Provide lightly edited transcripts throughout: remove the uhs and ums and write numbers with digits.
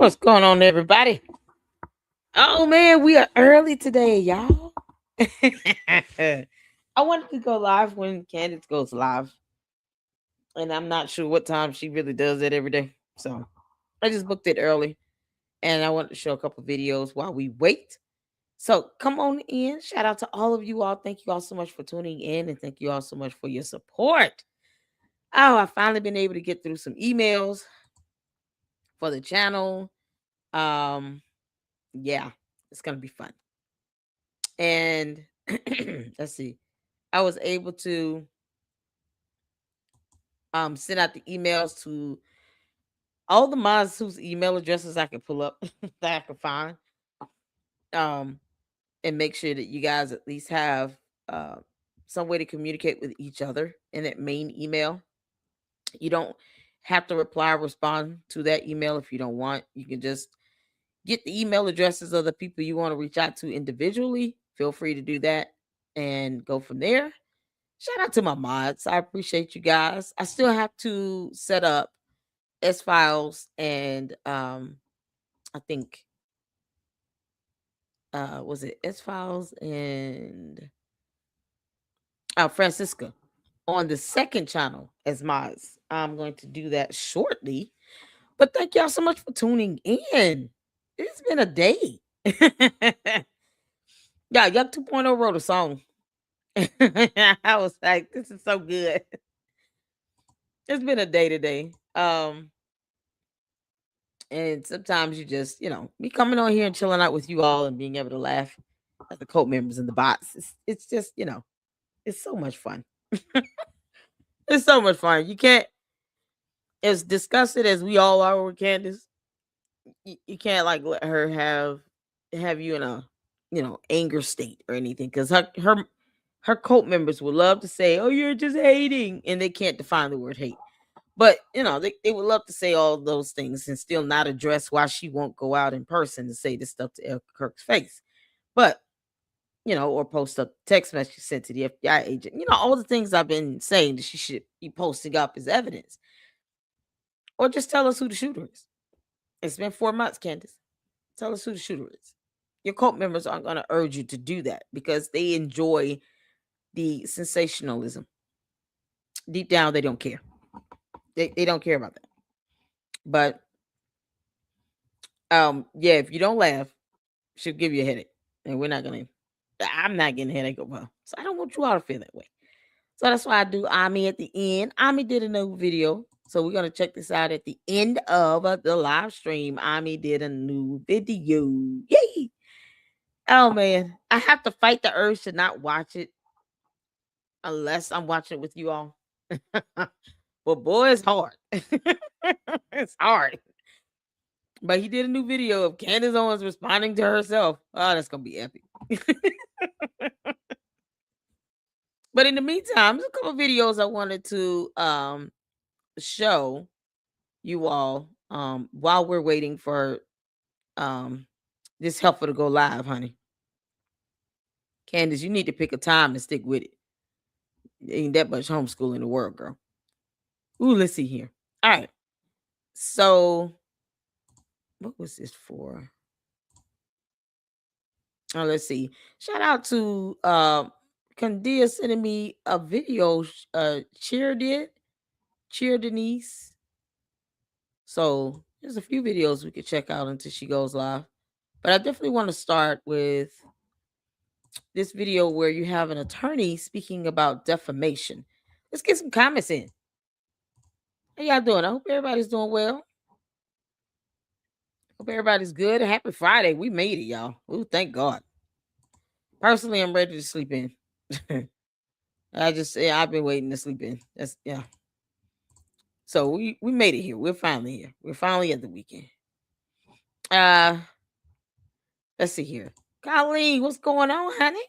What's going on, everybody? Oh man, we are early today, y'all. I wanted to go live when Candace goes live, and I'm not sure what time she really does it every day. So I just booked it early, and I wanted to show a couple videos while we wait. So come on in. Shout out to all of you all. Thank you all so much for tuning in, and thank you all so much for your support. Oh, I finally been able to get through some emails for the channel. Um, yeah, it's gonna be fun. And let's see, I was able to send out the emails to all the mods whose email addresses I could pull up that I could find, um and make sure that you guys at least have uh some way to communicate with each other in that main email. You don't have to reply or respond to that email if you don't want. You can just get the email addresses of the people you want to reach out to individually. Feel free to do that and go from there. Shout out to my mods. I appreciate you guys. I still have to set up S Files and I think was it S Files and Francisca on the second channel as mods. I'm going to do that shortly. But thank y'all so much for tuning in. It's been a day. Yeah, Yuck 2.0 wrote a song. I was like, this is so good. It's been a day today. And sometimes you just, me coming on here and chilling out with you all and being able to laugh at the cult members in the bots. It's just, it's so much fun. It's so much fun. You can't, as disgusted as we all are with Candace, you can't like let her have you in a anger state or anything, because her cult members would love to say, "Oh, you're just hating," and they can't define the word hate. But they would love to say all those things and still not address why she won't go out in person to say this stuff to El Kirk's face. But or post a text message sent to the FBI agent. All the things I've been saying that she should be posting up as evidence. Or just tell us who the shooter is. It's been 4 months, Candace. Tell us who the shooter is. Your cult members aren't going to urge you to do that because they enjoy the sensationalism. Deep down, they don't care. They don't care about that. But yeah, if you don't laugh, she'll give you a headache. And I'm not getting a headache over her. So I don't want you all to feel that way. So that's why I do Ami at the end. Ami did a new video. So we're going to check this out at the end of the live stream. Ami did a new video. Yay! Oh man, I have to fight the urge to not watch it unless I'm watching it with you all. But boy, it's hard. It's hard. But he did a new video of Candace Owens responding to herself. Oh, that's gonna be epic. But in the meantime, there's a couple videos I wanted to show you all while we're waiting for this helper to go live, honey. Candace, you need to pick a time and stick with it. Ain't that much homeschool in the world, girl. Ooh, let's see here. All right. So what was this for? Oh, let's see. Shout out to Candace sending me a video Cheer Denise. So there's a few videos we could check out until she goes live. But I definitely want to start with this video where you have an attorney speaking about defamation. Let's get some comments in. How y'all doing? I hope everybody's doing well. Hope everybody's good. Happy Friday. We made it, y'all. Ooh, thank God. Personally, I'm ready to sleep in. I've been waiting to sleep in. Yeah. So we made it here. We're finally here. We're finally at the weekend. Let's see here. Colleen, what's going on, honey?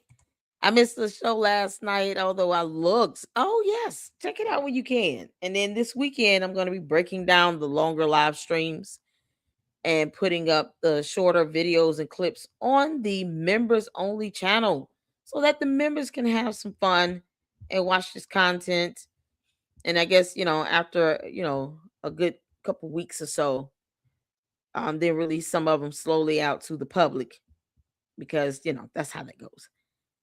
I missed the show last night, although I looked. Oh, yes. Check it out when you can. And then this weekend, I'm going to be breaking down the longer live streams and putting up the shorter videos and clips on the members only channel so that the members can have some fun and watch this content. And I guess, after, a good couple weeks or so, Then release some of them slowly out to the public because that's how that goes.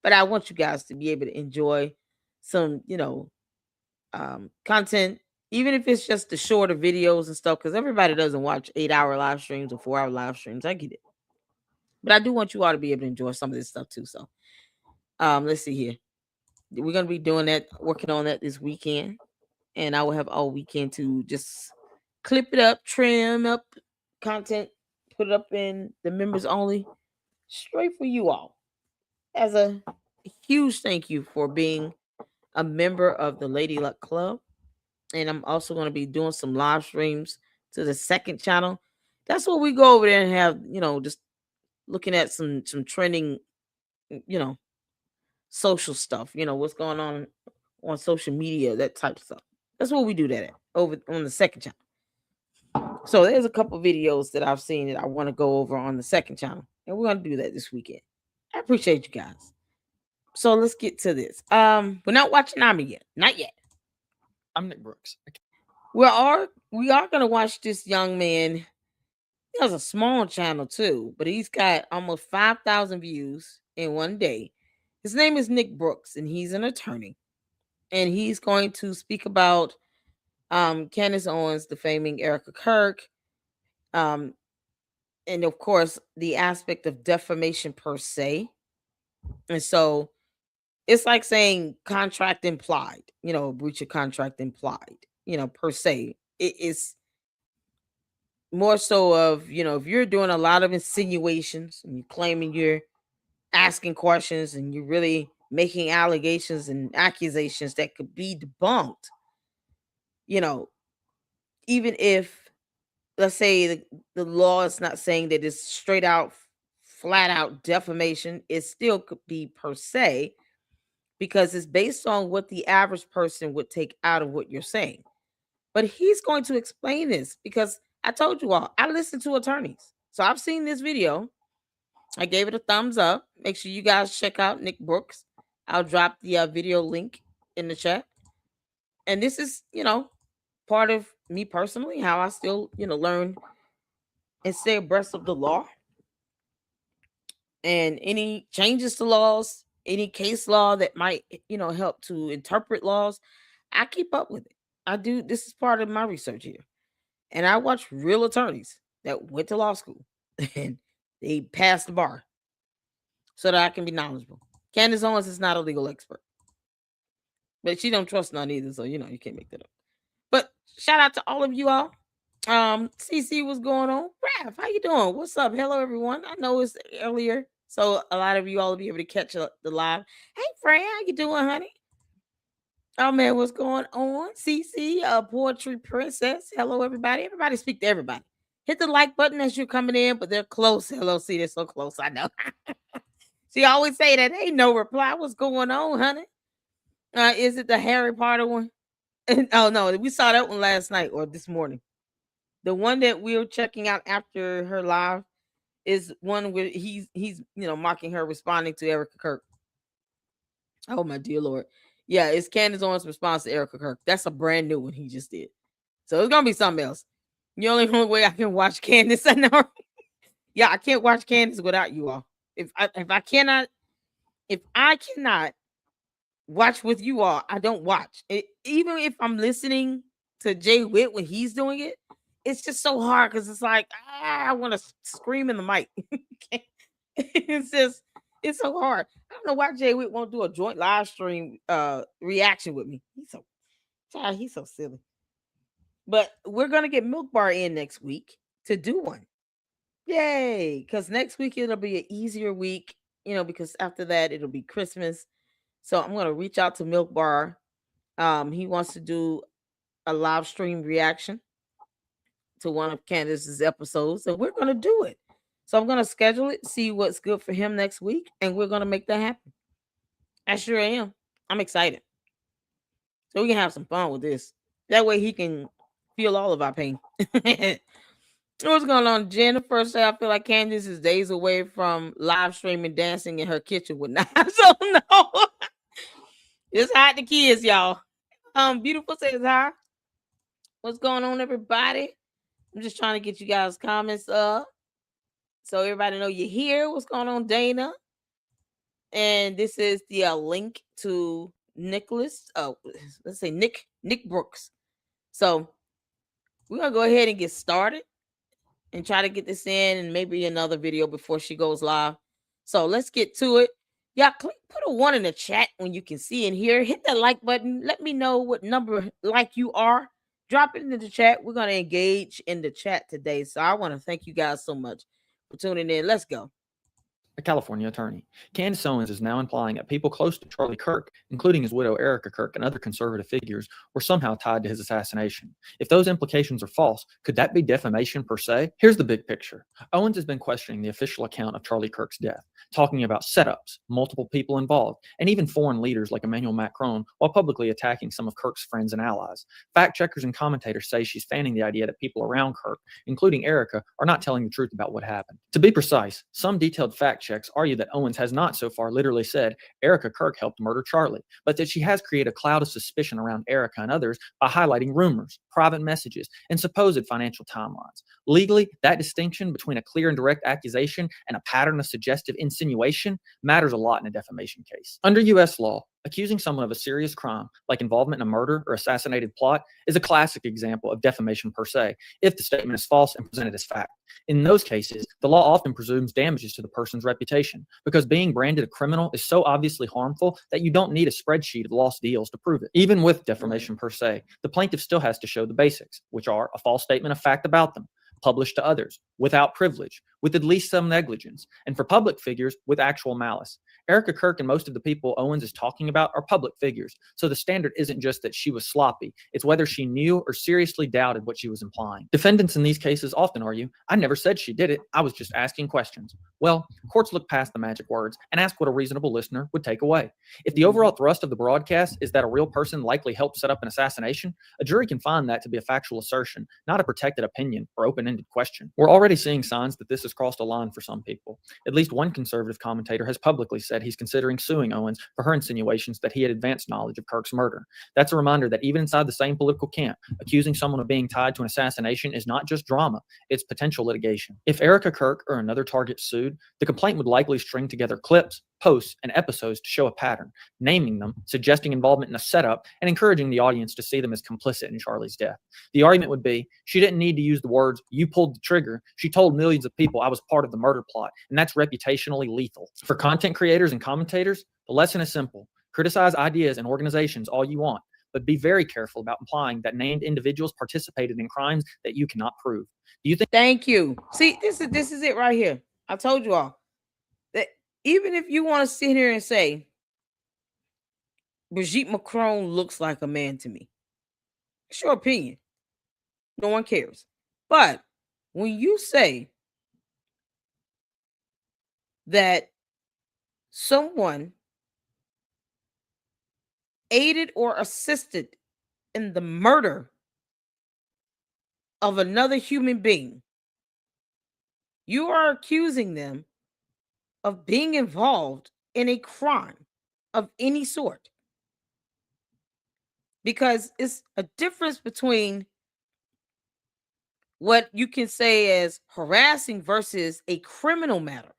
But I want you guys to be able to enjoy some content, even if it's just the shorter videos and stuff, because everybody doesn't watch 8-hour live streams or 4-hour live streams. I get it. But I do want you all to be able to enjoy some of this stuff too. So let's see here. We're gonna be doing that, working on that this weekend. And I will have all weekend to just clip it up, trim up content, put it up in the members only, straight for you all. As a huge thank you for being a member of the Lady Luck Club. And I'm also going to be doing some live streams to the second channel. That's where we go over there and have, just looking at some trending, social stuff, what's going on social media, that type of stuff. That's what we do that at, over on the second channel. So there's a couple videos that I've seen that I want to go over on the second channel. And we're going to do that this weekend. I appreciate you guys. So let's get to this. We're not watching Ami yet. Not yet. I'm Nick Brooks. We are gonna watch this young man. He has a small channel too, but he's got almost 5,000 views in one day. His name is Nick Brooks, and he's an attorney. And he's going to speak about Candace Owens defaming Erica Kirk, and of course the aspect of defamation per se. And so it's like saying contract implied, breach of contract implied, per se. It is more so of, if you're doing a lot of insinuations and you're claiming you're asking questions and you're really making allegations and accusations that could be debunked, even if, let's say, the law is not saying that it's straight out, flat out defamation, it still could be per se, because it's based on what the average person would take out of what you're saying. But he's going to explain this because I told you all, I listen to attorneys. So I've seen this video. I gave it a thumbs up. Make sure you guys check out Nick Brooks. I'll drop the video link in the chat. And this is, part of me personally, how I still, learn and stay abreast of the law. And any changes to laws, any case law that might, help to interpret laws, I keep up with it. I do. This is part of my research here. And I watch real attorneys that went to law school and they passed the bar so that I can be knowledgeable. Candace Owens is not a legal expert, but she don't trust none either. So, you can't make that up. But shout out to all of you all. CC, what's going on? Raph, how you doing? What's up? Hello, everyone. I know it's earlier, so a lot of you all will be able to catch the live. Hey, Fran, how you doing, honey? Oh man, what's going on? CC, Poetry Princess. Hello, everybody. Everybody speak to everybody. Hit the like button as you're coming in, but they're close. Hello, see, they're so close. I know. She always say that. Ain't no reply. What's going on, honey? Is it the Harry Potter one? Oh no, we saw that one last night or this morning. The one that we were checking out after her live is one where he's mocking her, responding to Erica Kirk. Oh my dear Lord. Yeah, it's Candace Owens' response to Erica Kirk. That's a brand new one he just did. So it's gonna be something else. The only way I can watch Candace, I know. Yeah, I can't watch Candace without you all. If I cannot watch with you all, I don't watch. Even if I'm listening to Jay Witt when he's doing it, it's just so hard because it's like I want to scream in the mic. It's so hard. I don't know why Jay Witt won't do a joint live stream reaction with me. He's so silly. But we're gonna get Milk Bar in next week to do one. Yay! Because next week it'll be an easier week, because after that it'll be Christmas. So I'm gonna reach out to Milk Bar. He wants to do a live stream reaction to one of Candace's episodes, and we're gonna do it. So I'm gonna schedule it, see what's good for him next week, and we're gonna make that happen. I sure am. I'm excited. So we can have some fun with this. That way he can feel all of our pain. What's going on, Jennifer? Say I feel like Candace is days away from live streaming dancing in her kitchen with knives. So no, it's hot the kids, y'all. Beautiful says hi. What's going on, everybody? I'm just trying to get you guys comments up so everybody know you're here. What's going on, Dana? And this is the link to Nicholas. Let's say Nick Brooks. So we're gonna go ahead and get started and try to get this in and maybe another video before she goes live. So let's get to it. Yeah, put a one in the chat when you can see and hear. Hit that like button. Let me know what number like you are. Drop it into the chat. We're gonna engage in the chat today. So I want to thank you guys so much for tuning in. Let's go. A California attorney. Candace Owens is now implying that people close to Charlie Kirk, including his widow Erica Kirk and other conservative figures, were somehow tied to his assassination. If those implications are false, could that be defamation per se? Here's the big picture. Owens has been questioning the official account of Charlie Kirk's death, talking about setups, multiple people involved, and even foreign leaders like Emmanuel Macron, while publicly attacking some of Kirk's friends and allies. Fact checkers and commentators say she's fanning the idea that people around Kirk, including Erica, are not telling the truth about what happened. To be precise, some detailed fact checks argue that Owens has not so far literally said Erica Kirk helped murder Charlie, but that she has created a cloud of suspicion around Erica and others by highlighting rumors, private messages, and supposed financial timelines. Legally, that distinction between a clear and direct accusation and a pattern of suggestive insinuation matters a lot in a defamation case. Under U.S. law, accusing someone of a serious crime, like involvement in a murder or assassinated plot, is a classic example of defamation per se, if the statement is false and presented as fact. In those cases, the law often presumes damages to the person's reputation, because being branded a criminal is so obviously harmful that you don't need a spreadsheet of lost deals to prove it. Even with defamation per se, the plaintiff still has to show the basics, which are a false statement of fact about them, published to others, without privilege, with at least some negligence, and for public figures, with actual malice. Erica Kirk and most of the people Owens is talking about are public figures, so the standard isn't just that she was sloppy, it's whether she knew or seriously doubted what she was implying. Defendants in these cases often argue, I never said she did it, I was just asking questions. Well, courts look past the magic words and ask what a reasonable listener would take away. If the overall thrust of the broadcast is that a real person likely helped set up an assassination, a jury can find that to be a factual assertion, not a protected opinion or open-ended question. We're already seeing signs that this has crossed a line for some people. At least one conservative commentator has publicly said he's considering suing Owens for her insinuations that he had advanced knowledge of Kirk's murder. That's a reminder that even inside the same political camp, accusing someone of being tied to an assassination is not just drama, it's potential litigation. If Erica Kirk or another target sued, the complaint would likely string together clips, posts, and episodes to show a pattern, naming them, suggesting involvement in a setup, and encouraging the audience to see them as complicit in Charlie's death. The argument would be, she didn't need to use the words, you pulled the trigger. She told millions of people I was part of the murder plot, and that's reputationally lethal. For content creators and commentators, the lesson is simple. Criticize ideas and organizations all you want, but be very careful about implying that named individuals participated in crimes that you cannot prove. Do you think? Thank you. See, this is it right here. I told you all that even if you want to sit here and say Brigitte Macron looks like a man to me, it's your opinion. No one cares. But when you say that someone aided or assisted in the murder of another human being, you are accusing them of being involved in a crime of any sort. Because it's a difference between what you can say as harassing versus a criminal matter.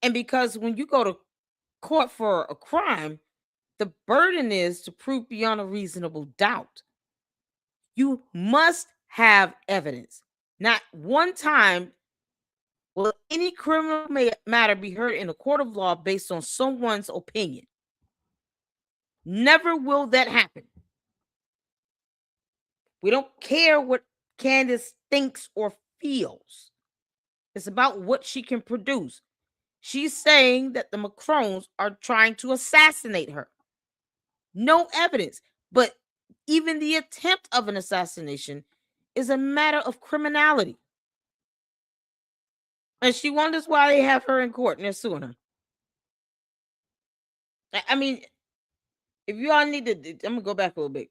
And because when you go to court for a crime, the burden is to prove beyond a reasonable doubt. You must have evidence. Not one time will any criminal matter be heard in a court of law based on someone's opinion. Never will that happen. We don't care what Candace thinks or feels. It's about what she can produce. She's saying that the Macrons are trying to assassinate her. No evidence. But even the attempt of an assassination is a matter of criminality. And she wonders why they have her in court and they're suing her. I mean, if you all need to, I'm going to go back a little bit.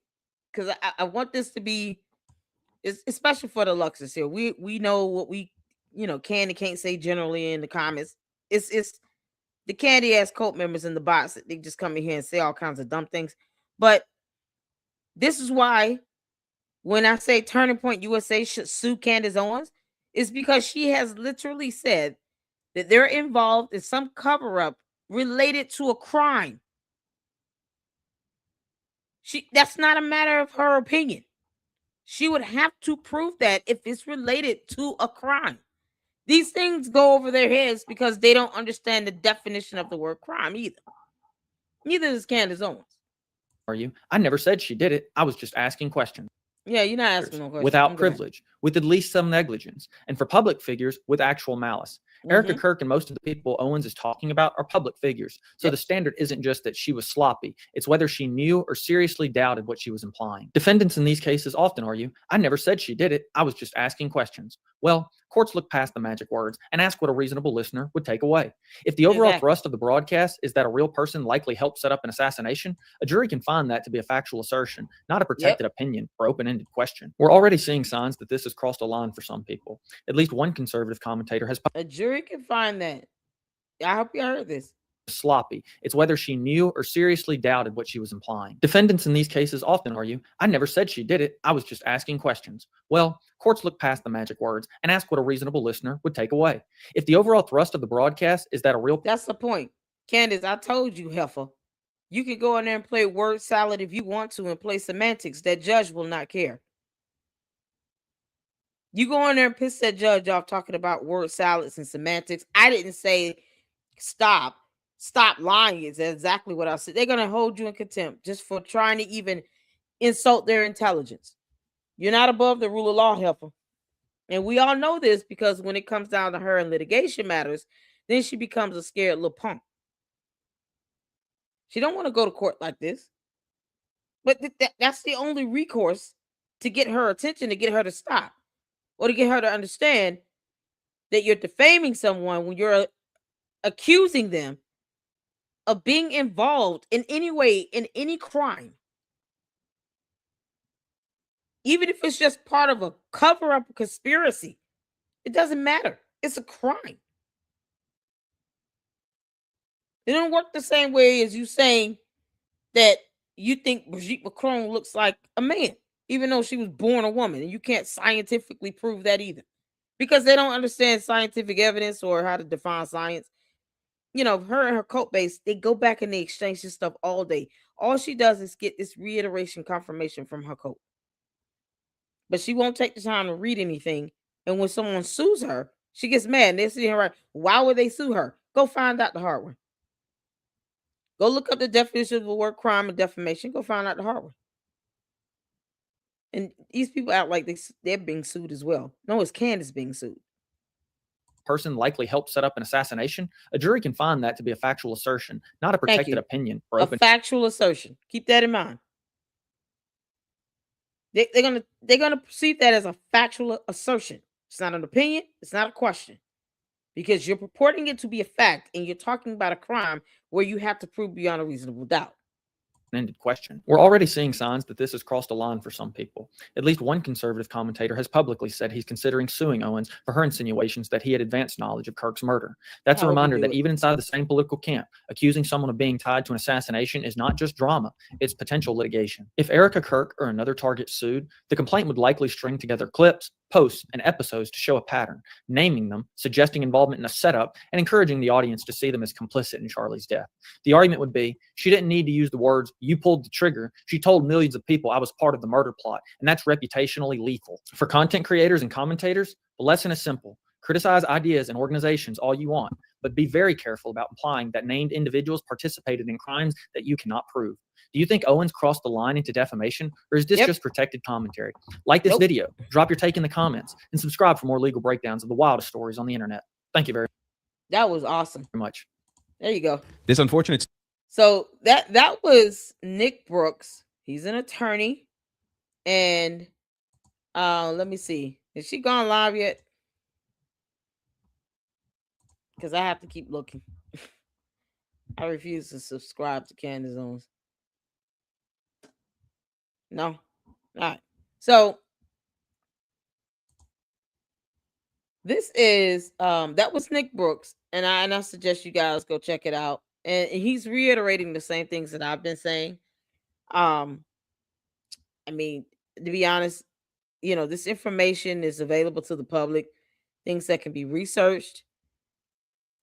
Because I want this to be, especially for the Luxes here. We know what we, can and can't say generally in the comments. It's the candy ass cult members in the box that they just come in here and say all kinds of dumb things. But this is why When I say Turning Point USA should sue Candace Owens, it's because she has literally said that they're involved in some cover up related to a crime. That's not a matter of her opinion. She would have to prove that if it's related to a crime. These things go over their heads because they don't understand the definition of the word crime either. Neither does Candace Owens. Are you? I never said she did it. I was just asking questions. Yeah, you're not asking no questions. Without privilege, with at least some negligence, and for public figures with actual malice. Erica Kirk and most of the people Owens is talking about are public figures. So the standard isn't just that she was sloppy. It's whether she knew or seriously doubted what she was implying. Defendants in these cases often argue, I never said she did it. I was just asking questions. Well, courts look past the magic words and ask what a reasonable listener would take away. If the overall thrust of the broadcast is that a real person likely helped set up an assassination, a jury can find that to be a factual assertion, not a protected opinion or open-ended question. We're already seeing signs that this has crossed a line for some people. At least one conservative commentator has... A jury can find that. I hope you heard this. Sloppy. It's whether she knew or seriously doubted what she was implying. Defendants in these cases often argue, I never said she did it. I was just asking questions. Well, courts look past the magic words and ask what a reasonable listener would take away. If the overall thrust of the broadcast is that a real... That's the point. Candace, I told you, heifer. You can go in there and play word salad if you want to and play semantics. That judge will not care. You go in there and piss that judge off talking about word salads and semantics. I didn't say stop lying. Is exactly what I said. They're going to hold you in contempt just for trying to even insult their intelligence. You're not above the rule of law, heifer. And we all know this because when it comes down to her in litigation matters, then she becomes a scared little punk. She don't want to go to court like this. But that's the only recourse to get her attention, to get her to stop, or to get her to understand that you're defaming someone when you're accusing them of being involved in any way in any crime. Even if it's just part of a cover-up conspiracy, it doesn't matter. It's a crime. It don't work the same way as you saying that you think Brigitte Macron looks like a man, even though she was born a woman, and you can't scientifically prove that either, because they don't understand scientific evidence or how to define science. You know, her and her cult base, they go back and they exchange this stuff all day. All she does is get this reiteration confirmation from her cult. But she won't take the time to read anything. And when someone sues her, she gets mad. And they're sitting here like, why would they sue her? Go find out the hard one. Go look up the definition of the word crime and defamation. Go find out the hard one. And these people act like they're being sued as well. No, it's Candace being sued. Person likely helped set up an assassination, a jury can find that to be a factual assertion, not a protected opinion. A factual assertion. Keep that in mind. They're gonna perceive that as a factual assertion. It's not an opinion. It's not a question, because you're purporting it to be a fact, and you're talking about a crime where you have to prove beyond a reasonable doubt. Ended question. We're already seeing signs that this has crossed a line for some people. At least one conservative commentator has publicly said he's considering suing Owens for her insinuations that he had advanced knowledge of Kirk's murder. That's a reminder that even inside the same political camp, accusing someone of being tied to an assassination is not just drama, it's potential litigation. If Erica Kirk or another target sued, the complaint would likely string together clips, posts, and episodes to show a pattern, naming them, suggesting involvement in a setup, and encouraging the audience to see them as complicit in Charlie's death. The argument would be, she didn't need to use the words, you pulled the trigger. She told millions of people I was part of the murder plot, and that's reputationally lethal. For content creators and commentators, the lesson is simple. Criticize ideas and organizations all you want, but be very careful about implying that named individuals participated in crimes that you cannot prove. Do you think Owens crossed the line into defamation, or is this just protected commentary? Like this video, drop your take in the comments, and subscribe for more legal breakdowns of the wildest stories on the internet. Thank you very That was awesome. much. There you go. This unfortunate. So that was Nick Brooks. He's an attorney, and let me see. Is she gone live yet? Because I have to keep looking. I refuse to subscribe to Candace Owens. No. All right. So this is that was Nick Brooks, and I suggest you guys go check it out. And he's reiterating the same things that I've been saying. I mean, to be honest, this information is available to the public, things that can be researched.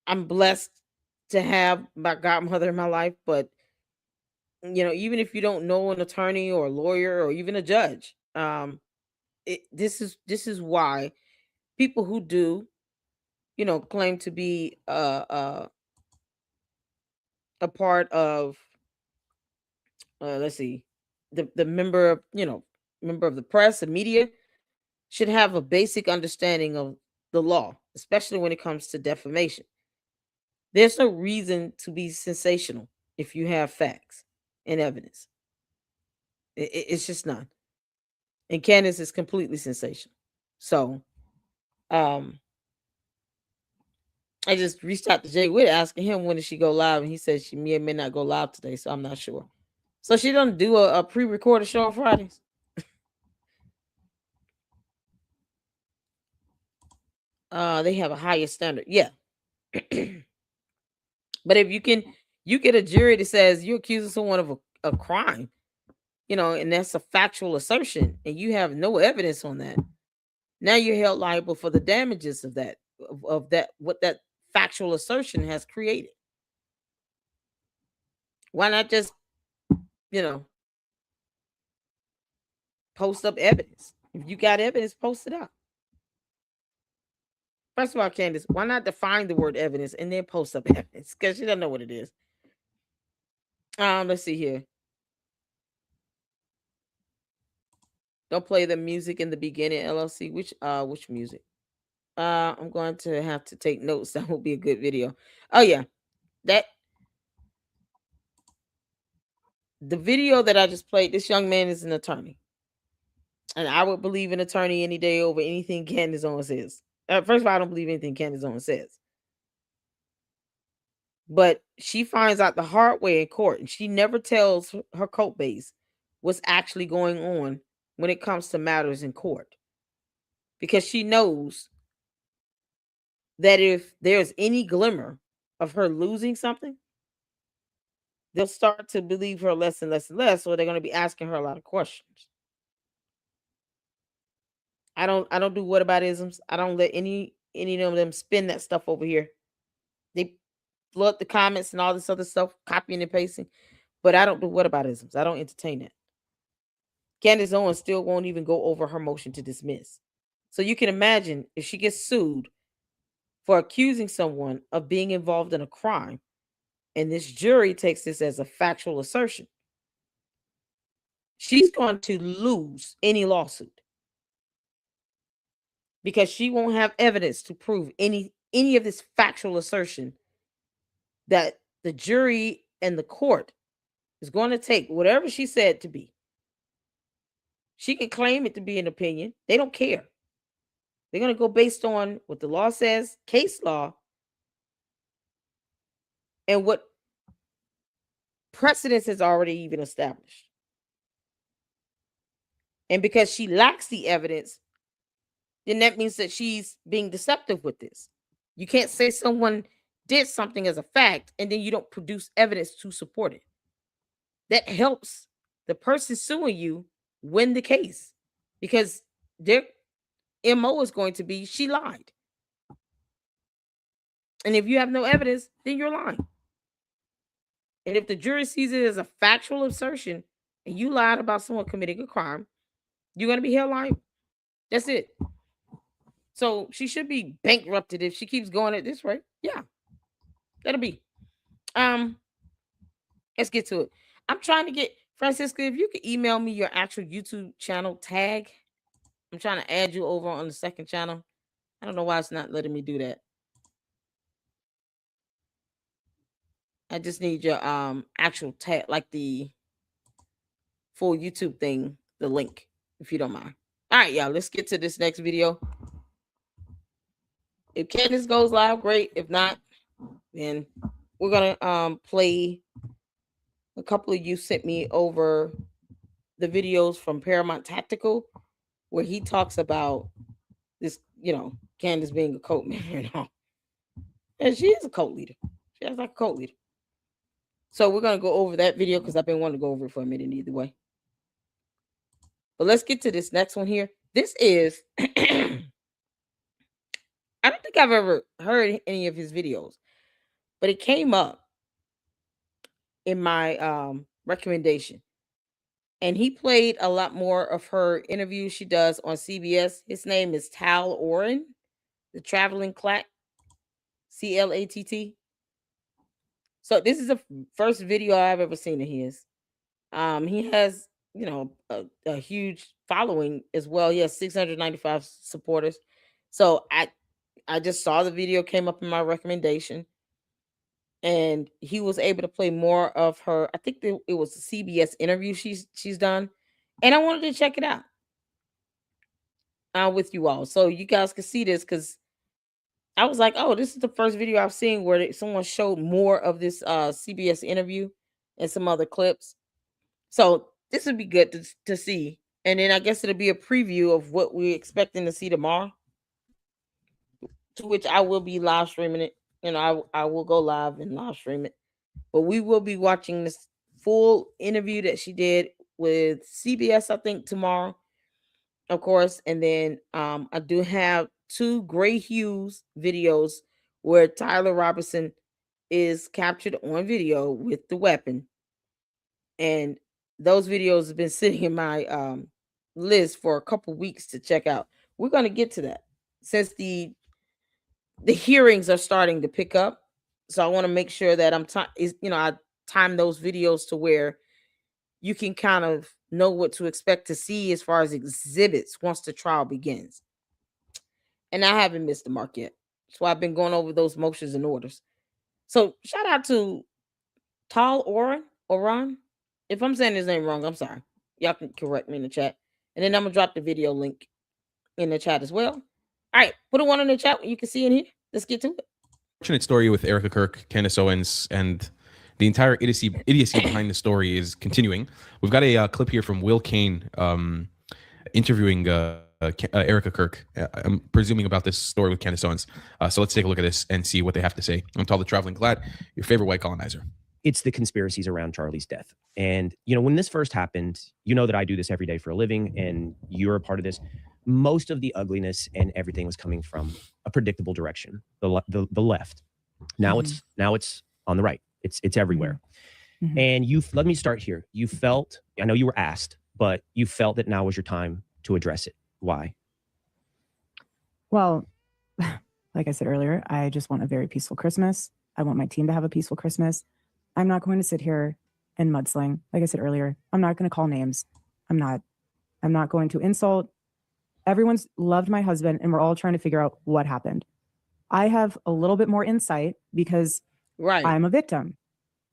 I'm blessed to have my godmother in my life, but even if you don't know an attorney or a lawyer or even a judge, this is why people who do, claim to be a part of, let's see, the member of the press and media should have a basic understanding of the law, especially when it comes to defamation. There's no reason to be sensational if you have facts and evidence. It's just none. And Candace is completely sensational. So, um, I just reached out to Jay Witt asking him when did she go live, and he said she may or may not go live today, so I'm not sure. So she doesn't do a pre-recorded show on Fridays. They have a higher standard, yeah. But if you get a jury that says you're accusing someone of a crime, and that's a factual assertion, and you have no evidence on that. Now you're held liable for the damages of that, of that, what that factual assertion has created. Why not just, you know, post up evidence? If you got evidence, post it up. First of all, Candace, why not define the word evidence and then post up evidence? Because she doesn't know what it is. Let's see here. Don't play the music in the beginning, LLC. Which music? I'm going to have to take notes. That will be a good video. Oh yeah, that the video that I just played. This young man is an attorney, and I would believe an attorney any day over anything Candace Owens says. First of all, I don't believe anything Candace Owens says, but she finds out the hard way in court, and she never tells her court base what's actually going on when it comes to matters in court, because she knows that if there's any glimmer of her losing something, they'll start to believe her less and less and less, so they're going to be asking her a lot of questions. I don't do whataboutisms. I don't let any of them spin that stuff over here. They flood the comments and all this other stuff, copying and pasting, but I don't do whataboutisms. I don't entertain that. Candace Owens still won't even go over her motion to dismiss. So you can imagine if she gets sued for accusing someone of being involved in a crime, and this jury takes this as a factual assertion, she's going to lose any lawsuit because she won't have evidence to prove any of this factual assertion that the jury and the court is going to take whatever she said to be. She can claim it to be an opinion. They don't care. They're going to go based on what the law says, case law, and what precedence has already even established. And because she lacks the evidence, then that means that she's being deceptive with this. You can't say someone did something as a fact and then you don't produce evidence to support it. That helps the person suing you win the case, because their MO is going to be she lied. And if you have no evidence, then you're lying. And if the jury sees it as a factual assertion and you lied about someone committing a crime, you're going to be held liable. That's it. So she should be bankrupted if she keeps going at this rate. Yeah, that'll be. Let's get to it. I'm trying to get Francisca. If you could email me your actual YouTube channel tag, I'm trying to add you over on the second channel. I don't know why it's not letting me do that. I just need your actual tag, like the full YouTube thing, the link, if you don't mind. All right, y'all. Let's get to this next video. If Candace goes live, great. If not, then we're gonna play. A couple of you sent me over the videos from Paramount Tactical where he talks about this, Candace being a cult member and all. And she is a cult leader. She acts like a cult leader. So we're gonna go over that video because I've been wanting to go over it for a minute either way. But let's get to this next one here. This is I don't think I've ever heard any of his videos, but it came up in my recommendation. And he played a lot more of her interviews she does on CBS. His name is Tal Oren, the traveling clack, CLATT. So this is the first video I've ever seen of his. He has, a huge following as well. He has 695 supporters. So I just saw the video came up in my recommendation, and he was able to play more of her. I think it was a CBS interview she's done, and I wanted to check it out with you all so you guys can see this, because I was like, oh, this is the first video I've seen where someone showed more of this CBS interview and some other clips. So this would be good to see. And then I guess it'll be a preview of what we're expecting to see tomorrow, to which I will be live streaming it. I will go live and live stream it. But we will be watching this full interview that she did with CBS, I think, tomorrow, of course. And then I do have two Gray Hughes videos where Tyler Robertson is captured on video with the weapon. And those videos have been sitting in my list for a couple weeks to check out. We're going to get to that since the hearings are starting to pick up. So I want to make sure that I time those videos to where you can kind of know what to expect to see as far as exhibits once the trial begins. And I haven't missed the mark yet. So I've been going over those motions and orders. So shout out to Tal Oran. If I'm saying his name wrong, I'm sorry. Y'all can correct me in the chat. And then I'm going to drop the video link in the chat as well. All right, put a one in the chat you can see in here. Let's get to it. Fortunate story with Erica Kirk, Candace Owens, and the entire idiocy behind the story is continuing. We've got a clip here from Will Kane interviewing Erica Kirk, I'm presuming about this story with Candace Owens. So let's take a look at this and see what they have to say. I'm Tal the Traveling Glad, your favorite white colonizer. It's the conspiracies around Charlie's death. And, when this first happened, that I do this every day for a living and you're a part of this. Most of the ugliness and everything was coming from a predictable direction, the left. Now it's on the right. It's everywhere. Mm-hmm. And let me start here. You felt, I know you were asked, but you felt that now was your time to address it. Why? Well, like I said earlier, I just want a very peaceful Christmas. I want my team to have a peaceful Christmas. I'm not going to sit here and mudsling. Like I said earlier, I'm not going to call names. I'm not going to insult. Everyone's loved my husband, and we're all trying to figure out what happened. I have a little bit more insight because I'm a victim.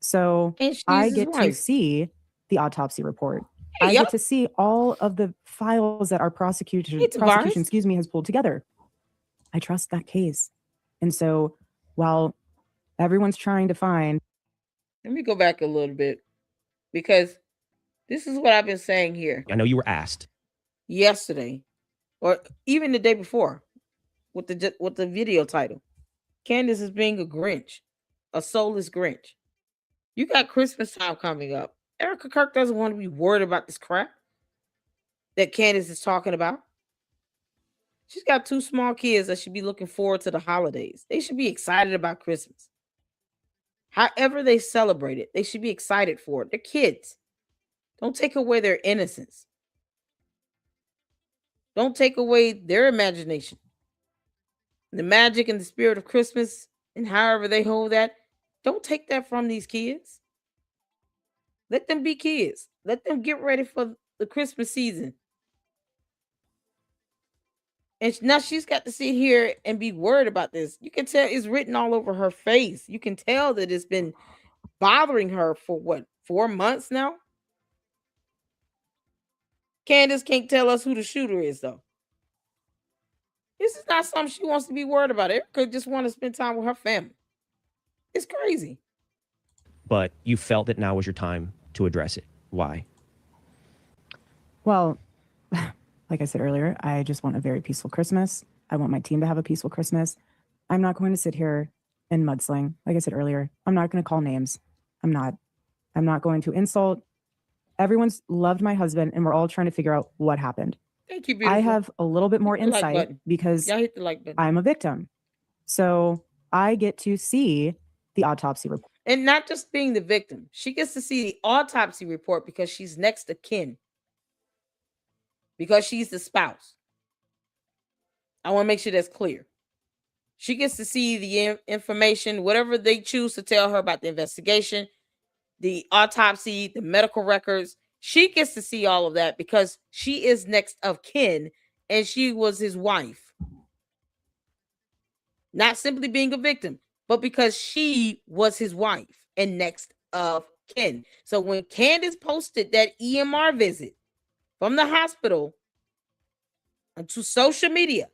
So I get to see the autopsy report. I get to see all of the files that our prosecution has pulled together. I trust that case. And so while everyone's trying to find. Let me go back a little bit, because this is what I've been saying here. I know you were asked yesterday, or even the day before, with the video title. Candace is being a Grinch, a soulless Grinch. You got Christmas time coming up. Erica Kirk doesn't want to be worried about this crap that Candace is talking about. She's got two small kids that should be looking forward to the holidays. They should be excited about Christmas. However they celebrate it, they should be excited for it. They're kids. Don't take away their innocence. Don't take away their imagination. The magic and the spirit of Christmas, and however they hold that, don't take that from these kids. Let them be kids. Let them get ready for the Christmas season. And now she's got to sit here and be worried about this. You can tell it's written all over her face. You can tell that it's been bothering her for 4 months now? Candace can't tell us who the shooter is, though. This is not something she wants to be worried about. Erica just want to spend time with her family. It's crazy. But you felt that now was your time to address it. Why? Well, like I said earlier, I just want a very peaceful Christmas. I want my team to have a peaceful Christmas. I'm not going to sit here and mudsling. Like I said earlier, I'm not going to call names. I'm not going to insult. Everyone's loved my husband, and we're all trying to figure out what happened. Thank you, beautiful. I have a little bit more Hit the like insight button. because Y'all hit the like button. I'm a victim. So I get to see the autopsy report. And not just being the victim. She gets to see the autopsy report because she's next of kin. Because she's the spouse. I want to make sure that's clear. She gets to see the information, whatever they choose to tell her about the investigation, the autopsy, the medical records. She gets to see all of that because she is next of kin and she was his wife. Not simply being a victim, but because she was his wife and next of kin. So when Candace posted that EMR visit from the hospital onto social media,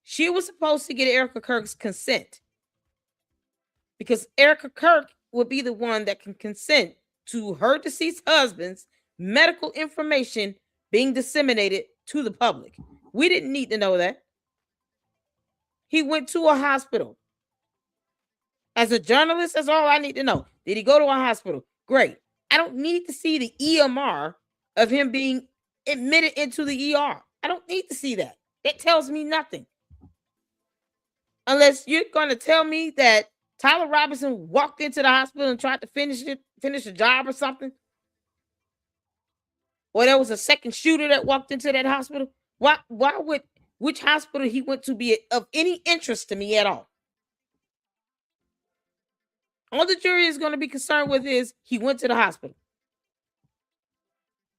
she was supposed to get Erica Kirk's consent because Erica Kirk would be the one that can consent to her deceased husband's medical information being disseminated to the public. We didn't need to know that. He went to a hospital. As a journalist, that's all I need to know. Did he go to a hospital? Great. I don't need to see the EMR of him being admitted into the ER. I don't need to see that. It tells me nothing. Unless you're going to tell me that Tyler Robinson walked into the hospital and tried to finish a job or something. Or there was a second shooter that walked into that hospital. Which hospital he went to be of any interest to me at all? All the jury is going to be concerned with is he went to the hospital.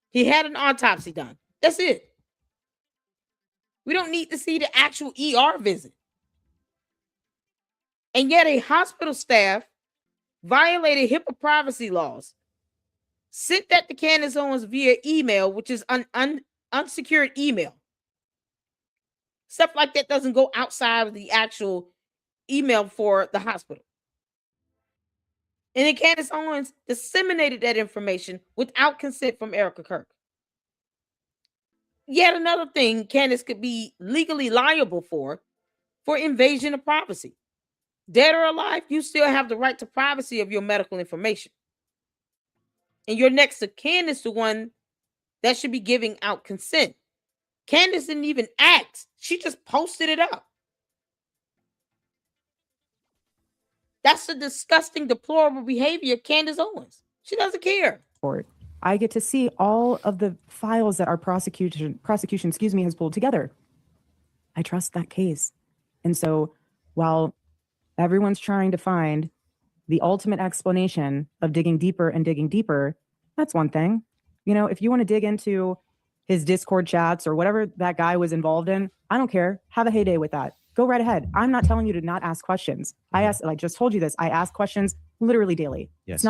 He had an autopsy done. That's it. We don't need to see the actual ER visit. And yet a hospital staff violated HIPAA privacy laws, sent that to Candace Owens via email, which is unsecured email. Stuff like that doesn't go outside of the actual email for the hospital. And then Candace Owens disseminated that information without consent from Erica Kirk. Yet another thing Candace could be legally liable for invasion of privacy. Dead or alive, you still have the right to privacy of your medical information. And your next of kin is the one that should be giving out consent. Candace didn't even ask. She just posted it up. That's the disgusting, deplorable behavior of Candace Owens. She doesn't care. I get to see all of the files that our prosecution, has pulled together. I trust that case. And so while everyone's trying to find the ultimate explanation of digging deeper, that's one thing. You know, if you want to dig into his Discord chats or whatever that guy was involved in, I don't care. Have a heyday with that. Go right ahead. I'm not telling you to not ask questions. I just told you this. I ask questions literally daily. Yes.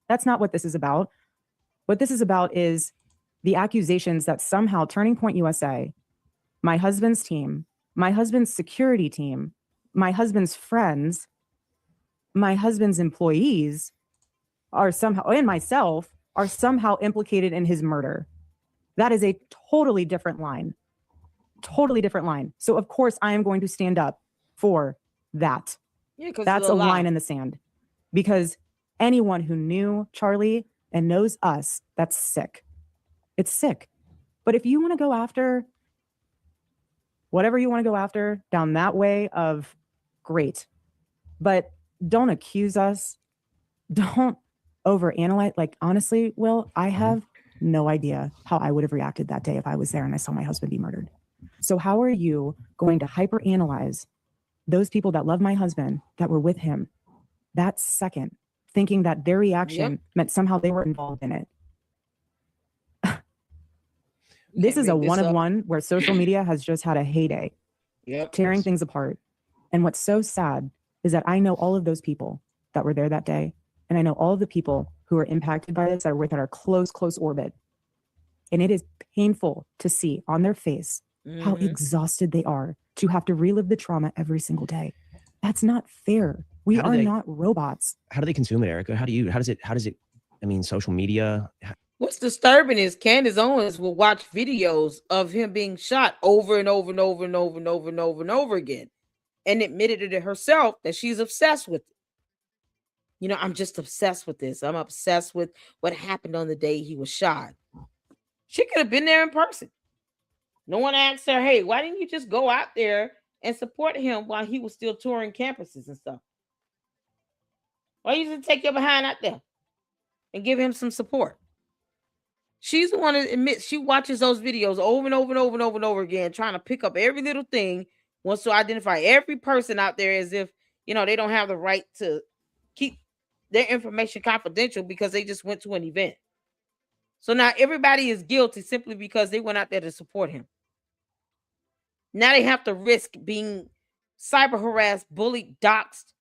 That's not what this is about. What this is about is the accusations that somehow Turning Point USA, my husband's team, my husband's security team, my husband's friends, my husband's employees are somehow, and myself, are somehow implicated in his murder. That is a totally different line. Totally different line. So of course I am going to stand up for that. Yeah, because that's a line in the sand. Because anyone who knew Charlie and knows us, that's sick. It's sick. But if you want to go after whatever you want to go after down that way of, great. But don't accuse us. Don't overanalyze. Like, honestly, Will, I have no idea how I would have reacted that day if I was there and I saw my husband be murdered. So how are you going to hyperanalyze those people that love my husband, that were with him, that second, thinking that their reaction meant somehow they were involved in it? This is a one-of-one where social media has just had a heyday, tearing things apart. And what's so sad is that I know all of those people that were there that day. And I know all of the people who are impacted by this that are within our close orbit. And it is painful to see on their face how exhausted they are to have to relive the trauma every single day. That's not fair. We are not robots. How do they consume it, Erica? How does it, I mean, social media. What's disturbing is Candace Owens will watch videos of him being shot over and over and over and over and over and over and over again, and admitted it herself that she's obsessed with it. You know, I'm just obsessed with this. I'm obsessed with what happened on the day he was shot. She could have been there in person. No one asked her, hey, why didn't you just go out there and support him while he was still touring campuses and stuff? Why you just take your behind out there and give him some support? She's the one that admits she watches those videos over and over and over and over and over again, trying to pick up every little thing, wants to identify every person out there as if, they don't have the right to keep their information confidential because they just went to an event. So now everybody is guilty simply because they went out there to support him. Now they have to risk being cyber harassed, bullied, doxxed,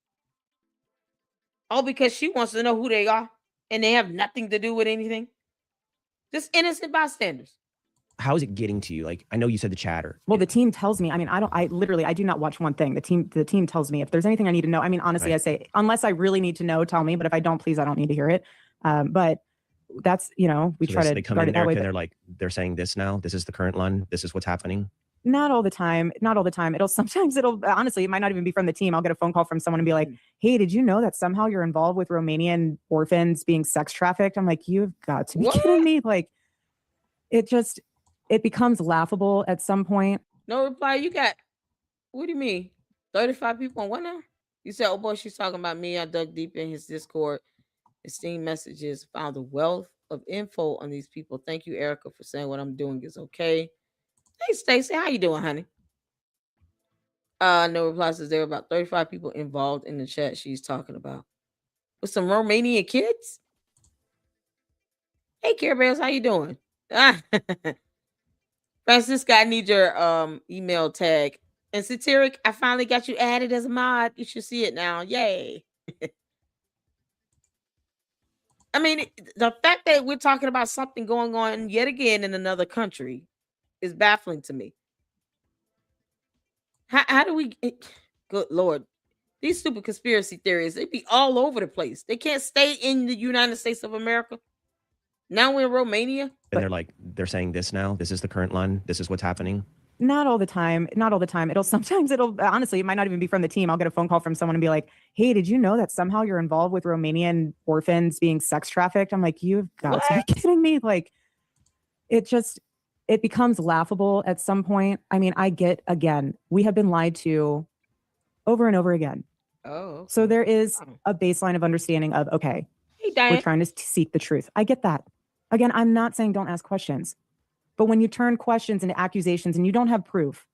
all because she wants to know who they are and they have nothing to do with anything. Just innocent bystanders. How is it getting to you? Like, I know you said the chatter. Well, the team tells me. I mean, I do not watch one thing. The team tells me if there's anything I need to know. I mean, honestly, Right. I say, unless I really need to know, tell me. But if I don't, please, I don't need to hear it. But that's, we So try to they come guard in, it that way. Erica, and But they're like, they're saying this now. This is the current line. This is what's happening. not all the time. Not all the time. Honestly, it might not even be from the team. I'll get a phone call from someone and be like, hey, did you know that somehow you're involved with Romanian orphans being sex trafficked? I'm like, you've got to be kidding me. Like, it becomes laughable at some point. No reply. You got, what do you mean? 35 people on what now? You said, oh boy, she's talking about me. I dug deep in his Discord, esteemed messages, found a wealth of info on these people. Thank you, Erica, for saying what I'm doing is okay. Hey, Stacey, how you doing, honey? No reply says there are about 35 people involved in the chat she's talking about. With some Romanian kids? Hey, Care Bears, how you doing? Francisca, I need your email tag. And Satiric, I finally got you added as a mod. You should see it now. Yay. I mean, the fact that we're talking about something going on yet again in another country is baffling to me. How do we... Good Lord. These stupid conspiracy theories, they be all over the place. They can't stay in the United States of America. Now we're in Romania. And they're like, they're saying this now. This is the current line. This is what's happening. Not all the time. Not all the time. Honestly, it might not even be from the team. I'll get a phone call from someone and be like, hey, did you know that somehow you're involved with Romanian orphans being sex trafficked? I'm like, you've got to be kidding me. Like, it becomes laughable at some point. I mean, again, we have been lied to over and over again. Oh. Okay. So there is a baseline of understanding of, okay, hey, Diane. we're trying to seek the truth. I get that. Again, I'm not saying don't ask questions. But when you turn questions into accusations and you don't have proof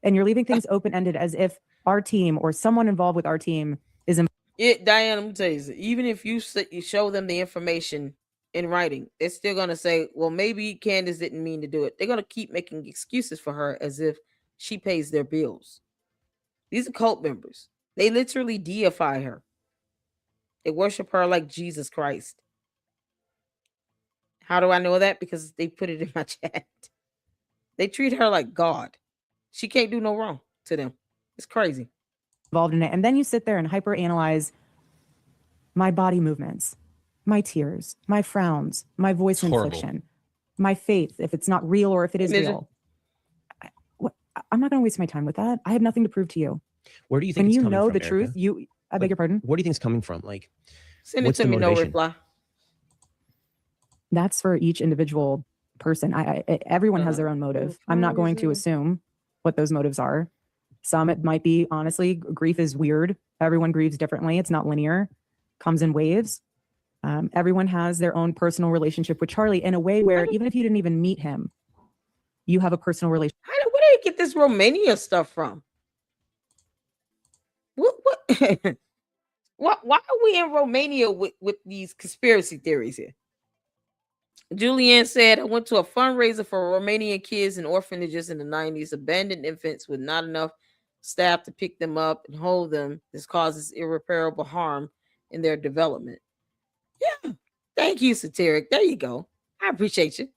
and you're leaving things open-ended as if our team or someone involved with our team is Diane, I'm gonna tell you, even if you show them the information in writing, they're still gonna say, well, maybe Candace didn't mean to do it. They're gonna keep making excuses for her as if she pays their bills. These are cult members. They literally deify her. They worship her like Jesus Christ. How do I know that? Because they put it in my chat. They treat her like God. She can't do no wrong to them. It's crazy. Involved in it. And then you sit there and hyperanalyze my body movements, my tears, my frowns, my voice inflection, my faith, if it's not real or if it is real. I'm not going to waste my time with that. I have nothing to prove to you. Where do you think when it's you coming know from, the Erica? truth, I beg your pardon? Where do you think it's coming from? Like, send it what's to the me, no motivation? reply. That's for each individual person. Everyone has their own motive. I'm not going to assume what those motives are. Some, it might be, honestly, grief is weird. Everyone grieves differently. It's not linear, comes in waves. Everyone has their own personal relationship with Charlie in a way where even if you didn't even meet him, you have a personal relationship. Where did you get this Romania stuff from? What? Why are we in Romania with these conspiracy theories here? Julianne said, I went to a fundraiser for Romanian kids in orphanages in the 90s, abandoned infants with not enough staff to pick them up and hold them. This causes irreparable harm in their development. Yeah. Thank you, Satiric. There you go. I appreciate you.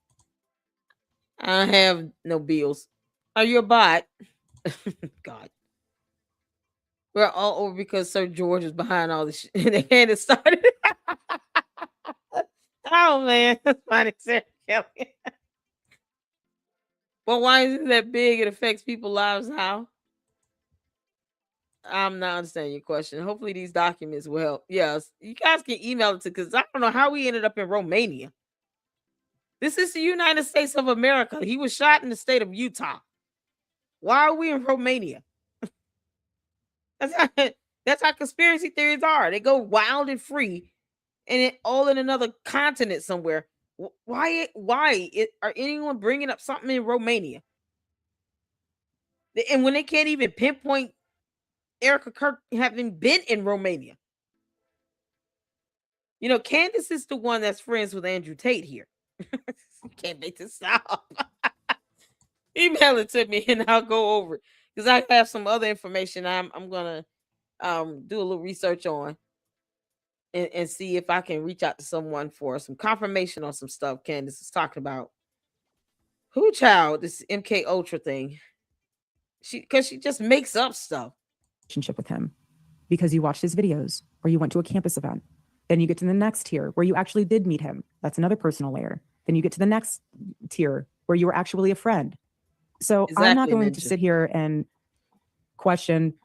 I have no bills. Are you a bot? God. We're all over because Sir George was behind all this shit. And they had it started. Oh, man. That's funny, Sarah Kelly. But why is it that big? It affects people's lives how? I'm not understanding your question. Hopefully these documents will help. Yes, you guys can email it to, because I don't know how we ended up in Romania. This is the United States of America. He was shot in the state of Utah. Why are we in Romania? That's how conspiracy theories are. They go wild and free, and it all in another continent somewhere. Why are anyone bringing up something in Romania? And when they can't even pinpoint Erica Kirk having been in Romania. You know, Candace is the one that's friends with Andrew Tate here. Can't make this stop. Email it to me and I'll go over it. Because I have some other information I'm gonna do a little research on and see if I can reach out to someone for some confirmation on some stuff Candace is talking about. Who child, this MK Ultra thing. She just makes up stuff. Relationship with him because you watched his videos or you went to a campus event. Then you get to the next tier where you actually did meet him. That's another personal layer. Then you get to the next tier where you were actually a friend. So I'm not going to sit here and question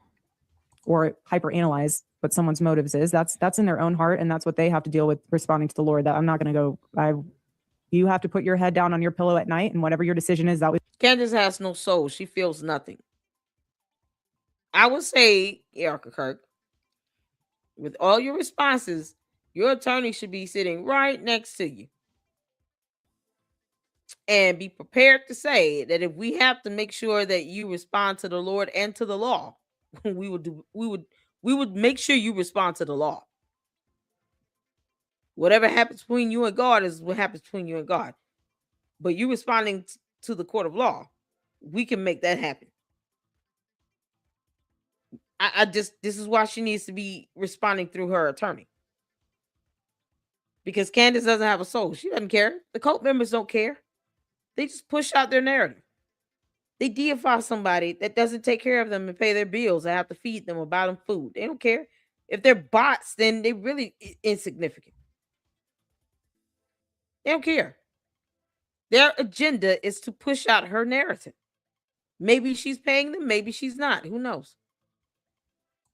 or hyperanalyze what someone's motives is. That's in their own heart, and that's what they have to deal with responding to the Lord. That I'm not going to go. You have to put your head down on your pillow at night, and whatever your decision is, that was. Candace has no soul. She feels nothing. I would say, Erica Kirk, with all your responses, your attorney should be sitting right next to you. And be prepared to say that if we have to make sure that you respond to the Lord and to the law, we would make sure you respond to the law. Whatever happens between you and God is what happens between you and God. But you responding to the court of law, we can make that happen. This is why she needs to be responding through her attorney. Because Candace doesn't have a soul. She doesn't care. The cult members don't care. They just push out their narrative. They deify somebody that doesn't take care of them and pay their bills and have to feed them or buy them food. They don't care. If they're bots, then they're really insignificant. They don't care. Their agenda is to push out her narrative. Maybe she's paying them. Maybe she's not. Who knows?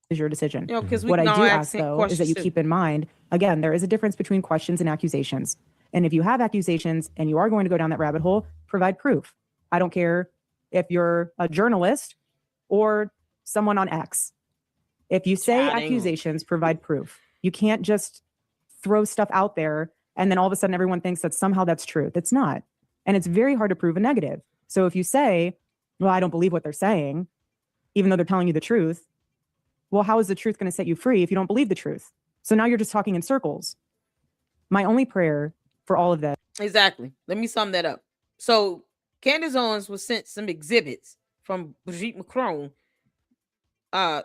Is your decision. You know, because what I do ask though is that you keep in mind, again, there is a difference between questions and accusations. And if you have accusations and you are going to go down that rabbit hole, provide proof. I don't care if you're a journalist or someone on X. If you say accusations, provide proof. You can't just throw stuff out there and then all of a sudden everyone thinks that somehow that's truth. It's not. And it's very hard to prove a negative. So if you say, well, I don't believe what they're saying, even though they're telling you the truth, well, how is the truth going to set you free if you don't believe the truth? So now you're just talking in circles. My only prayer for all of that. Exactly. Let me sum that up. So Candace Owens was sent some exhibits from Brigitte Macron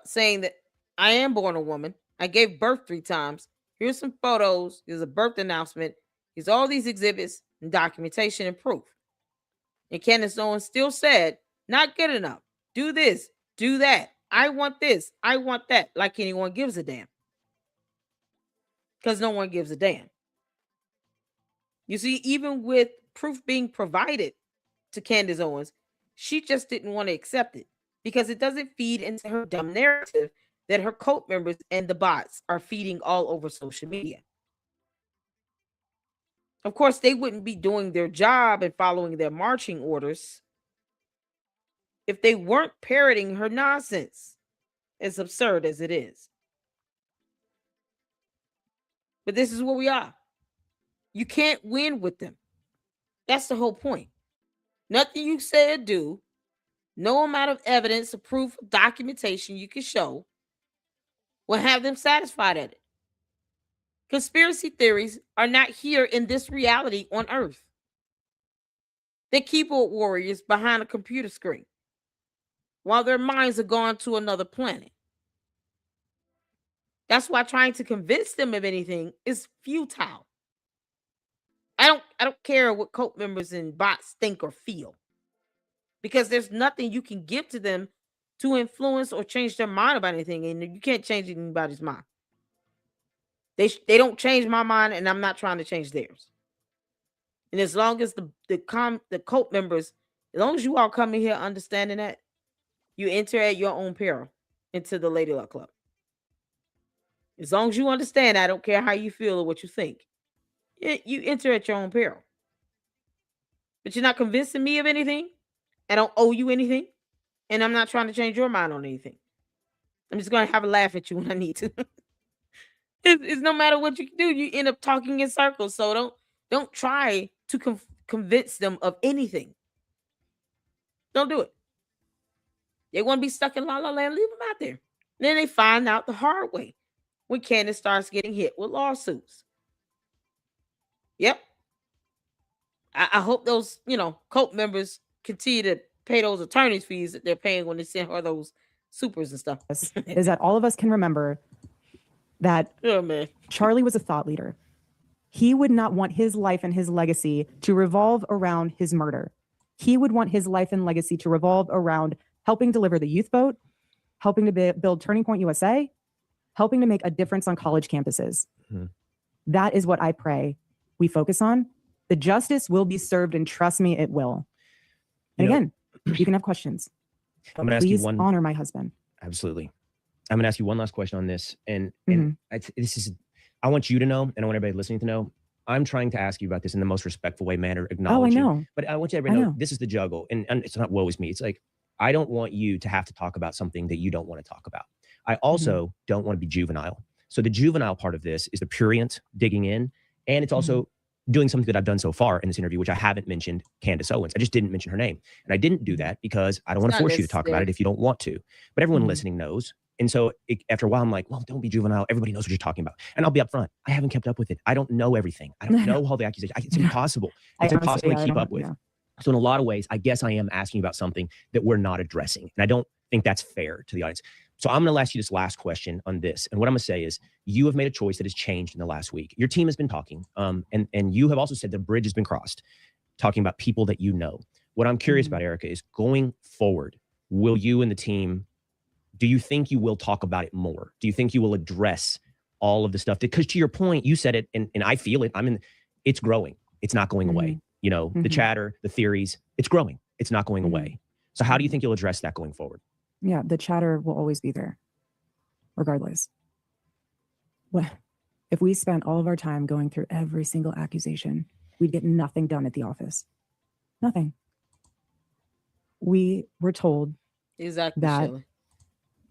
saying that I am born a woman. I gave birth 3 times. Here's some photos. Here's a birth announcement. Here's all these exhibits and documentation and proof. And Candace Owens still said, not good enough. Do this, do that. I want this. I want that. Like anyone gives a damn. Because no one gives a damn. You see, even with proof being provided to Candace Owens, she just didn't want to accept it because it doesn't feed into her dumb narrative that her cult members and the bots are feeding all over social media. Of course, they wouldn't be doing their job and following their marching orders if they weren't parroting her nonsense, as absurd as it is. But this is where we are. You can't win with them. That's the whole point. Nothing you say or do, no amount of evidence or proof of documentation you can show will have them satisfied at it. Conspiracy theories are not here in this reality on Earth. They're keyboard warriors behind a computer screen while their minds are gone to another planet. That's why trying to convince them of anything is futile. I don't care what cult members and bots think or feel, because there's nothing you can give to them to influence or change their mind about anything, and you can't change anybody's mind. They don't change my mind, and I'm not trying to change theirs. And as long as the cult members, as long as you all come in here understanding that, you enter at your own peril into the Lady Luck Club. As long as you understand, I don't care how you feel or what you think. You enter at your own peril. But you're not convincing me of anything. I don't owe you anything. And I'm not trying to change your mind on anything. I'm just going to have a laugh at you when I need to. It's no matter what you do, you end up talking in circles. So don't try to convince them of anything. Don't do it. They want to be stuck in La La Land, leave them out there. Then they find out the hard way when Candace starts getting hit with lawsuits. Yep. I hope those, cult members continue to pay those attorney's fees that they're paying when they send her those supers and stuff. Is that all of us can remember that Oh, man. Charlie was a thought leader. He would not want his life and his legacy to revolve around his murder. He would want his life and legacy to revolve around helping deliver the youth vote, helping to build Turning Point USA, helping to make a difference on college campuses. Mm-hmm. That is what I pray we focus on. The justice will be served, and trust me, it will. And again, you can have questions. I'm going to ask Please you one. honor my husband. Absolutely. I'm going to ask you one last question on this. And I want you to know, and I want everybody listening to know, I'm trying to ask you about this in the most respectful way, manner, acknowledging. Oh, I know. But I want you everybody to know this is the juggle. And it's not woe is me. It's like, I don't want you to have to talk about something that you don't want to talk about. I also don't want to be juvenile. So the juvenile part of this is the prurient digging in. And it's also doing something that I've done so far in this interview, which I haven't mentioned Candace Owens. I just didn't mention her name. And I didn't do that because I don't want to force you to talk about it if you don't want to. But everyone listening knows. And so after a while, I'm like, well, don't be juvenile. Everybody knows what you're talking about. And I'll be upfront. I haven't kept up with it. I don't know everything. I don't know all the accusations. It's impossible. It's impossible to keep up with. So in a lot of ways, I guess I am asking about something that we're not addressing. And I don't think that's fair to the audience. So I'm going to ask you this last question on this. And what I'm going to say is you have made a choice that has changed in the last week. Your team has been talking. And you have also said the bridge has been crossed, talking about people that you know. What I'm curious about, Erica, is going forward, will you and the team, do you think you will talk about it more? Do you think you will address all of the stuff? Because to your point, you said it, and I feel it. It's growing. It's not going away. The chatter, the theories, it's growing. It's not going away. So how do you think you'll address that going forward? Yeah, the chatter will always be there, regardless. Well, if we spent all of our time going through every single accusation, we'd get nothing done at the office. Nothing. We were told that Shelley.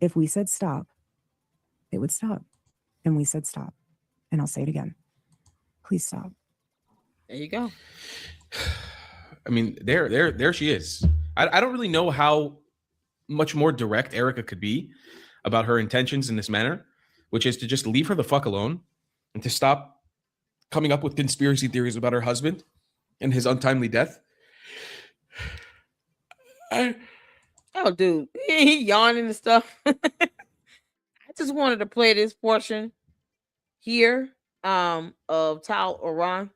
if we said stop, it would stop. And we said stop. And I'll say it again. Please stop. There you go. I mean, there she is. I don't really know how much more direct Erica could be about her intentions in this manner, which is to just leave her the fuck alone and to stop coming up with conspiracy theories about her husband and his untimely death. Oh, dude, he yawning and stuff. I just wanted to play this portion here of Tal Oran.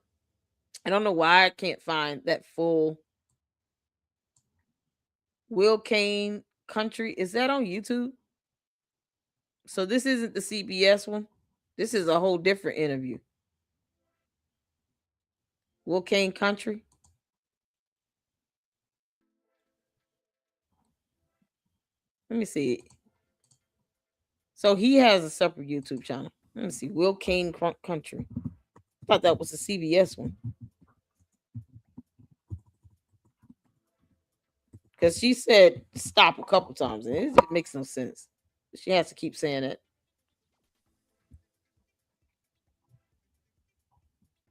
I don't know why I can't find that full Will Kane country. Is that on YouTube? So this isn't the CBS one. This is a whole different interview. Will Kane country. Let me see. So he has a separate YouTube channel. Let me see. Will Kane country. I thought that was the CBS one. Because she said stop a couple times, and it makes no sense. She has to keep saying it.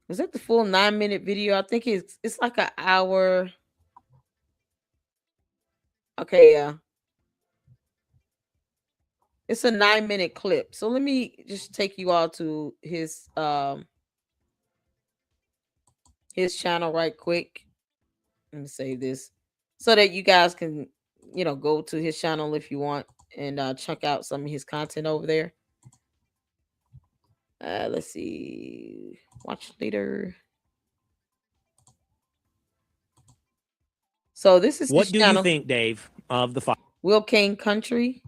Was that the full 9-minute video? I think it's like an hour. Okay, yeah. It's a 9-minute clip. So let me just take you all to his channel right quick. Let me save this so that you guys can, go to his channel if you want and check out some of his content over there. Let's see. Watch later. So this is what his do channel. You think, Dave, of the Will Kane Country?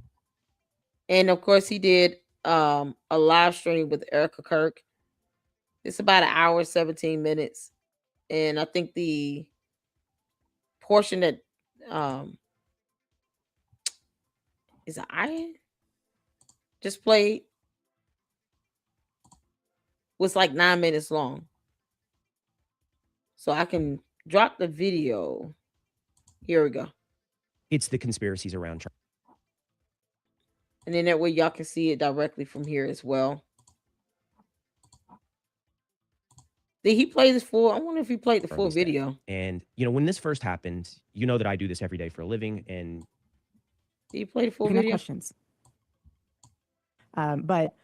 And of course, he did a live stream with Erica Kirk. It's about an hour, 17 minutes. And I think the portion that is I just played was like 9 minutes long. So I can Drop the video. Here we go. It's the conspiracies around Charlie. And then that way y'all can see it directly from here as well. Did he play this full? I wonder if he played the full Charlie's death. video. And, when this first happened, you know that I do this every day for a living. And Did he play the full You can have video? questions. But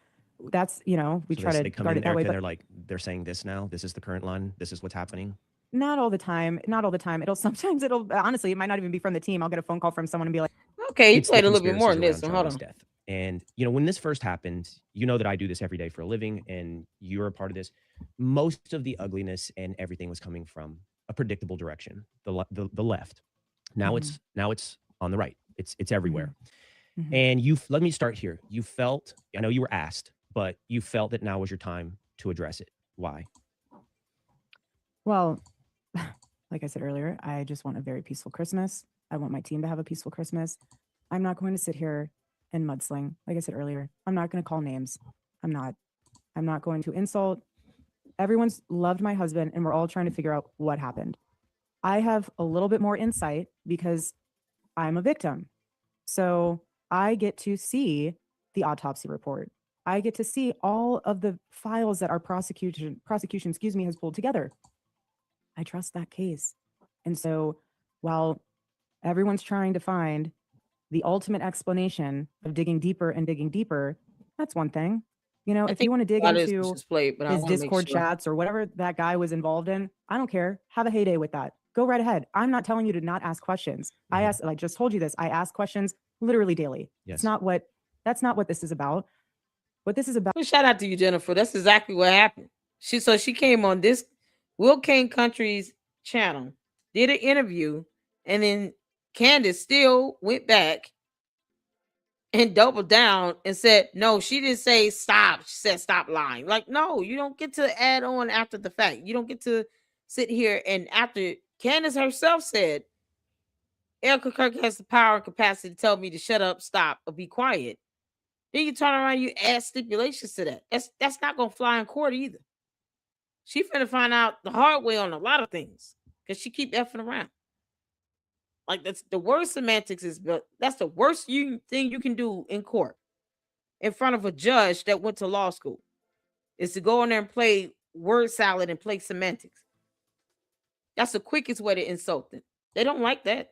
that's, we so try to they come guard in, it that Erica, way. and But they're like, they're saying this now. This is the current line. This is what's happening. not all the time. Not all the time. Sometimes honestly, it might not even be from the team. I'll get a phone call from someone and be like, Okay, he It's the played a little bit more than conspiracies this. So around hold Charlie's on. death. And, when this first happened, you know that I do this every day for a living, and you're a part of this. Most of the ugliness and everything was coming from a predictable direction, the left. Now it's on the right. It's everywhere. Mhm. And let me start here. You felt, I know you were asked, but you felt that now was your time to address it. Why? well, like I said earlier, I just want a very peaceful Christmas. I want my team to have a peaceful Christmas. I'm not going to sit here and mudsling. Like I said earlier, I'm not going to call names. I'm not going to insult. Everyone's loved my husband, and we're all trying to figure out what happened. I have a little bit more insight because I'm a victim. So I get to see the autopsy report. I get to see all of the files that our prosecution, has pulled together. I trust that case. And so while everyone's trying to find the ultimate explanation of digging deeper and digging deeper, that's one thing. I If think you want to dig a lot of this into was played, but I his want to make Discord sure. chats or whatever that guy was involved in, I don't care. Have a heyday with that. Go right ahead. I'm not telling you to not ask questions. I just told you this. I ask questions literally daily. Yes. That's not what this is about. What this is about. Well, shout out to you, Jennifer. That's exactly what happened. She came on this Will Kane Country's channel, did an interview, and then Candace still went back and doubled down and said, no, she didn't say stop. She said stop lying. Like, no, you don't get to add on after the fact. You don't get to sit here and after Candace herself said, Erica Kirk has the power and capacity to tell me to shut up, stop, or be quiet. Then you turn around, you add stipulations to that. That's not gonna fly in court either. She finna find out the hard way on a lot of things because she keep effing around. Like that's the worst semantics is, but that's the worst thing you can do in court in front of a judge that went to law school is to go in there and play word salad and play semantics. That's the quickest way to insult them. They don't like that,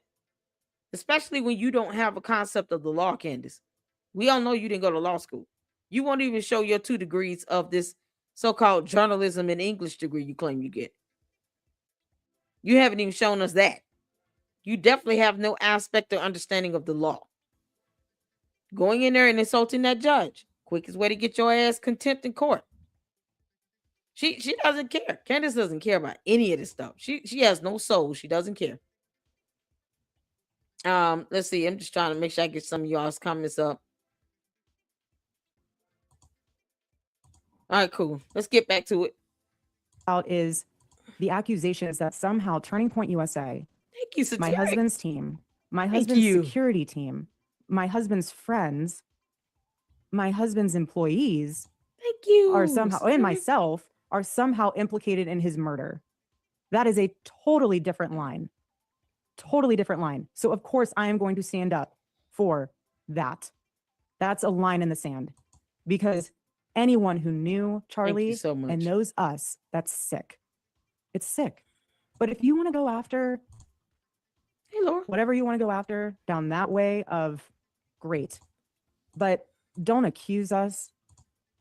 especially when you don't have a concept of the law, Candace. We all know you didn't go to law school. You won't even show your 2 degrees of this so-called journalism and English degree you claim you get. You haven't even shown us that. You definitely have no aspect or understanding of the law. Going in there and insulting that judge, quickest way to get your ass contempt in court. She doesn't care. Candace doesn't care about any of this stuff. She has no soul. She doesn't care. Let's see. I'm just trying to make sure I get some of y'all's comments up. All right, cool. Let's get back to it. Is the accusations that somehow Turning Point USA, Thank you, my Satiric. husband's team, my Thank husband's you. security team, my husband's friends, my husband's employees Thank you. are somehow, and Satiric. myself, are somehow implicated in his murder. That is a totally different line. Totally different line. So of course I am going to stand up for that. That's a line in the sand because anyone who knew Thank you Charlie so much. and knows us, that's sick. It's sick. But if you want to go after Hey, Laura. whatever you want to go after down that way of, great. But don't accuse us.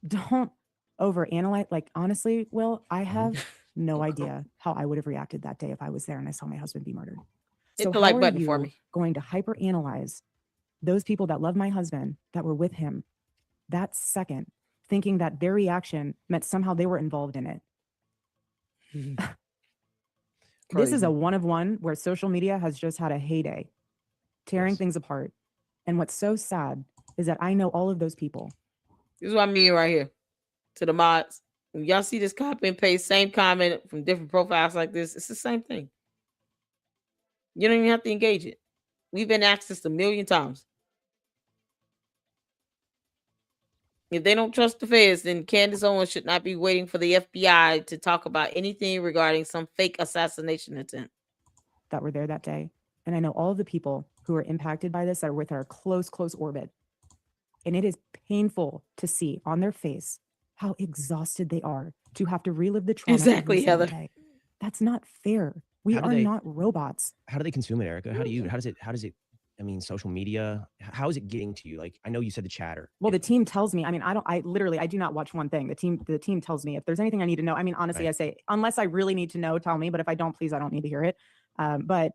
Don't overanalyze. Like, honestly, Will, I have no idea how I would have reacted that day if I was there and I saw my husband be murdered. Hit So the how like are button for you me. going to hyperanalyze those people that love my husband, that were with him that second, thinking that their reaction meant somehow they were involved in it? This is a one of one where social media has just had a heyday, tearing Yes. things apart. And what's so sad is that I know all of those people. This is what I mean right here. To the mods. When y'all see this copy and paste, same comment from different profiles like this, it's the same thing. You don't even have to engage it. We've been asked this 1,000,000 times. If they don't trust the feds, then Candace Owens should not be waiting for the FBI to talk about anything regarding some fake assassination attempt. that were there that day. And I know all of the people who are impacted by this that are with our close orbit. And it is painful to see on their face how exhausted they are to have to relive the trauma Exactly, every single Heather. day. That's not fair. We How do are they- not robots. How do they consume it, Erica? How does it, I mean, social media, how is it getting to you? Like, I know you said the chatter. Well, the team tells me, I mean, I do not watch one thing. The team tells me if there's anything I need to know. I mean, honestly, Right. I say, unless I really need to know, tell me, but if I don't, please, I don't need to hear it. But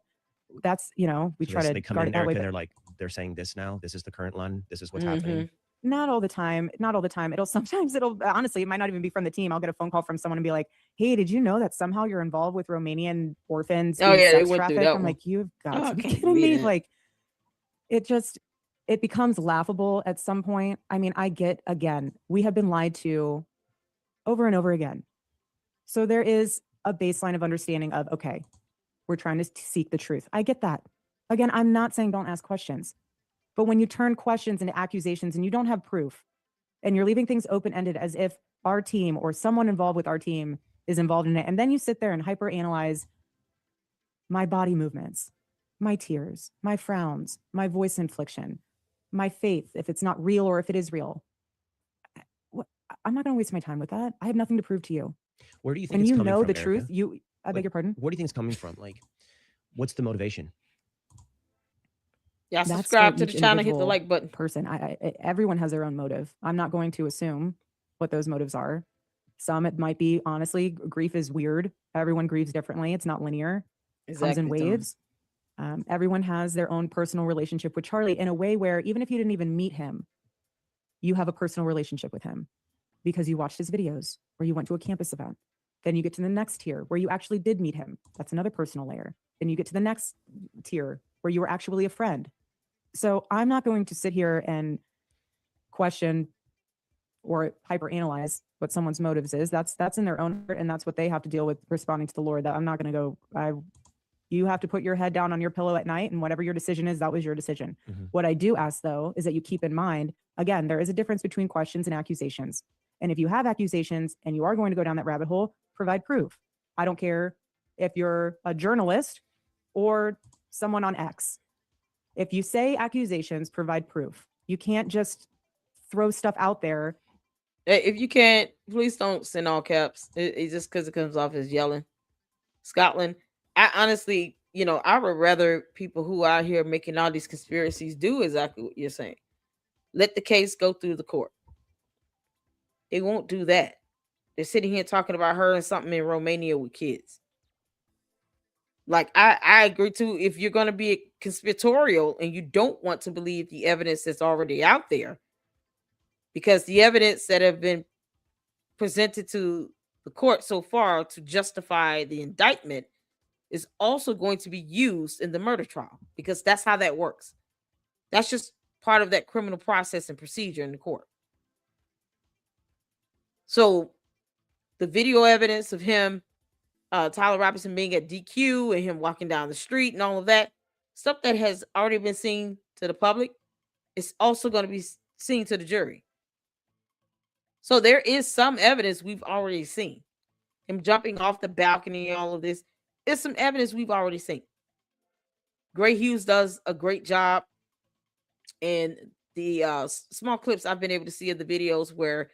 that's, we So try to they come guard in, it that way. Erica, But and they're like, they're saying this now. This is the current one. This is what's Mhm. happening. not all the time. Sometimes honestly, it might not even be from the team. I'll get a phone call from someone and be like, hey, did you know that somehow you're involved with Romanian orphans Oh, being yeah, they sex went through trafficked? that I'm one. like, you've got Oh, to I be can't kidding believe me. that. Like, it becomes laughable at some point. I mean, again, we have been lied to over and over again. So there is a baseline of understanding of, okay, we're trying to seek the truth. I get that. Again, I'm not saying don't ask questions, but when you turn questions into accusations and you don't have proof and you're leaving things open-ended as if our team or someone involved with our team is involved in it, and then you sit there and hyperanalyze my body movements, my tears, my frowns, my voice inflection, my faith, if it's not real or if it is real. I'm not going to waste my time with that. I have nothing to prove to you. Where do you think When it's you coming know from, the Erica? truth, I beg your pardon? Where do you think it's coming from? Like, what's the motivation? Y'all That's subscribe for to the each channel, hit the individual like button. person. Everyone has their own motive. I'm not going to assume what those motives are. Some, it might be, honestly, grief is weird. Everyone grieves differently. It's not linear. It comes in Exactly, Dawn. waves. Everyone has their own personal relationship with Charlie in a way where even if you didn't even meet him, you have a personal relationship with him because you watched his videos or you went to a campus event. Then you get to the next tier where you actually did meet him. That's another personal layer. Then you get to the next tier where you were actually a friend. So I'm not going to sit here and question or hyperanalyze what someone's motives is. That's in their own heart, and that's what they have to deal with responding to the Lord. That I'm not going to go. You have to put your head down on your pillow at night, and whatever your decision is, that was your decision. Mhm. What I do ask, though, is that you keep in mind, again, there is a difference between questions and accusations. And if you have accusations and you are going to go down that rabbit hole, provide proof. I don't care if you're a journalist or someone on X. If you say accusations, provide proof. You can't just throw stuff out there. Hey, if you can't, please don't send all caps. It's just because it comes off as yelling. Scotland. I honestly, I would rather people who are out here making all these conspiracies do exactly what you're saying. Let the case go through the court. They won't do that. They're sitting here talking about her and something in Romania with kids. Like, I agree too. If you're going to be conspiratorial and you don't want to believe the evidence that's already out there, because the evidence that have been presented to the court so far to justify the indictment is also going to be used in the murder trial, because that's how that works. That's just part of that criminal process and procedure in the court. So the video evidence of him, Tyler Robinson being at DQ and him walking down the street and all of that stuff that has already been seen to the public, is also going to be seen to the jury. So there is some evidence we've already seen. Him jumping off the balcony and all of this is some evidence we've already seen. Gray Hughes does a great job in the small clips I've been able to see of the videos where,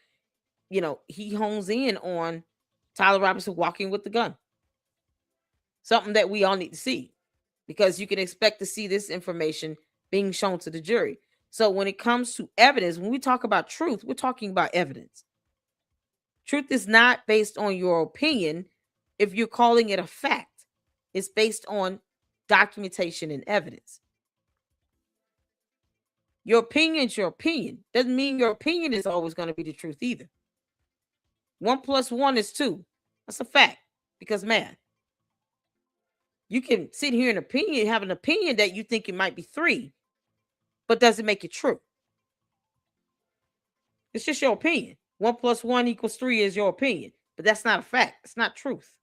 he hones in on Tyler Robinson walking with the gun. Something that we all need to see, because you can expect to see this information being shown to the jury. So when it comes to evidence, when we talk about truth, we're talking about evidence. Truth is not based on your opinion. If you're calling it a fact, it's based on documentation and evidence. Your opinion's your opinion. Doesn't mean your opinion is always going to be the truth either. 1 + 1 is 2. That's a fact, because math. You can sit here and have an opinion that you think it might be 3, but doesn't make it true. It's just your opinion. 1 + 1 = 3 is your opinion, but that's not a fact. It's not truth.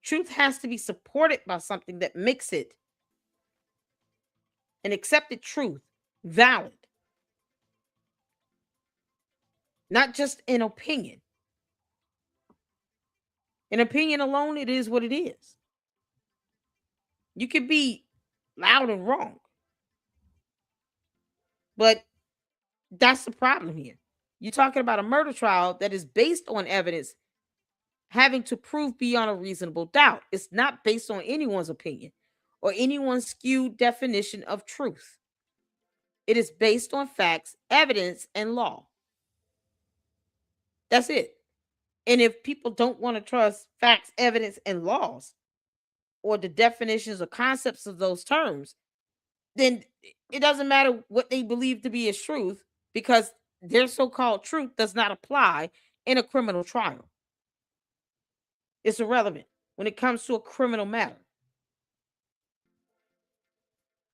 Truth has to be supported by something that makes it an accepted truth valid. Not just an opinion. An opinion alone, it is what it is. You can be loud and wrong. But that's the problem here. You're talking about a murder trial that is based on evidence having to prove beyond a reasonable doubt. It's not based on anyone's opinion or anyone's skewed definition of truth. It is based on facts, evidence, and law. That's it. And if people don't want to trust facts, evidence, and laws, or the definitions or concepts of those terms, then it doesn't matter what they believe to be as truth, because their so-called truth does not apply in a criminal trial. It's irrelevant when it comes to a criminal matter.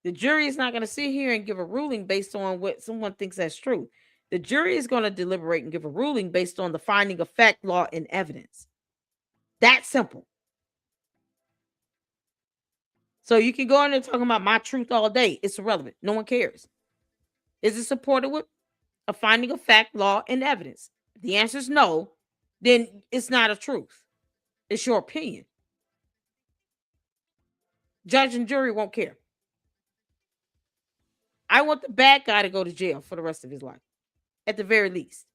The jury is not going to sit here and give a ruling based on what someone thinks that's true. The jury is going to deliberate and give a ruling based on the finding of fact, law, and evidence. That simple. So you can go in there talking about my truth all day. It's irrelevant. No one cares. Is it supported with a finding of fact, law, and evidence? If the answer is no, then it's not a truth. It's your opinion. Judge and jury won't care. I want the bad guy to go to jail for the rest of his life, at the very least.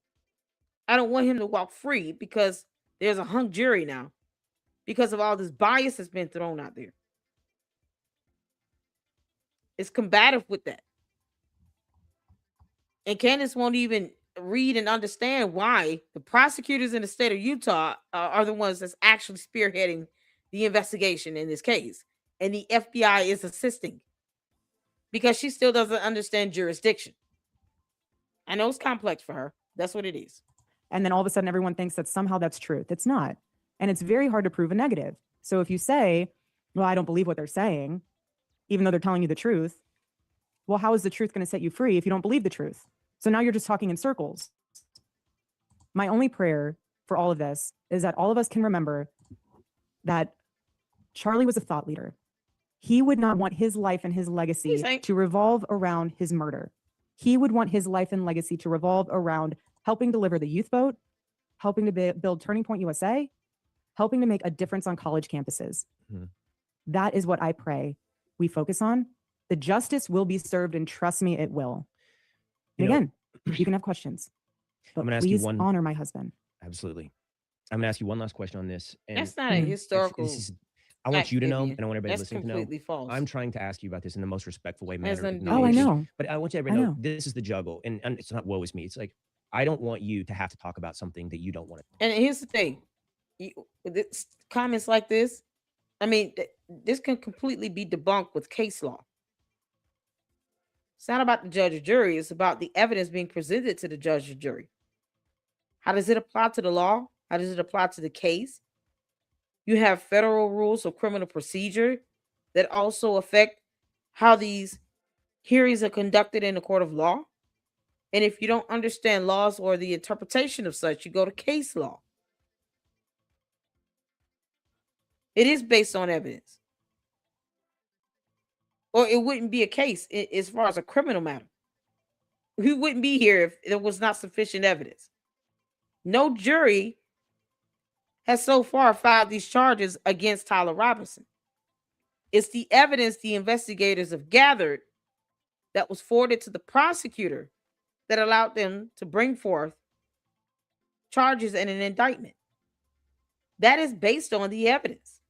I don't want him to walk free because there's a hung jury now because of all this bias that's been thrown out there. It's combative with that. And Candace won't even read and understand why the prosecutors in the state of Utah are the ones that's actually spearheading the investigation in this case. And the FBI is assisting because she still doesn't understand jurisdiction. I know it's complex for her. That's what it is. And then all of a sudden everyone thinks that somehow that's truth. It's not. And it's very hard to prove a negative. So if you say, well, I don't believe what they're saying, even though they're telling you the truth, well, how is the truth going to set you free if you don't believe the truth? So now you're just talking in circles. My only prayer for all of this is that all of us can remember that Charlie was a thought leader. He would not want his life and his legacy to revolve around his murder. He would want his life and legacy to revolve around helping deliver the youth vote, helping to build Turning Point USA, helping to make a difference on college campuses. Mm-hmm. That is what I pray we focus on. The justice will be served, and trust me, it will. And again, you can have questions, but please honor my husband. Absolutely. I'm going to ask you one last question on this. And that's not a historical. I want you to know, and I want everybody that's listening to know. Completely false. I'm trying to ask you about this in the most respectful way. Oh, I know. But I want you to know this is the juggle, and it's not woe is me. It's like I don't want you to have to talk about something that you don't want to. And here's the thing: comments like this, I mean, this can completely be debunked with case law. It's not about the judge or jury. It's about the evidence being presented to the judge or jury. How does it apply to the law? How does it apply to the case? You have federal rules of criminal procedure that also affect how these hearings are conducted in the court of law. And if you don't understand laws or the interpretation of such, you go to case law. It is based on evidence. Or it wouldn't be a case as far as a criminal matter. We wouldn't be here if there was not sufficient evidence. No jury has so far filed these charges against Tyler Robinson. It's the evidence the investigators have gathered that was forwarded to the prosecutor that allowed them to bring forth charges and an indictment. That is based on the evidence.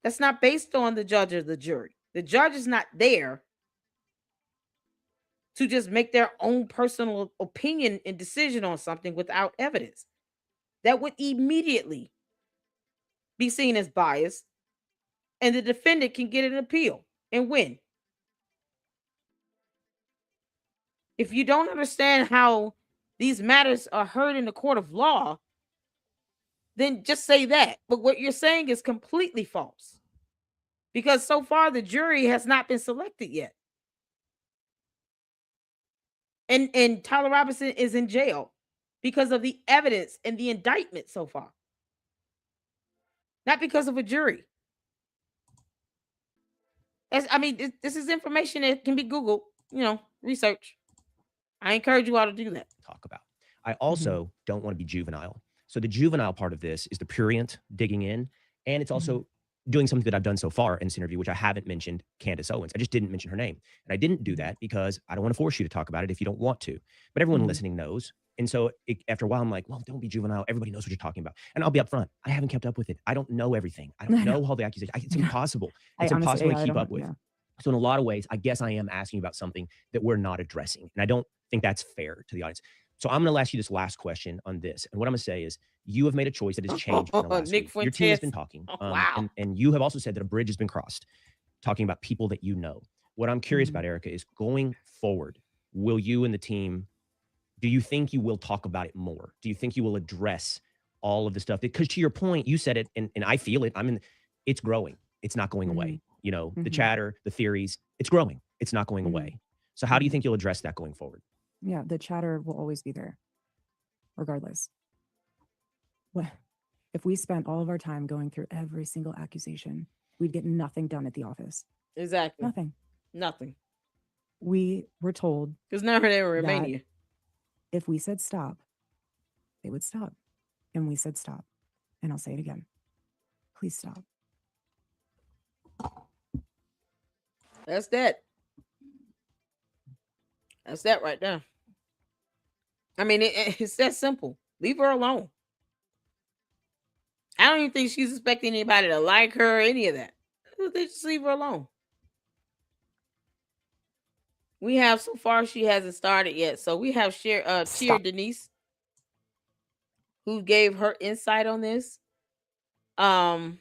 That's not based on the judge or the jury. The judge is not there to just make their own personal opinion and decision on something without evidence. That would immediately be seen as biased, and the defendant can get an appeal and win. If you don't understand how these matters are heard in the court of law, then just say that. But what you're saying is completely false. Because so far the jury has not been selected yet. And Tyler Robinson is in jail because of the evidence and the indictment so far. Not because of a jury. This is information that can be Googled, research. I encourage you all to do that. Talk about. I also don't want to be juvenile. So the juvenile part of this is the prurient digging in. And it's also doing something that I've done so far in this interview, which I haven't mentioned Candace Owens. I just didn't mention her name. And I didn't do that because I don't want to force you to talk about it if you don't want to. But everyone listening knows. And so after a while, I'm like, well, don't be juvenile. Everybody knows what you're talking about. And I'll be upfront. I haven't kept up with it. I don't know everything. I don't know all the accusations. It's impossible. It's impossible to keep up with. Yeah. So in a lot of ways, I guess I am asking about something that we're not addressing. And I don't think that's fair to the audience. So I'm going to ask you this last question on this. And what I'm going to say is you have made a choice that has changed in the last week. Your team has been talking. Wow. And you have also said that a bridge has been crossed, talking about people that you know. What I'm curious about, Erica, is going forward, will you and the team, do you think you will talk about it more? Do you think you will address all of the stuff? Because to your point, you said it, and I feel it. It's growing. It's not going away. You know, the chatter, the theories, it's growing. It's not going away. So how do you think you'll address that going forward? Yeah, the chatter will always be there, regardless. Well, if we spent all of our time going through every single accusation, we'd get nothing done at the office. Exactly. Nothing. We were told because now they were Romania. If we said stop, they would stop, and we said stop. And I'll say it again. Please stop. That's that. That's that right there. I mean, it's that simple. Leave her alone. I don't even think she's expecting anybody to like her or any of that. They just leave her alone. We have, so far, she hasn't started yet. So we have Cheer Denise, who gave her insight on this. I'm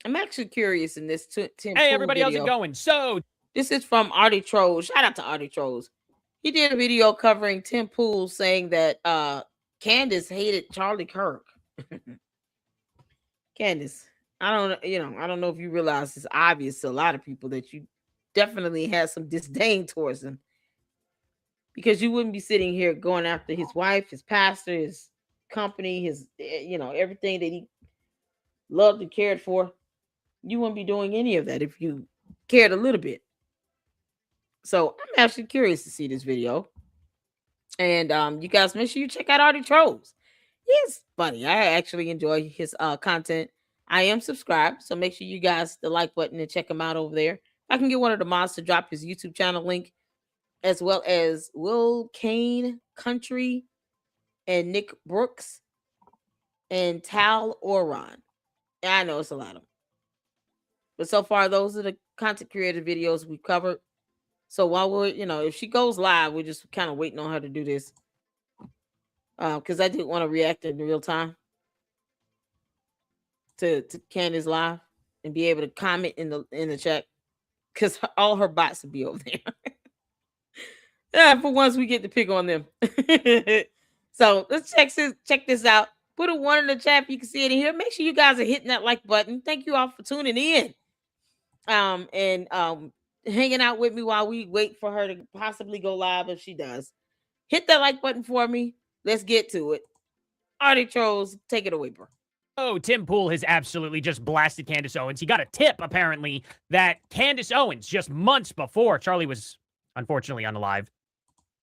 actually curious in this. Hey, everybody, how's it going? So this is from Artie Trolls. Shout out to Artie Trolls. He did a video covering Tim Pool saying that Candace hated Charlie Kirk. Candace, I don't know if you realize it's obvious to a lot of people that you definitely had some disdain towards him, because you wouldn't be sitting here going after his wife, his pastor, his company, his everything that he loved and cared for. You wouldn't be doing any of that if you cared a little bit. So I'm actually curious to see this video. And you guys make sure you check out Artie Trolls. He's funny. I actually enjoy his content. I am subscribed, so make sure you guys hit the like button and check him out over there. I can get one of the mods to drop his YouTube channel link, as well as Will Kane Country and Nick Brooks and Tal Oron. I know it's a lot of them. But so far, those are the content creator videos we've covered. So while we're, if she goes live, we're just kind of waiting on her to do this. Because I didn't want to react in real time to Candace live and be able to comment in the chat, because all her bots would be over there. Yeah, for once we get to pick on them. So let's check this out. Put a 1 in the chat if you can see it in here. Make sure you guys are hitting that like button. Thank you all for tuning in. And hanging out with me while we wait for her to possibly go live if she does. Hit that like button for me. Let's get to it. Artie Trolls, take it away, bro. Oh, Tim Pool has absolutely just blasted Candace Owens. He got a tip, apparently, that Candace Owens, just months before Charlie was unfortunately unalive,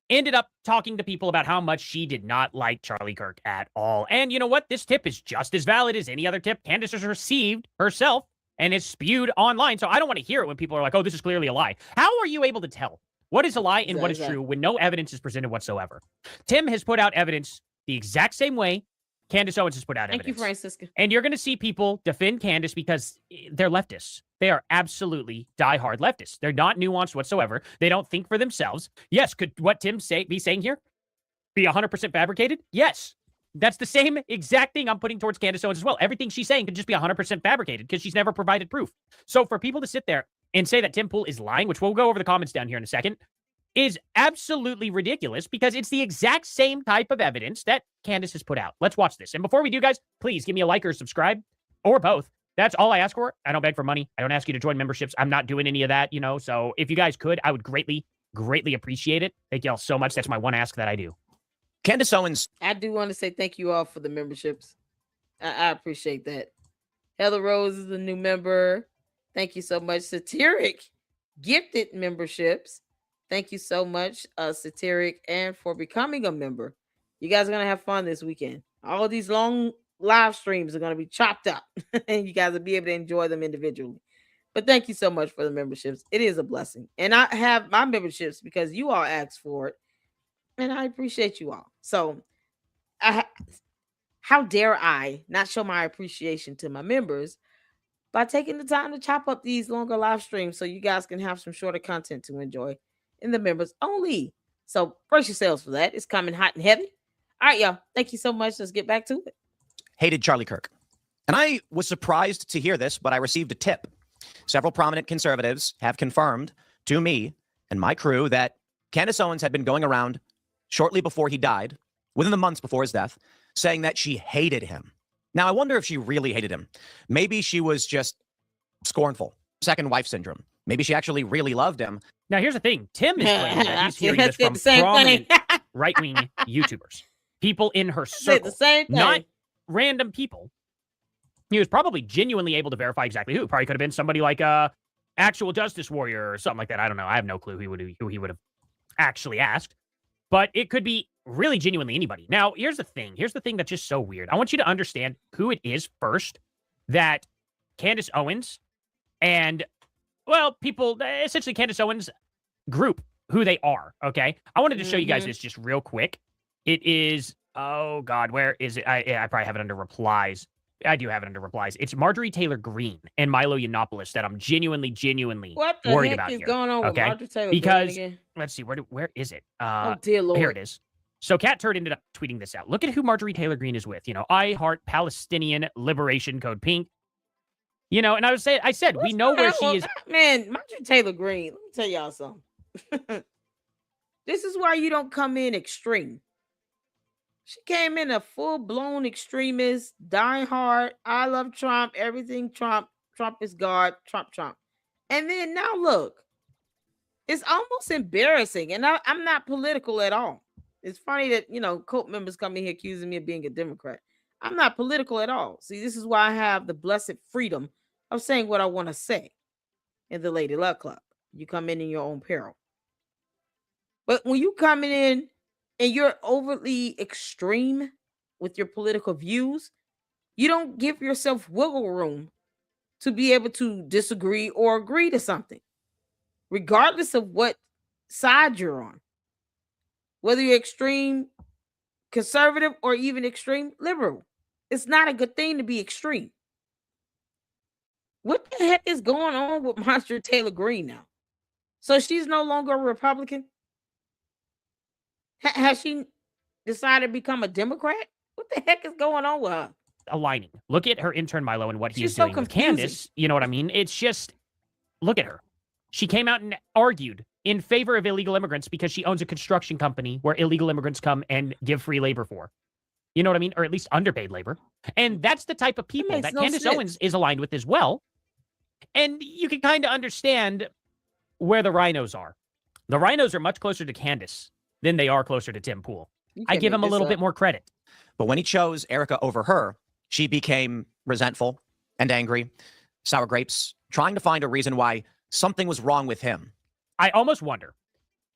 ended up talking to people about how much she did not like Charlie Kirk at all. And you know what? This tip is just as valid as any other tip Candace has received herself and is spewed online. So I don't want to hear it when people are like, oh, this is clearly a lie. How are you able to tell what is a lie and what is true when no evidence is presented whatsoever? Tim has put out evidence the exact same way Candace Owens has put out evidence. Thank you, Francisca. And you're going to see people defend Candace because they're leftists. They are absolutely diehard leftists. They're not nuanced whatsoever. They don't think for themselves. Yes, could what Tim be saying here be 100% fabricated? Yes. That's the same exact thing I'm putting towards Candace Owens as well. Everything she's saying could just be 100% fabricated because she's never provided proof. So for people to sit there and say that Tim Pool is lying, which we'll go over the comments down here in a second, is absolutely ridiculous because it's the exact same type of evidence that Candace has put out. Let's watch this. And before we do, guys, please give me a like or subscribe or both. That's all I ask for. I don't beg for money. I don't ask you to join memberships. I'm not doing any of that, So if you guys could, I would greatly, greatly appreciate it. Thank y'all so much. That's my one ask that I do. Candace Owens. I do want to say thank you all for the memberships. I appreciate that. Heather Rose is a new member. Thank you so much. Satiric gifted memberships. Thank you so much, Satiric, and for becoming a member. You guys are going to have fun this weekend. All of these long live streams are going to be chopped up and you guys will be able to enjoy them individually. But thank you so much for the memberships. It is a blessing. And I have my memberships because you all asked for it. And I appreciate you all. So how dare I not show my appreciation to my members by taking the time to chop up these longer live streams so you guys can have some shorter content to enjoy in the members only. So brace yourselves for that. It's coming hot and heavy. All right, y'all. Thank you so much. Let's get back to it. Hated Charlie Kirk. And I was surprised to hear this, but I received a tip. Several prominent conservatives have confirmed to me and my crew that Candace Owens had been going around shortly before he died, within the months before his death, saying that she hated him. Now, I wonder if she really hated him. Maybe she was just scornful, second wife syndrome. Maybe she actually really loved him. Now, here's the thing. Tim is claiming that he's hearing I this said from the same prominent thing. right-wing YouTubers, people in her I said the circle, same thing. not random people. He was probably genuinely able to verify exactly who. Probably could have been somebody like a actual Justice Warrior or something like that. I don't know. I have no clue who he would have actually asked. But it could be really genuinely anybody. Now, here's the thing. Here's the thing that's just so weird. I want you to understand who it is first that Candace Owens and, well, people, essentially Candace Owens group, who they are, okay? I wanted to show you guys this just real quick. It is, oh, God, where is it? I probably have it under replies. I do have it under replies. It's Marjorie Taylor Greene and Milo Yiannopoulos that I'm genuinely what the worried heck about is here. going on with Okay? Marjorie Taylor Because Greene again? let's see, where is it? Oh, dear Lord. Here it is. So Cat Turd ended up tweeting this out. Look at who Marjorie Taylor Greene is with. You know, I heart Palestinian liberation code pink. You know, and I said we know where she is. Man, Marjorie Taylor Greene, let me tell y'all something. This is why you don't come in extreme. She came in a full-blown extremist, die-hard, I love Trump, everything Trump, Trump is God, Trump. And then now look, it's almost embarrassing. And I'm not political at all. It's funny that, you know, cult members come in here accusing me of being a Democrat. I'm not political at all. See, this is why I have the blessed freedom of saying what I want to say in the Lady Luck Club. You come in your own peril. But when you come in and you're overly extreme with your political views, you don't give yourself wiggle room to be able to disagree or agree to something, regardless of what side you're on. Whether you're extreme conservative or even extreme liberal, it's not a good thing to be extreme. What the heck is going on with Marjorie Taylor Greene now? So she's no longer a Republican? Has she decided to become a Democrat? What the heck is going on with her? Aligning. Look at her intern Milo and what She's he's so doing with confusing. Candace. You know what I mean? It's just, look at her. She came out and argued in favor of illegal immigrants because she owns a construction company where illegal immigrants come and give free labor for. You know what I mean? Or at least underpaid labor. And that's the type of people makes that no Candace sense. Owens is aligned with as well. And you can kind of understand where the rhinos are. The rhinos are much closer to Candace than they are closer to Tim Pool. You I can't give make him a this little up. bit more credit. But when he chose Erica over her, she became resentful and angry, sour grapes, trying to find a reason why something was wrong with him. I almost wonder,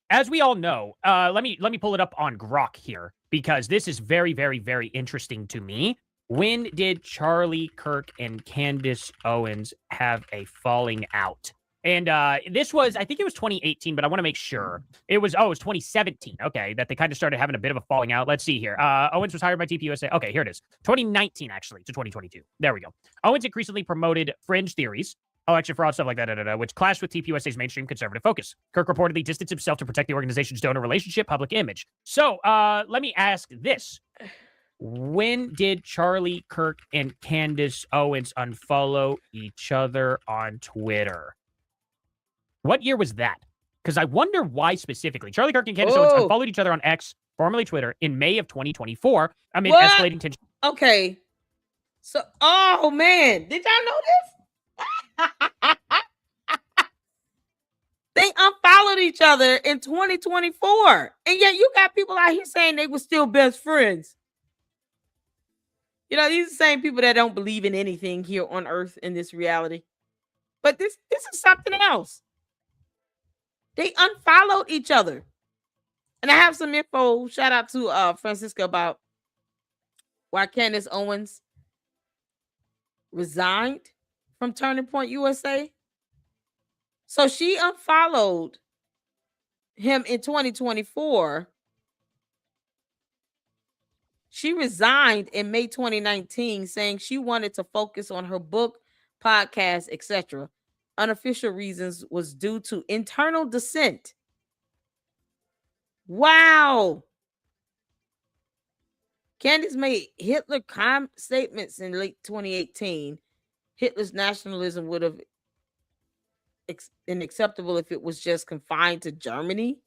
as we all know, let me pull it up on Grok here because this is very, very, very interesting to me. When did Charlie Kirk and Candace Owens have a falling out? And this was, I think it was 2018, but I want to make sure. It was 2017. Okay, that they kind of started having a bit of a falling out. Let's see here. Owens was hired by TPUSA. Okay, here it is. 2019, actually, to 2022. There we go. Owens increasingly promoted fringe theories, election fraud, stuff like that, which clashed with TPUSA's mainstream conservative focus. Kirk reportedly distanced himself to protect the organization's donor relationship, public image. So let me ask this. When did Charlie Kirk and Candace Owens unfollow each other on Twitter? What year was that? Because I wonder why specifically. Charlie Kirk and Candace Owens unfollowed each other on X, formerly Twitter, in May of 2024 amid What? escalating tension. Okay. So, oh man, did y'all know this? They unfollowed each other in 2024. And yet you got people out here saying they were still best friends. You know, these are the same people that don't believe in anything here on earth in this reality. But this is something else. They unfollowed each other. And I have some info, shout out to Francisco, about why Candace Owens resigned from Turning Point USA. So she unfollowed him in 2024. She resigned in May 2019, saying she wanted to focus on her book, podcast, etc. Unofficial reasons was due to internal dissent. Wow. Candace made Hitler statements in late 2018. Hitler's nationalism would have been acceptable if it was just confined to Germany.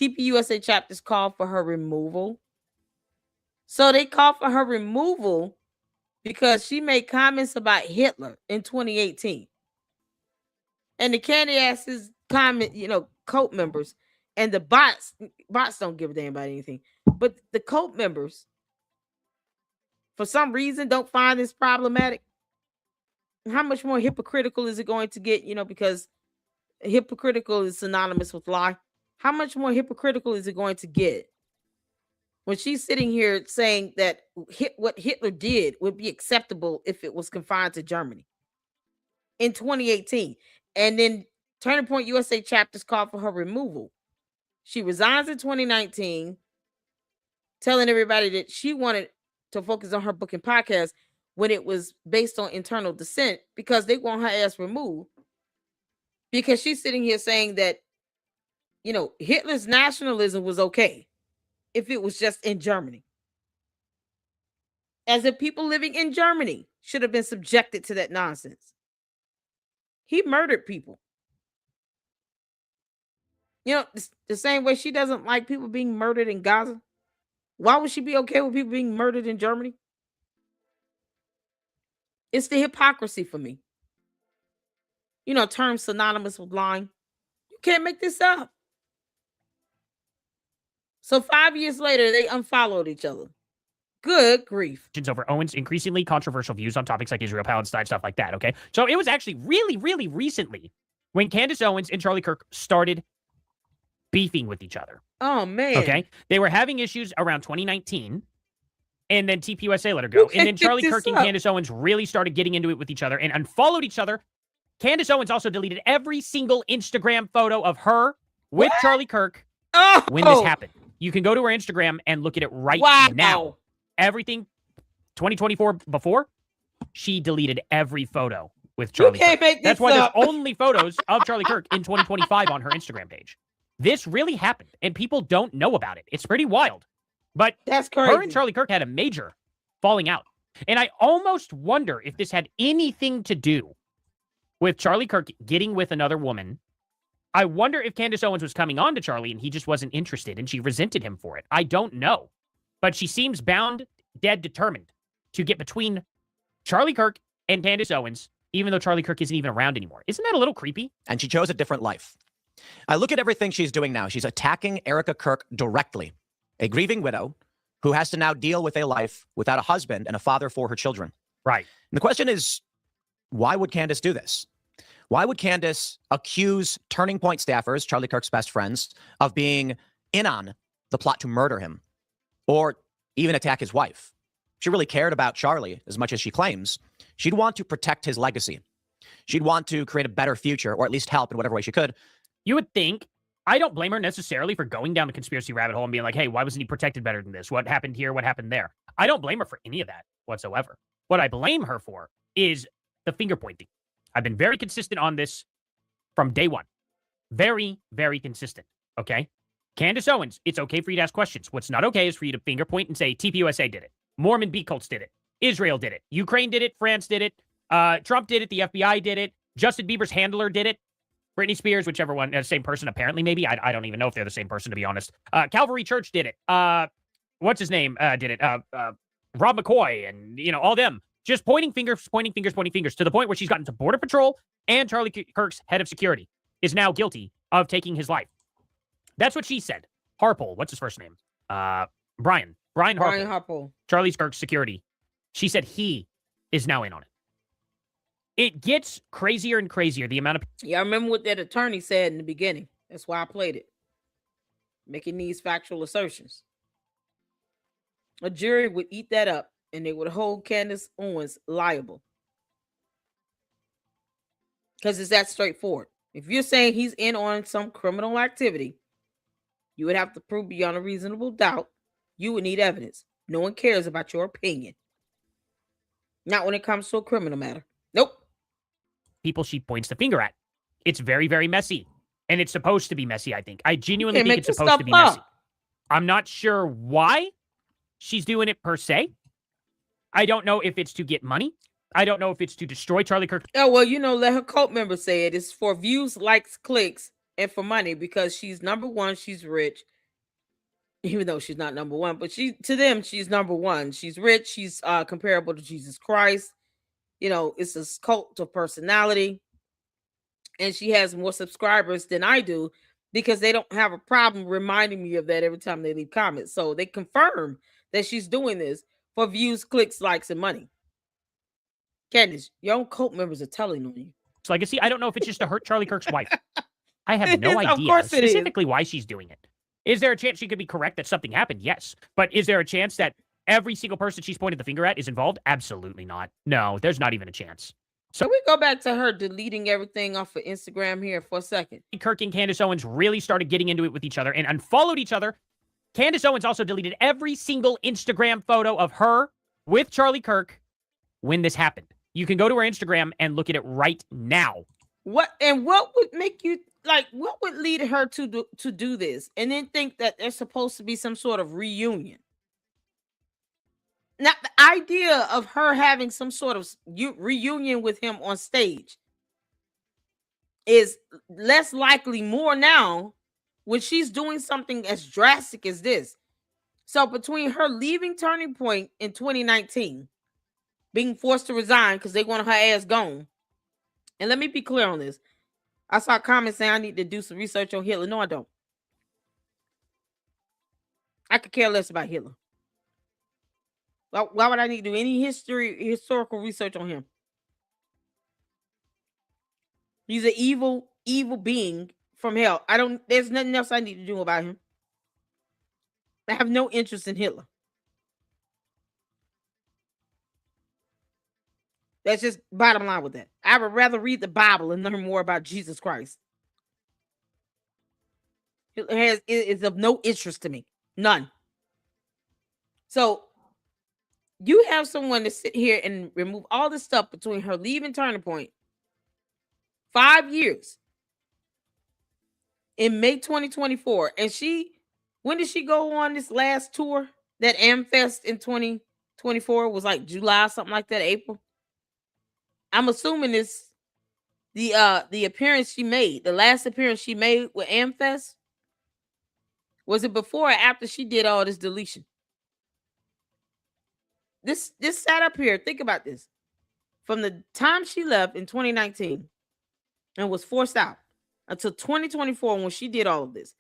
TPUSA chapters called for her removal. So they called for her removal because she made comments about Hitler in 2018. And the Candace's comment, cult members and the bots don't give a damn about anything. But the cult members, for some reason, don't find this problematic. How much more hypocritical is it going to get? Because hypocritical is synonymous with lie. How much more hypocritical is it going to get when she's sitting here saying that what Hitler did would be acceptable if it was confined to Germany in 2018? And then Turning Point USA chapters called for her removal. She resigns in 2019, telling everybody that she wanted to focus on her book and podcast when it was based on internal dissent, because they want her ass removed. Because she's sitting here saying that, Hitler's nationalism was okay if it was just in Germany. As if people living in Germany should have been subjected to that nonsense. He murdered people. The same way she doesn't like people being murdered in Gaza. Why would she be okay with people being murdered in Germany? It's the hypocrisy for me. Terms synonymous with lying. You can't make this up. So 5 years later, they unfollowed each other. Good grief. Over Owens' increasingly controversial views on topics like Israel, Palestine, stuff like that, okay? So it was actually really, really recently when Candace Owens and Charlie Kirk started beefing with each other. Oh, man. Okay? They were having issues around 2019, and then TPUSA let her go. And then Charlie Kirk and Candace Owens really started getting into it with each other and unfollowed each other. Candace Owens also deleted every single Instagram photo of her with Charlie Kirk when this happened. You can go to her Instagram and look at it right now. Everything 2024 before, she deleted every photo with Charlie Kirk. That's why there's only photos of Charlie Kirk in 2025 on her Instagram page. This really happened, and people don't know about it. It's pretty wild. But that's crazy. Her and Charlie Kirk had a major falling out. And I almost wonder if this had anything to do with Charlie Kirk getting with another woman. I wonder if Candace Owens was coming on to Charlie and he just wasn't interested and she resented him for it. I don't know. But she seems bound, dead determined to get between Charlie Kirk and Candace Owens, even though Charlie Kirk isn't even around anymore. Isn't that a little creepy? And she chose a different life. I look at everything she's doing now. She's attacking Erica Kirk directly, a grieving widow who has to now deal with a life without a husband and a father for her children. Right. And the question is, why would Candace do this? Why would Candace accuse Turning Point staffers, Charlie Kirk's best friends, of being in on the plot to murder him or even attack his wife? If she really cared about Charlie as much as she claims, she'd want to protect his legacy. She'd want to create a better future, or at least help in whatever way she could. You would think. I don't blame her necessarily for going down the conspiracy rabbit hole and being like, hey, why wasn't he protected better than this? What happened here? What happened there? I don't blame her for any of that whatsoever. What I blame her for is the finger pointing. I've been very consistent on this from day one. Very, very consistent. Okay? Candace Owens, it's okay for you to ask questions. What's not okay is for you to finger point and say, TPUSA did it. Mormon B cults did it. Israel did it. Ukraine did it. France did it. Trump did it. The FBI did it. Justin Bieber's handler did it. Britney Spears, whichever one, same person, apparently, maybe. I don't even know if they're the same person, to be honest. Calvary Church did it. What's his name did it? Rob McCoy and, all them. Just pointing fingers, to the point where she's gotten to Border Patrol, and Charlie Kirk's head of security is now guilty of taking his life. That's what she said. Harpole, what's his first name? Brian Harpole. Charlie Kirk's security. She said he is now in on it. It gets crazier and crazier, the amount of... Yeah, I remember what that attorney said in the beginning. That's why I played it. Making these factual assertions. A jury would eat that up, and they would hold Candace Owens liable because it's that straightforward. If you're saying he's in on some criminal activity, you would have to prove beyond a reasonable doubt. You would need evidence. No one cares about your opinion. Not when it comes to a criminal matter. Nope. People she points the finger at. It's very, very messy. And it's supposed to be messy, I think. I genuinely think it's supposed to be messy. I'm not sure why she's doing it per se. I don't know if it's to get money. I don't know if it's to destroy Charlie Kirk. Oh, well, let her cult members say it. It's for views, likes, clicks, and for money because she's number one. She's rich. Even though she's not number one, but to them, she's number one. She's rich. She's comparable to Jesus Christ. It's a cult of personality. And she has more subscribers than I do because they don't have a problem reminding me of that every time they leave comments. So they confirm that she's doing this for views, clicks, likes, and money. Candace, your own cult members are telling on you. Legacy. I don't know if it's just to hurt Charlie Kirk's wife. I have no idea specifically why she's doing it. Is there a chance she could be correct that something happened? Yes. But is there a chance that every single person she's pointed the finger at is involved? Absolutely not. No, there's not even a chance. So we go back to her deleting everything off of Instagram here for a second. Kirk and Candace Owens really started getting into it with each other and unfollowed each other. Candace Owens also deleted every single Instagram photo of her with Charlie Kirk when this happened. You can go to her Instagram and look at it right now. What would make you what would lead her to do this and then think that there's supposed to be some sort of reunion? Now, the idea of her having some sort of reunion with him on stage is less likely more now when she's doing something as drastic as this. So between her leaving Turning Point in 2019, being forced to resign because they wanted her ass gone, and let me be clear on this. I saw comments saying I need to do some research on Hitler. No, I don't. I could care less about Hitler. Why would I need to do any historical research on him? He's an evil being from hell. There's nothing else I need to do about him. I have no interest in Hitler. That's just bottom line with that. I would rather read the Bible and learn more about Jesus Christ. Hitler is of no interest to me. None. So you have someone to sit here and remove all this stuff between her leaving Turning Point 5 years in May 2024. And when did she go on this last tour? That Amfest in 2024 was like July, something like that, April. I'm assuming it's the appearance she made, the last appearance she made with Amfest. Was it before or after she did all this deletion? This sat up here. Think about this. From the time she left in 2019 and was forced out until 2024 when she did all of this.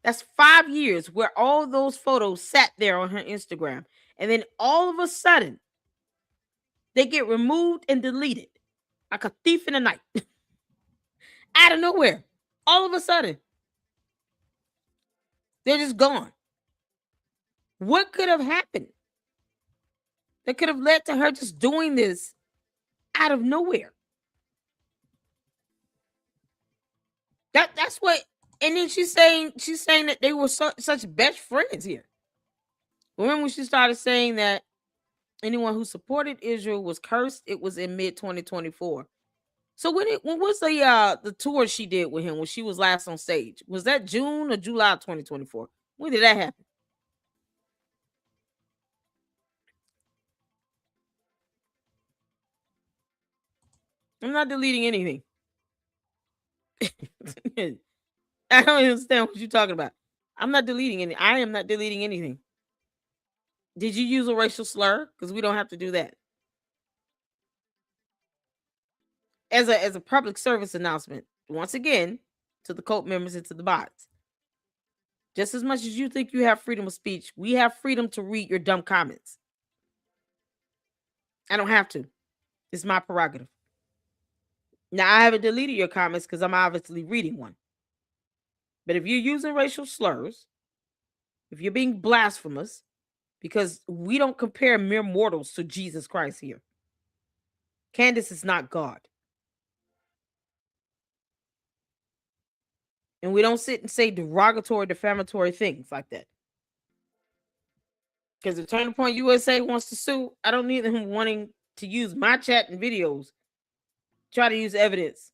That's 5 years where all those photos sat there on her Instagram. And then all of a sudden, they get removed and deleted like a thief in the night. Out of nowhere. All of a sudden. They're just gone. What could have happened that could have led to her just doing this out of nowhere? That's what. And then she's saying that they were such best friends here. Remember when she started saying that anyone who supported Israel was cursed? It was in mid 2024. So when was the tour she did with him when she was last on stage? Was that June or July 2024? When did that happen? I'm not deleting anything. I don't understand what you're talking about. I'm not deleting any. I am not deleting anything. Did you use a racial slur? Because we don't have to do that. As a public service announcement, once again, to the cult members and to the bots. Just as much as you think you have freedom of speech, we have freedom to read your dumb comments. I don't have to. It's my prerogative. Now, I haven't deleted your comments because I'm obviously reading one. But if you're using racial slurs, if you're being blasphemous, because we don't compare mere mortals to Jesus Christ here. Candace is not God. And we don't sit and say derogatory, defamatory things like that. Because if Turning Point USA wants to sue, I don't need them wanting to use my chat and videos, try to use evidence,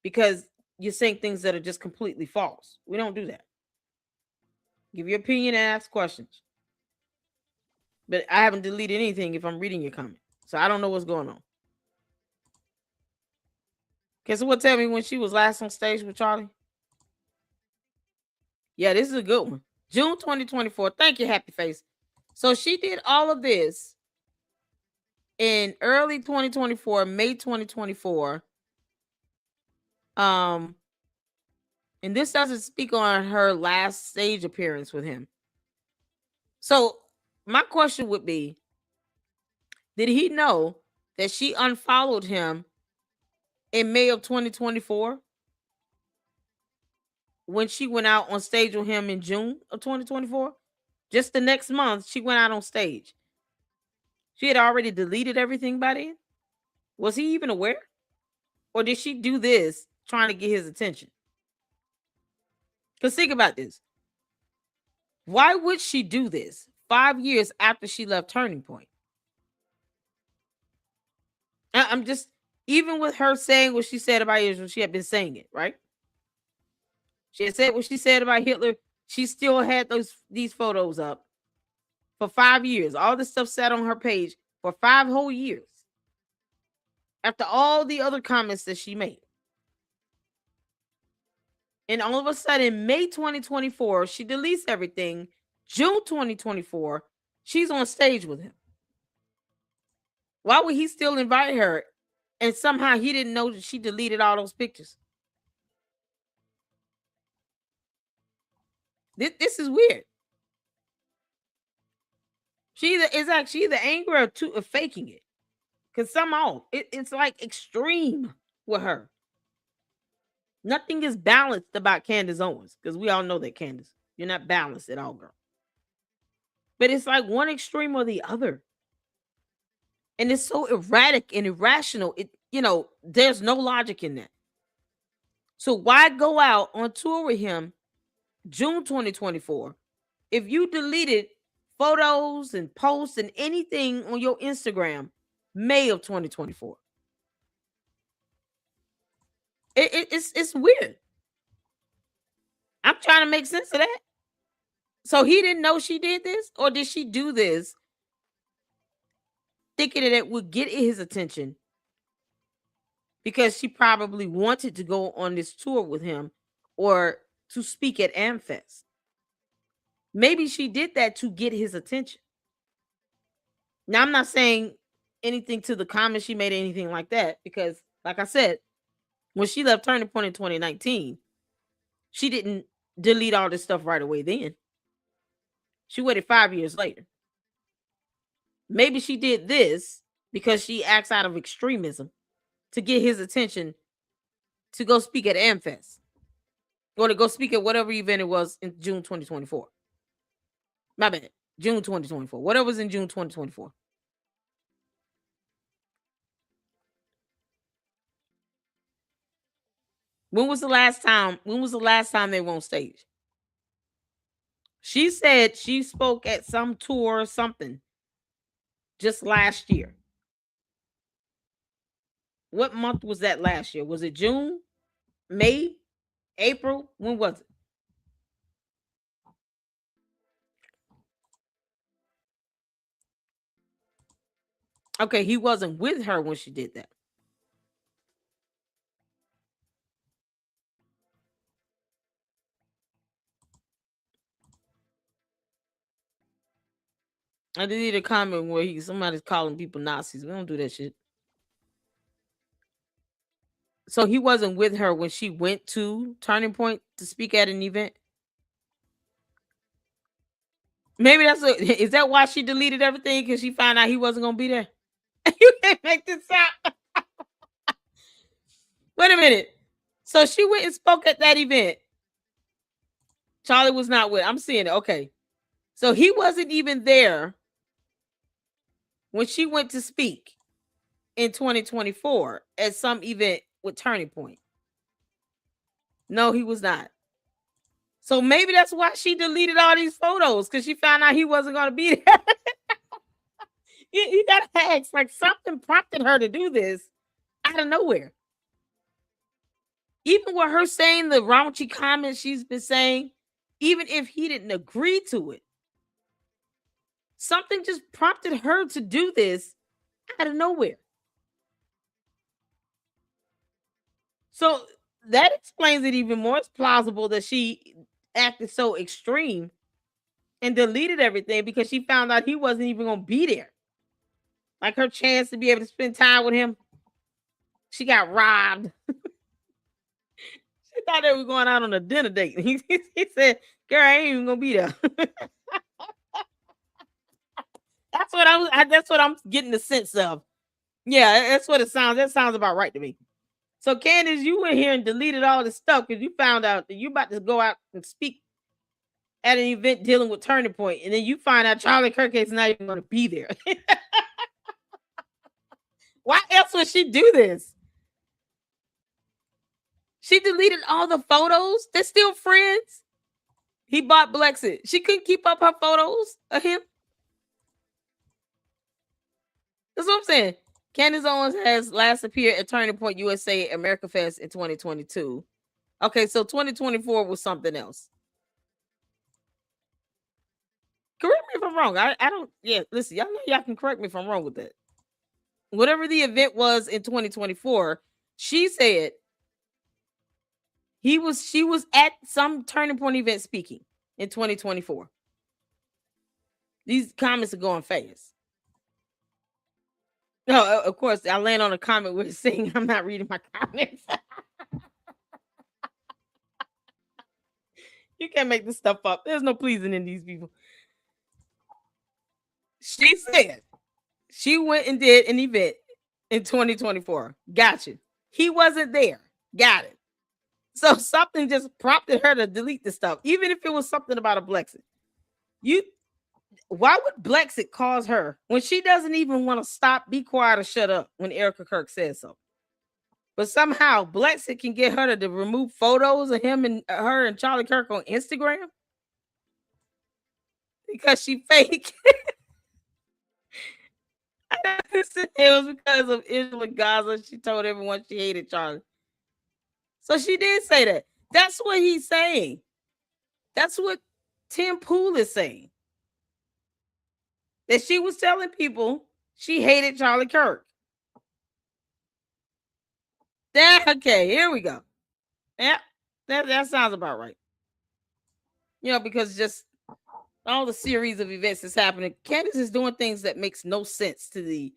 because you're saying things that are just completely false. We don't do that. Give your opinion and ask questions. But I haven't deleted anything if I'm reading your comment. So I don't know what's going on. Okay, so what, tell me when she was last on stage with Charlie? Yeah, this is a good one. June 2024. Thank you, Happy Face. So she did all of this in early 2024, May 2024. And this doesn't speak on her last stage appearance with him. So my question would be, did he know that she unfollowed him in May of 2024 when she went out on stage with him in June of 2024? Just the next month, she went out on stage. She had already deleted everything by then? Was he even aware? Or did she do this trying to get his attention? Because think about this. Why would she do this 5 years after she left Turning Point? I'm just, even with her saying what she said about Israel, she had been saying it, right? She had said what she said about Hitler. She still had these photos up for 5 years. All this stuff sat on her page for 5 whole years. After all the other comments that she made. And all of a sudden, May 2024, she deletes everything. June 2024, she's on stage with him. Why would he still invite her? And somehow he didn't know that she deleted all those pictures. This is weird. She either angry or faking it. Because somehow it's like extreme with her. Nothing is balanced about Candace Owens. Because we all know that, Candace. You're not balanced at all, girl. But it's like one extreme or the other. And it's so erratic and irrational. There's no logic in that. So why go out on tour with him June 2024 if you deleted photos and posts and anything on your Instagram May of 2024? It's weird. I'm trying to make sense of that. So he didn't know she did this, or did she do this thinking that it would get his attention because she probably wanted to go on this tour with him or to speak at AmFest? Maybe she did that to get his attention. Now, I'm not saying anything to the comments she made or anything like that, because like I said, when she left Turning Point in 2019, she didn't delete all this stuff right away then. She waited 5 years later. Maybe she did this because she acts out of extremism to get his attention to go speak at AmFest or to go speak at whatever event it was in June 2024. My bad. June 2024. Whatever was in June 2024. When was the last time they were on stage? She said she spoke at some tour or something just last year. What month was that last year? Was it June? May? April? When was it? Okay, he wasn't with her when she did that. I did a comment where somebody's calling people Nazis. We don't do that shit. So he wasn't with her when she went to Turning Point to speak at an event? Maybe is that why she deleted everything? Because she found out he wasn't going to be there? You can't make this up. Wait a minute. So she went and spoke at that event. Charlie was not with. I'm seeing it. Okay. So he wasn't even there when she went to speak in 2024 at some event with Turning Point. No, he was not. So maybe that's why she deleted all these photos, because she found out he wasn't going to be there. you got to ask, like, something prompted her to do this out of nowhere. Even with her saying the raunchy comments she's been saying, even if he didn't agree to it, something just prompted her to do this out of nowhere. So that explains it even more. It's plausible that she acted so extreme and deleted everything because she found out he wasn't even going to be there. Like, her chance to be able to spend time with him, she got robbed. She thought they were going out on a dinner date. He said, "Girl, I ain't even going to be there." That's what I'm getting the sense of. Yeah, that's what it sounds. That sounds about right to me. So, Candace, you went here and deleted all this stuff because you found out that you about to go out and speak at an event dealing with Turning Point, and then you find out Charlie Kirk is not even going to be there. Why else would she do this? She deleted all the photos. They're still friends. He bought Blexit. She couldn't keep up her photos of him. That's what I'm saying. Candace Owens has last appeared at Turning Point USA America Fest in 2022. Okay, so 2024 was something else. Correct me if I'm wrong. I don't. Yeah, listen, y'all know y'all can correct me if I'm wrong with that. Whatever the event was in 2024, she said she was at some Turning Point event speaking in 2024. These comments are going fast. No, of course, I land on a comment where it's saying I'm not reading my comments. You can't make this stuff up. There's no pleasing in these people. She said she went and did an event in 2024. Gotcha. He wasn't there. Got it. So something just prompted her to delete the stuff, even if it was something about a Blexit. Why would Blexit cause her when she doesn't even want to stop, be quiet, or shut up when Erica Kirk says so? But somehow Blexit can get her to remove photos of him and her and Charlie Kirk on Instagram because she fake. It was because of Angela Gaza. She told everyone she hated Charlie. So she did say that. That's what he's saying. That's what Tim Pool is saying. That she was telling people she hated Charlie Kirk. Okay, here we go. Yeah, that sounds about right. You know, because just all the series of events that's happening, Candace is doing things that makes no sense to the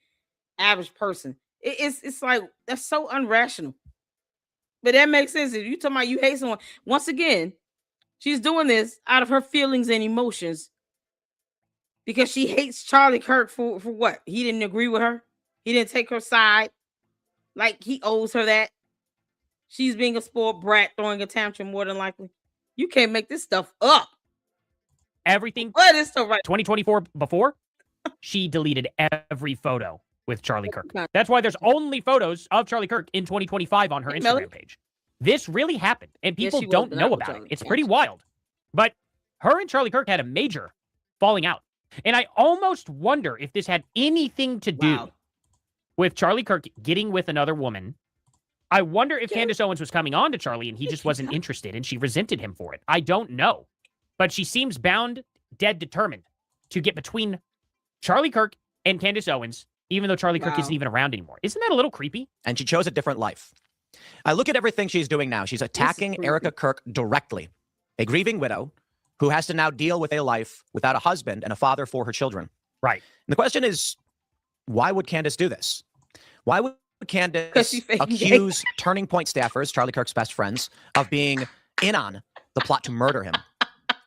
average person. It's like, that's so irrational. But that makes sense. If you talking about you hate someone, once again, she's doing this out of her feelings and emotions because she hates Charlie Kirk for what? He didn't agree with her. He didn't take her side. Like, he owes her that. She's being a spoiled brat, throwing a tantrum more than likely. You can't make this stuff up. Everything. What is so right? 2024 before, she deleted every photo with Charlie Kirk. That's why there's only photos of Charlie Kirk in 2025 on her Instagram page. This really happened, and people don't know about it. It's pretty wild. But her and Charlie Kirk had a major falling out. And I almost wonder if this had anything to do with Charlie Kirk getting with another woman. I wonder if Candace Owens was coming on to Charlie and he just wasn't interested and she resented him for it. I don't know. But she seems bound, dead determined to get between Charlie Kirk and Candace Owens, even though Charlie Kirk isn't even around anymore. Isn't that a little creepy? And she chose a different life. I look at everything she's doing now. She's attacking Erica Kirk directly, a grieving widow who has to now deal with a life without a husband and a father for her children. Right. And the question is, why would Candace do this? Why would Candace accuse Turning Point staffers, Charlie Kirk's best friends, of being in on the plot to murder him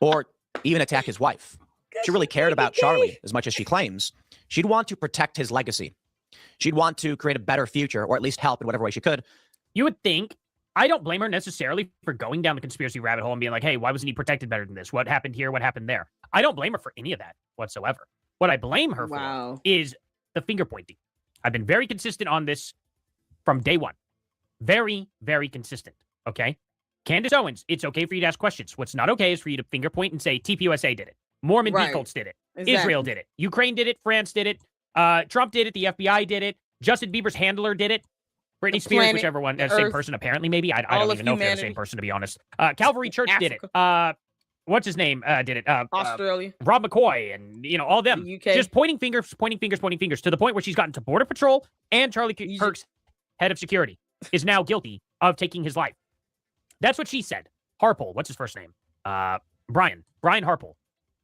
or even attack his wife? She really cared about Charlie as much as she claims. She'd want to protect his legacy. She'd want to create a better future, or at least help in whatever way she could. You would think. I don't blame her necessarily for going down the conspiracy rabbit hole and being like, hey, why wasn't he protected better than this? What happened here? What happened there? I don't blame her for any of that whatsoever. What I blame her for is the finger pointing. I've been very consistent on this from day one. Very, very consistent. Okay. Candace Owens, it's okay for you to ask questions. What's not okay is for you to finger point and say TPUSA did it. Mormon Right. beat cults did it. Exactly. Israel did it. Ukraine did it. France did it. Trump did it. The FBI did it. Justin Bieber's handler did it. Britney The Spears, planet, whichever one, the same earth, person apparently, maybe. I all don't of even know if they're the same humanity. person, to be honest. Calvary Church did it. What's his name did it? Australia, Rob McCoy, and all them. the UK. Just pointing fingers, to the point where she's gotten to Border Patrol, and Charlie Kirk's head of security is now guilty of taking his life. That's what she said. Harpole, what's his first name? Brian Harpole,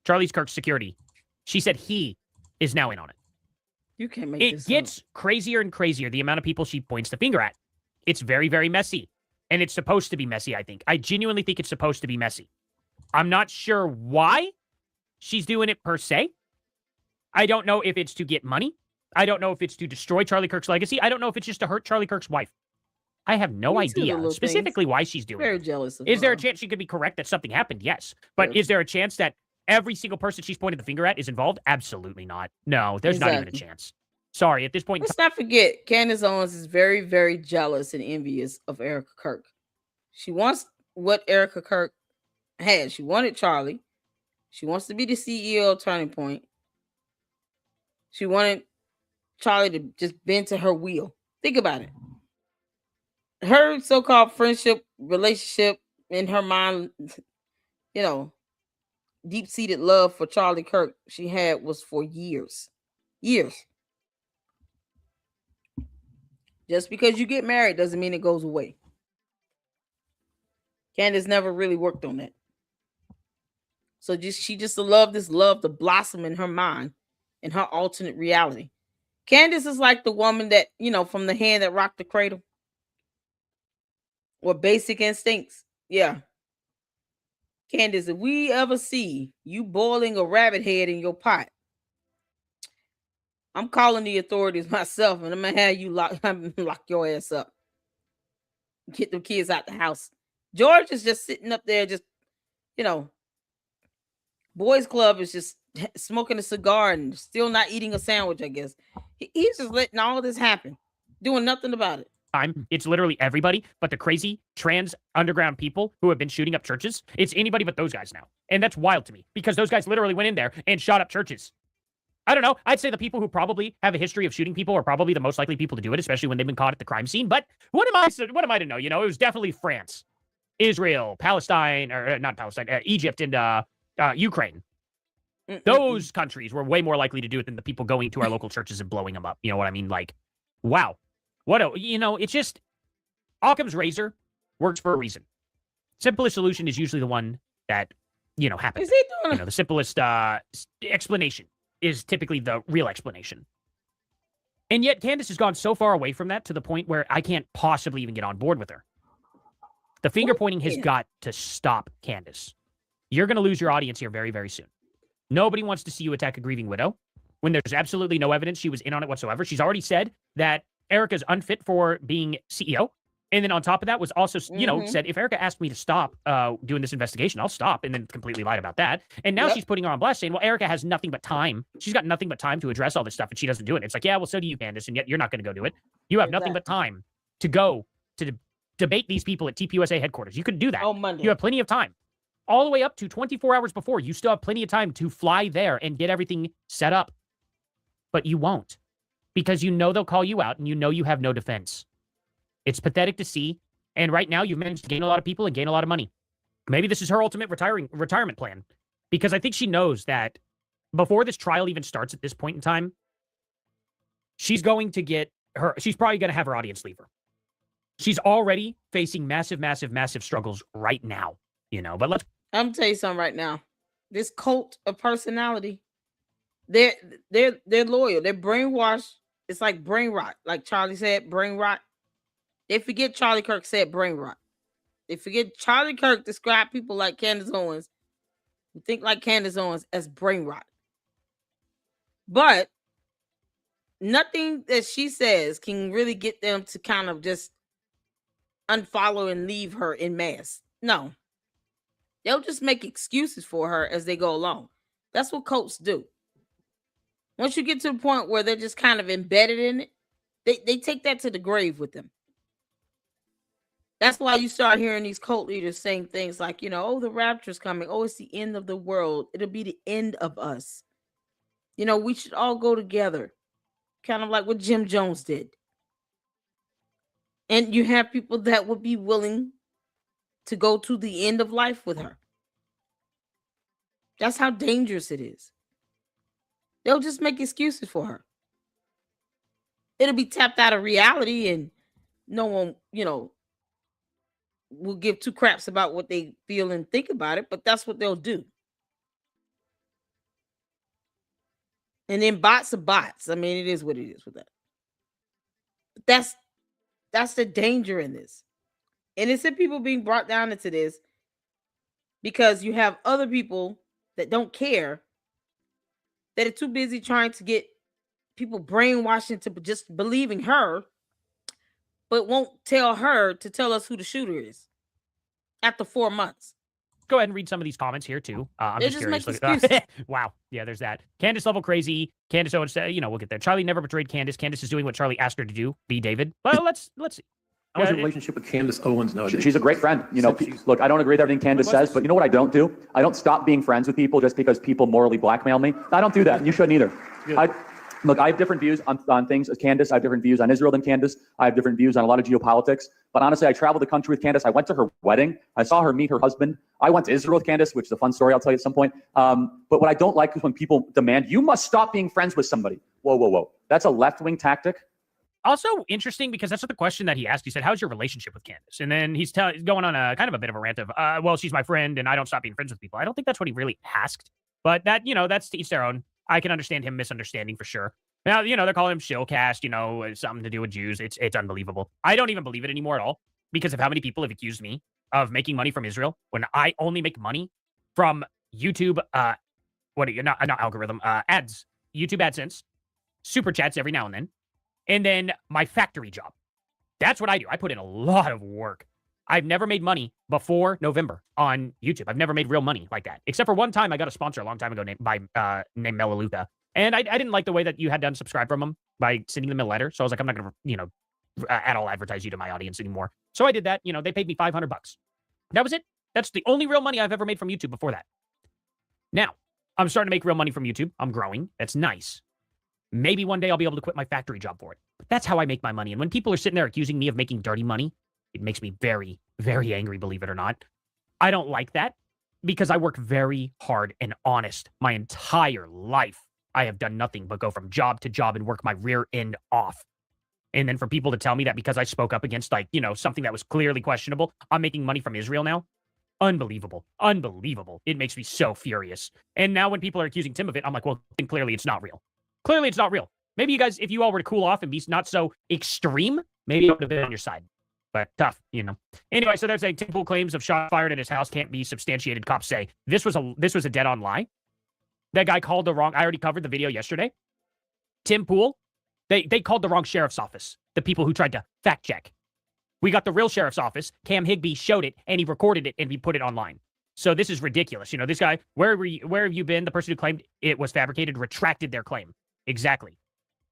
Charlie Kirk's security. She said he is now in on it. You can't make It this gets crazier and crazier, the amount of people she points the finger at. It's very, very messy. And it's supposed to be messy, I think. I genuinely think it's supposed to be messy. I'm not sure why she's doing it per se. I don't know if it's to get money. I don't know if it's to destroy Charlie Kirk's legacy. I don't know if it's just to hurt Charlie Kirk's wife. I have no Me too, the idea little specifically why she's doing Very it. jealous of Is there a her. chance she could be correct that something happened? Yes. But Yes. is there a chance that every single person she's pointed the finger at is involved? Absolutely not. No, there's not even a Exactly. chance. Sorry, at this point in Let's not forget, Candace Owens is very, very jealous and envious of Erica Kirk. She wants what Erica Kirk had. She wanted Charlie. She wants to be the CEO of Turning Point. She wanted Charlie to just bend to her will. Think about it. Her so-called friendship, relationship, in her mind, deep-seated love for Charlie Kirk she had was for years. Years. Just because you get married doesn't mean it goes away. Candace never really worked on that. So she just allowed this love to blossom in her mind, in her alternate reality. Candace is like the woman that, from The Hand That Rocked the Cradle. Or Basic Instincts. Yeah. Candace, if we ever see you boiling a rabbit head in your pot, I'm calling the authorities myself, and I'm gonna have you lock your ass up. Get the kids out the house. George is just sitting up there, just boys club is just smoking a cigar and still not eating a sandwich. I guess he's just letting all this happen, doing nothing about it. It's literally everybody but the crazy trans underground people who have been shooting up churches. It's anybody but those guys now. And that's wild to me because those guys literally went in there and shot up churches. I don't know. I'd say the people who probably have a history of shooting people are probably the most likely people to do it, especially when they've been caught at the crime scene. But what am I to know? It was definitely France, Israel, Palestine, or not Palestine, Egypt, and Ukraine. Those countries were way more likely to do it than the people going to our local churches and blowing them up. You know what I mean? Like, wow. It's just Occam's razor works for a reason. Simplest solution is usually the one that, happens. Is he doing the simplest explanation is typically the real explanation. And yet Candace has gone so far away from that to the point where I can't possibly even get on board with her. The finger pointing has got to stop, Candace. You're going to lose your audience here very, very soon. Nobody wants to see you attack a grieving widow when there's absolutely no evidence she was in on it whatsoever. She's already said that Erica's unfit for being CEO. And then on top of that was also, said, if Erica asked me to stop doing this investigation, I'll stop, and then completely lied about that. And now she's putting her on blast saying, well, Erica has nothing but time. She's got nothing but time to address all this stuff, and she doesn't do it. It's like, yeah, well, so do you, Candace, and yet you're not going to go do it. You have nothing but time to go to debate these people at TPUSA headquarters. You could do that. On Monday. You have plenty of time. All the way up to 24 hours before, you still have plenty of time to fly there and get everything set up. But you won't, because they'll call you out, and you have no defense. It's pathetic to see. And right now, you've managed to gain a lot of people and gain a lot of money. Maybe this is her ultimate retirement plan, because I think she knows that before this trial even starts at this point in time, she's probably going to have her audience leave her. She's already facing massive, massive, massive struggles right now, but I'm gonna tell you something right now. This cult of personality, they're loyal. They're brainwashed. It's like brain rot. Like Charlie said, brain rot. They forget Charlie Kirk said brain rot. They forget Charlie Kirk described people like Candace Owens who think like Candace Owens as brain rot. But nothing that she says can really get them to kind of just unfollow and leave her in mass. No. They'll just make excuses for her as they go along. That's what cults do. Once you get to the point where they're just kind of embedded in it, they take that to the grave with them. That's why you start hearing these cult leaders saying things like, oh, the rapture's coming. Oh, it's the end of the world. It'll be the end of us. We should all go together. Kind of like what Jim Jones did. And you have people that would be willing to go to the end of life with her. That's how dangerous it is. They'll just make excuses for her. It'll be tapped out of reality and no one, will give two craps about what they feel and think about it, but that's what they'll do. And then bots are bots. I mean, it is what it is with that. But that's the danger in this. Innocent people being brought down into this because you have other people that don't care, that are too busy trying to get people brainwashed into just believing her, but won't tell her to tell us who the shooter is after 4 months. Go ahead and read some of these comments here too. I'm They just just curious. make Look at excuses. wow. Yeah, there's that. Candace level crazy. Candace Owens, we'll get there. Charlie never betrayed Candace. Candace is doing what Charlie asked her to do. Be David. Well, let's see. How's your relationship with Candace Owens nowadays? She's a great friend. Look, I don't agree with everything Candace says, but you know what I don't do? I don't stop being friends with people just because people morally blackmail me. I don't do that, and you shouldn't either. I have different views on things as Candace. I have different views on Israel than Candace. I have different views on a lot of geopolitics. But honestly, I traveled the country with Candace. I went to her wedding. I saw her meet her husband. I went to Israel with Candace, which is a fun story I'll tell you at some point. But what I don't like is when people demand, you must stop being friends with somebody. Whoa, whoa, whoa. That's a left-wing tactic. Also interesting because that's what the question that he asked. He said, how's your relationship with Candace? And then he's going on a kind of a bit of a rant of, well, she's my friend and I don't stop being friends with people. I don't think that's what he really asked. But that, that's to each their own. I can understand him misunderstanding for sure. Now, they're calling him shillcast, something to do with Jews. It's unbelievable. I don't even believe it anymore at all because of how many people have accused me of making money from Israel when I only make money from YouTube, not algorithm, ads, YouTube AdSense, super chats every now and then my factory job. That's what I do. I put in a lot of work. I've never made money before November on YouTube. I've never made real money like that, except for one time I got a sponsor a long time ago named Melaleuca. And I didn't like the way that you had to unsubscribe from them by sending them a letter. So I was like, I'm not going to, at all advertise you to my audience anymore. So I did that. They paid me $500. That was it. That's the only real money I've ever made from YouTube before that. Now, I'm starting to make real money from YouTube. I'm growing. That's nice. Maybe one day I'll be able to quit my factory job for it. But that's how I make my money. And when people are sitting there accusing me of making dirty money, it makes me very, very angry, believe it or not. I don't like that because I work very hard and honest my entire life. I have done nothing but go from job to job and work my rear end off. And then for people to tell me that because I spoke up against something that was clearly questionable, I'm making money from Israel now. Unbelievable. Unbelievable. It makes me so furious. And now when people are accusing Tim of it, I'm like, well, then clearly it's not real. Clearly it's not real. Maybe you guys, if you all were to cool off and be not so extreme, maybe I would have been on your side. But tough, Anyway, so they're saying Tim Pool claims of shots fired at his house can't be substantiated. Cops say this was a dead-on lie. That guy called the wrong. I already covered the video yesterday. Tim Pool, they called the wrong sheriff's office. The people who tried to fact check. We got the real sheriff's office. Cam Higbee showed it and he recorded it and we put it online. So this is ridiculous. This guy, where have you been? The person who claimed it was fabricated retracted their claim. Exactly.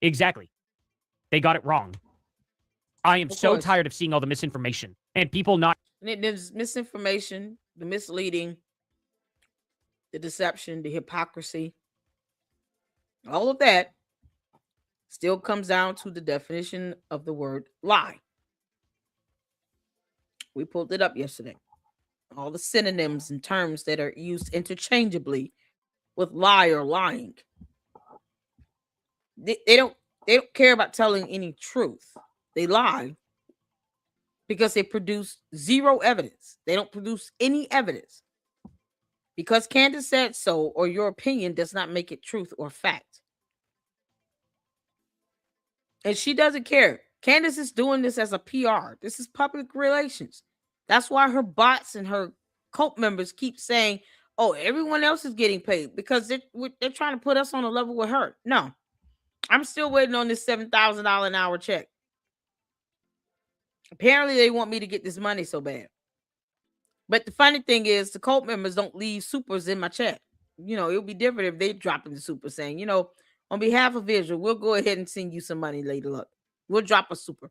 They got it wrong. I am so tired of seeing all the misinformation and people not. There's misinformation, the misleading, the deception, the hypocrisy. All of that still comes down to the definition of the word lie. We pulled it up yesterday. All the synonyms and terms that are used interchangeably with lie or lying. They don't care about telling any truth. They lie because they produce zero evidence. They don't produce any evidence. Because Candace said so, or your opinion does not make it truth or fact. And she doesn't care. Candace is doing this as a PR. This is public relations. That's why her bots and her cult members keep saying, oh, everyone else is getting paid because they're trying to put us on a level with her. No, I'm still waiting on this $7,000 an hour check. Apparently, they want me to get this money so bad. But the funny thing is, the cult members don't leave supers in my chat. It would be different if they drop in the super saying, on behalf of Israel, we'll go ahead and send you some money later. Look, we'll drop a super.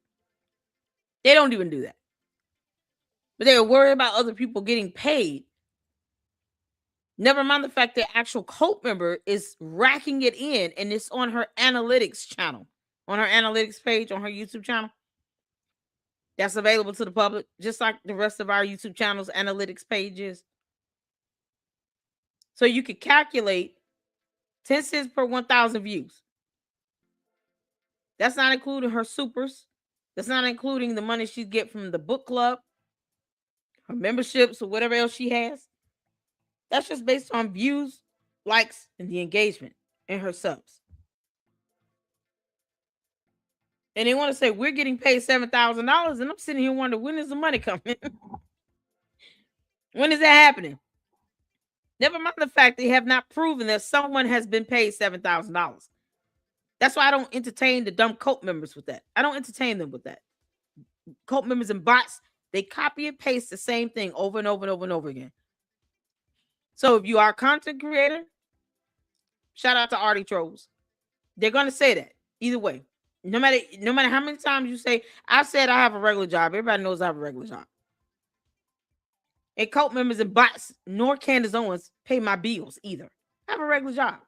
They don't even do that. But they're worried about other people getting paid. Never mind the fact that actual cult member is racking it in, and it's on her analytics channel, on her analytics page on her YouTube channel. That's available to the public, just like the rest of our YouTube channel's analytics pages. So you could calculate 10 cents per 1,000 views. That's not including her supers. That's not including the money she get from the book club, her memberships, or whatever else she has. That's just based on views, likes, and the engagement and her subs. And they want to say, we're getting paid $7,000. And I'm sitting here wondering, when is the money coming? When is that happening? Never mind the fact they have not proven that someone has been paid $7,000. That's why I don't entertain the dumb cult members with that. I don't entertain them with that. Cult members and bots, they copy and paste the same thing over and over and over and over again. So if you are a content creator, shout out to Artie Trolls. They're going to say that either way. No matter how many times you say, I said I have a regular job. Everybody knows I have a regular job. And cult members and bots, nor Candace Owens, pay my bills either. I have a regular job.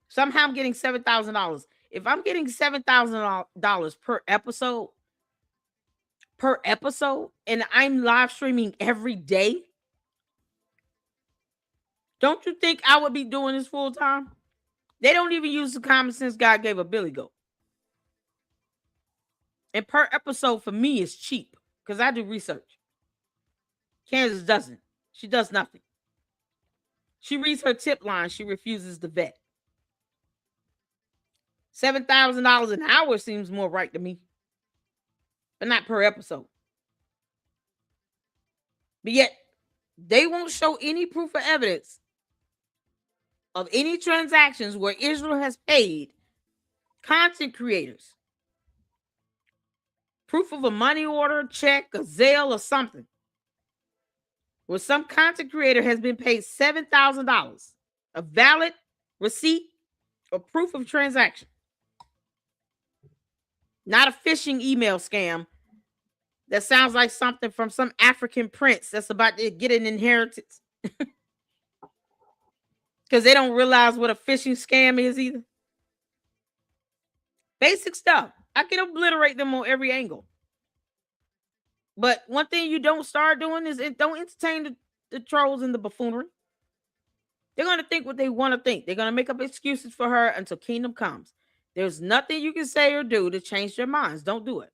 Somehow I'm getting $7,000. If I'm getting $7,000 per episode, and I'm live streaming every day, don't you think I would be doing this full time? They don't even use the common sense God gave a Billy Goat. And per episode for me is cheap because I do research. Candace doesn't. She does nothing. She reads her tip line. She refuses to vet. $7,000 an hour seems more right to me, but not per episode. But yet, they won't show any proof or evidence of any transactions where Israel has paid content creators. Proof of a money order, check, a Zelle, or something. Where some content creator has been paid $7,000. A valid receipt or proof of transaction. Not a phishing email scam that sounds like something from some African prince that's about to get an inheritance. Because they don't realize what a phishing scam is either. Basic stuff. I can obliterate them on every angle. But one thing you don't start doing is don't entertain the trolls and the buffoonery. They're going to think what they want to think. They're going to make up excuses for her until kingdom comes. There's nothing you can say or do to change their minds. Don't do it.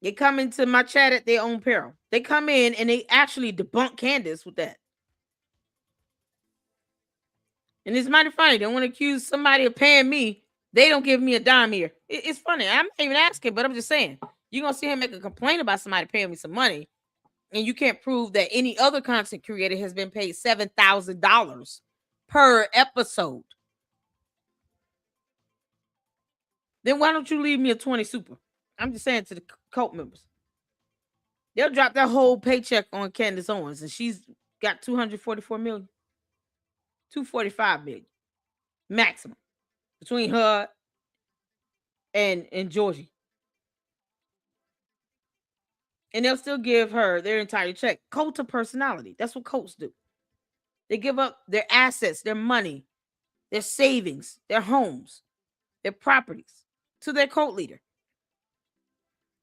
They come into my chat at their own peril. They come in and they actually debunk Candace with that. And it's mighty funny. They want to accuse somebody of paying me. They don't give me a dime here. It's funny. I'm not even asking, but I'm just saying. You're going to see him make a complaint about somebody paying me some money, and you can't prove that any other content creator has been paid $7,000 per episode. Then why don't you leave me a 20 super? I'm just saying to the cult members. They'll drop their whole paycheck on Candace Owens, and she's got 244 million. 245 million. Maximum. Between her and Georgie. And they'll still give her their entire check. Cult of personality. That's what cults do. They give up their assets, their money, their savings, their homes, their properties to their cult leader.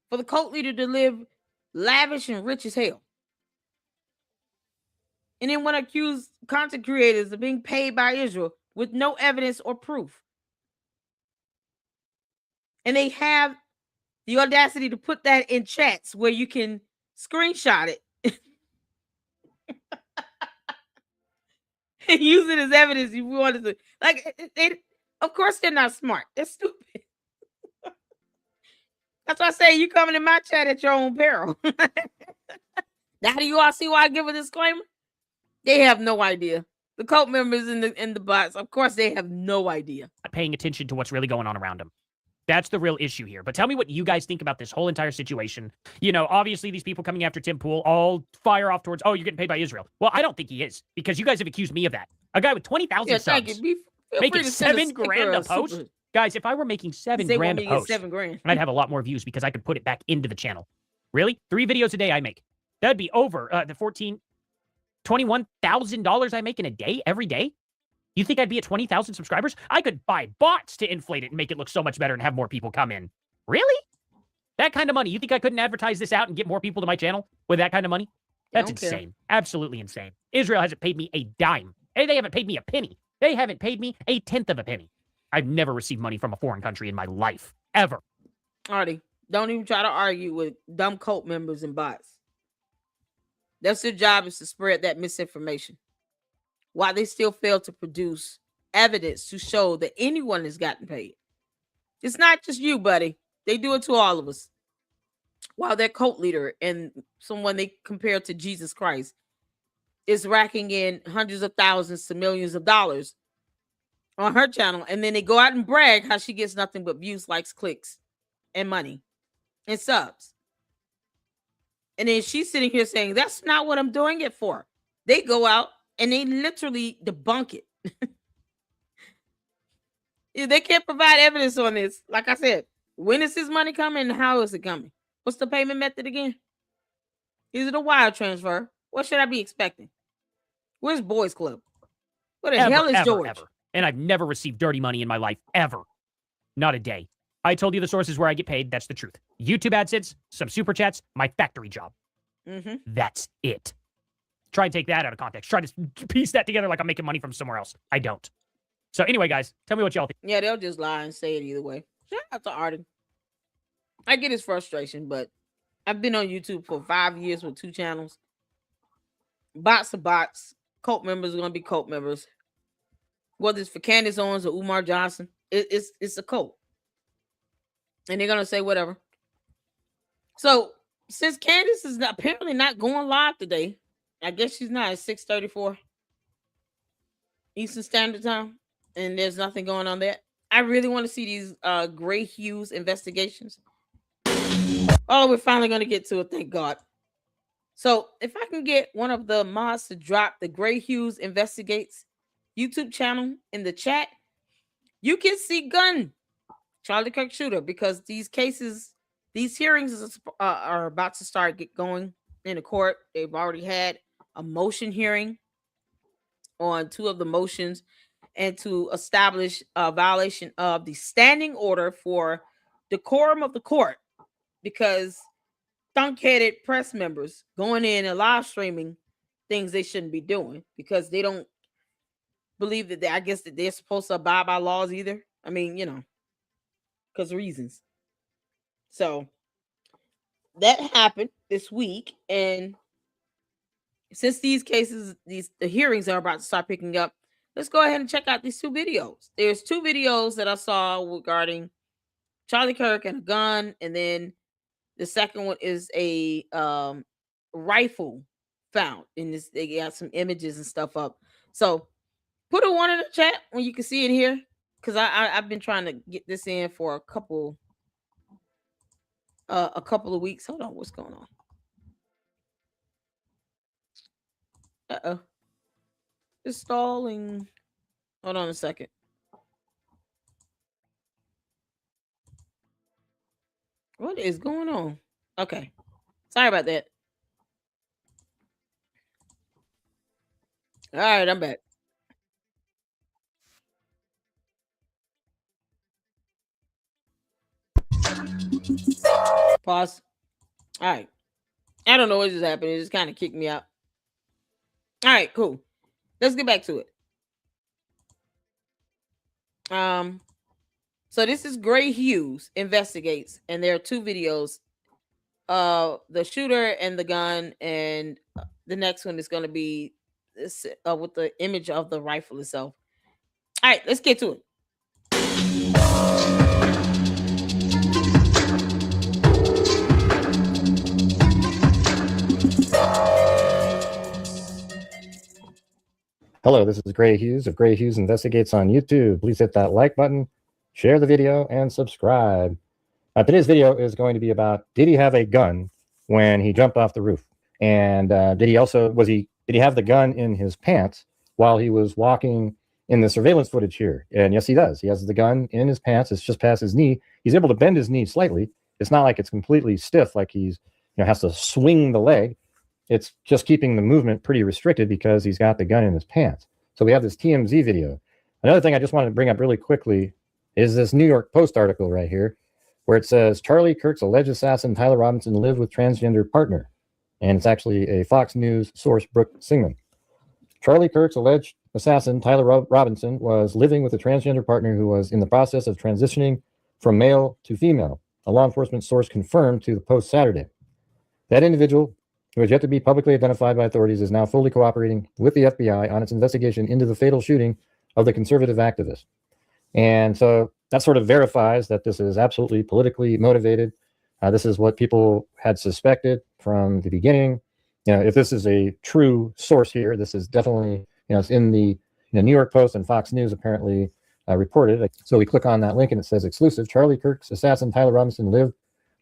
For the cult leader to live lavish and rich as hell. And then want to accuse content creators of being paid by Israel with no evidence or proof. And they have the audacity to put that in chats where you can screenshot it and use it as evidence if you wanted to. Like, of course, they're not smart. They're stupid. That's why I say you coming in my chat at your own peril. Now, do you all see why I give a disclaimer? They have no idea. The cult members in the bots, of course, they have no idea. Not paying attention to what's really going on around them. That's the real issue here. But tell me what you guys think about this whole entire situation. You know, obviously these people coming after Tim Pool all fire off towards, oh, you're getting paid by Israel. Well, I don't think he is, because you guys have accused me of that. A guy with 20,000 subs making $7,000 a post. Guys, if I were making $7,000 a post, $7,000. I'd have a lot more views because I could put it back into the channel. Really? 3 videos a day I make. That'd be over the $21,000 I make in a day, every day. You think I'd be at 20,000 subscribers? I could buy bots to inflate it and make it look so much better and have more people come in. Really? That kind of money. You think I couldn't advertise this out and get more people to my channel with that kind of money? That's insane. Absolutely insane. Israel hasn't paid me a dime. Hey, they haven't paid me a penny. They haven't paid me a tenth of a penny. I've never received money from a foreign country in my life, ever. Artie, don't even try to argue with dumb cult members and bots. That's their job, is to spread that misinformation. Why they still fail to produce evidence to show that anyone has gotten paid. It's not just you, buddy. They do it to all of us. While their cult leader and someone they compare to Jesus Christ is racking in hundreds of thousands to millions of dollars on her channel, and then they go out and brag how she gets nothing but views, likes, clicks, and money and subs. And then she's sitting here saying, that's not what I'm doing it for. They go out and they literally debunk it. They can't provide evidence on this. Like I said, when is his money coming and how is it coming? What's the payment method again? Is it a wire transfer? What should I be expecting? Where's Boys Club? What the hell is George? Ever. And I've never received dirty money in my life, ever. Not a day. I told you the sources where I get paid. That's the truth. YouTube AdSense, some super chats, my factory job. That's it. Try and take that out of context. Try to piece that together like I'm making money from somewhere else. I don't. So anyway, guys, tell me what y'all think. Yeah, they'll just lie and say it either way. Shout out to Arden. I get his frustration, but I've been on YouTube for 5 years with 2 channels. Bots are bots. Cult members are going to be cult members. Whether it's for Candace Owens or Umar Johnson, it's a cult. And they're going to say whatever. So, since Candace is apparently not going live today, I guess she's not at 6:34 Eastern Standard Time, and there's nothing going on there. I really want to see these Gray Hughes investigations. Oh, we're finally going to get to it, thank God. So, if I can get one of the mods to drop the Gray Hughes Investigates YouTube channel in the chat, you can see Gunn, Charlie Kirk shooter, because these cases, these hearings are about to start going in the court. They've already had a motion hearing on 2 of the motions, and to establish a violation of the standing order for decorum of the court, because thunk-headed press members going in and live streaming things they shouldn't be doing because they don't believe that I guess that they're supposed to abide by laws either. I mean, you know, because reasons. So that happened this week, and since these cases, the hearings are about to start picking up, let's go ahead and check out these 2 videos. There's 2 videos that I saw regarding Charlie Kirk and a gun, and then the second one is a rifle found in this. They got some images and stuff up. So put a 1 in the chat when you can see it here, because I've been trying to get this in for a couple of weeks. Hold on, what's going on? It's stalling. Hold on a second. What is going on? Okay. Sorry about that. All right, I'm back. Pause. All right. I don't know what just happened. It just kind of kicked me out. All right, cool. Let's get back to it. So this is Gray Hughes Investigates, and there are 2 videos. The shooter and the gun, and the next one is going to be this with the image of the rifle itself. All right, let's get to it. Hello, this is Gray Hughes of Gray Hughes Investigates on YouTube. Please hit that like button, share the video, and subscribe. Today's video is going to be about, did he have a gun when he jumped off the roof? And did he have the gun in his pants while he was walking in the surveillance footage here? And yes, he does. He has the gun in his pants. It's just past his knee. He's able to bend his knee slightly. It's not like it's completely stiff, like he's, has to swing the leg. It's just keeping the movement pretty restricted because he's got the gun in his pants. So we have this TMZ video. Another thing I just wanted to bring up really quickly is this New York Post article right here, where it says Charlie Kirk's alleged assassin Tyler Robinson lived with transgender partner. And it's actually a Fox News source, Brooke Singman. Charlie Kirk's alleged assassin Tyler Robinson was living with a transgender partner who was in the process of transitioning from male to female. A law enforcement source confirmed to the Post Saturday. That individual, who has yet to be publicly identified by authorities, is now fully cooperating with the FBI on its investigation into the fatal shooting of the conservative activist. And so that sort of verifies that this is absolutely politically motivated. This is what people had suspected from the beginning. If this is a true source here, this is definitely, it's in the New York Post and Fox News apparently reported. So we click on that link and it says exclusive. Charlie Kirk's assassin Tyler Robinson lived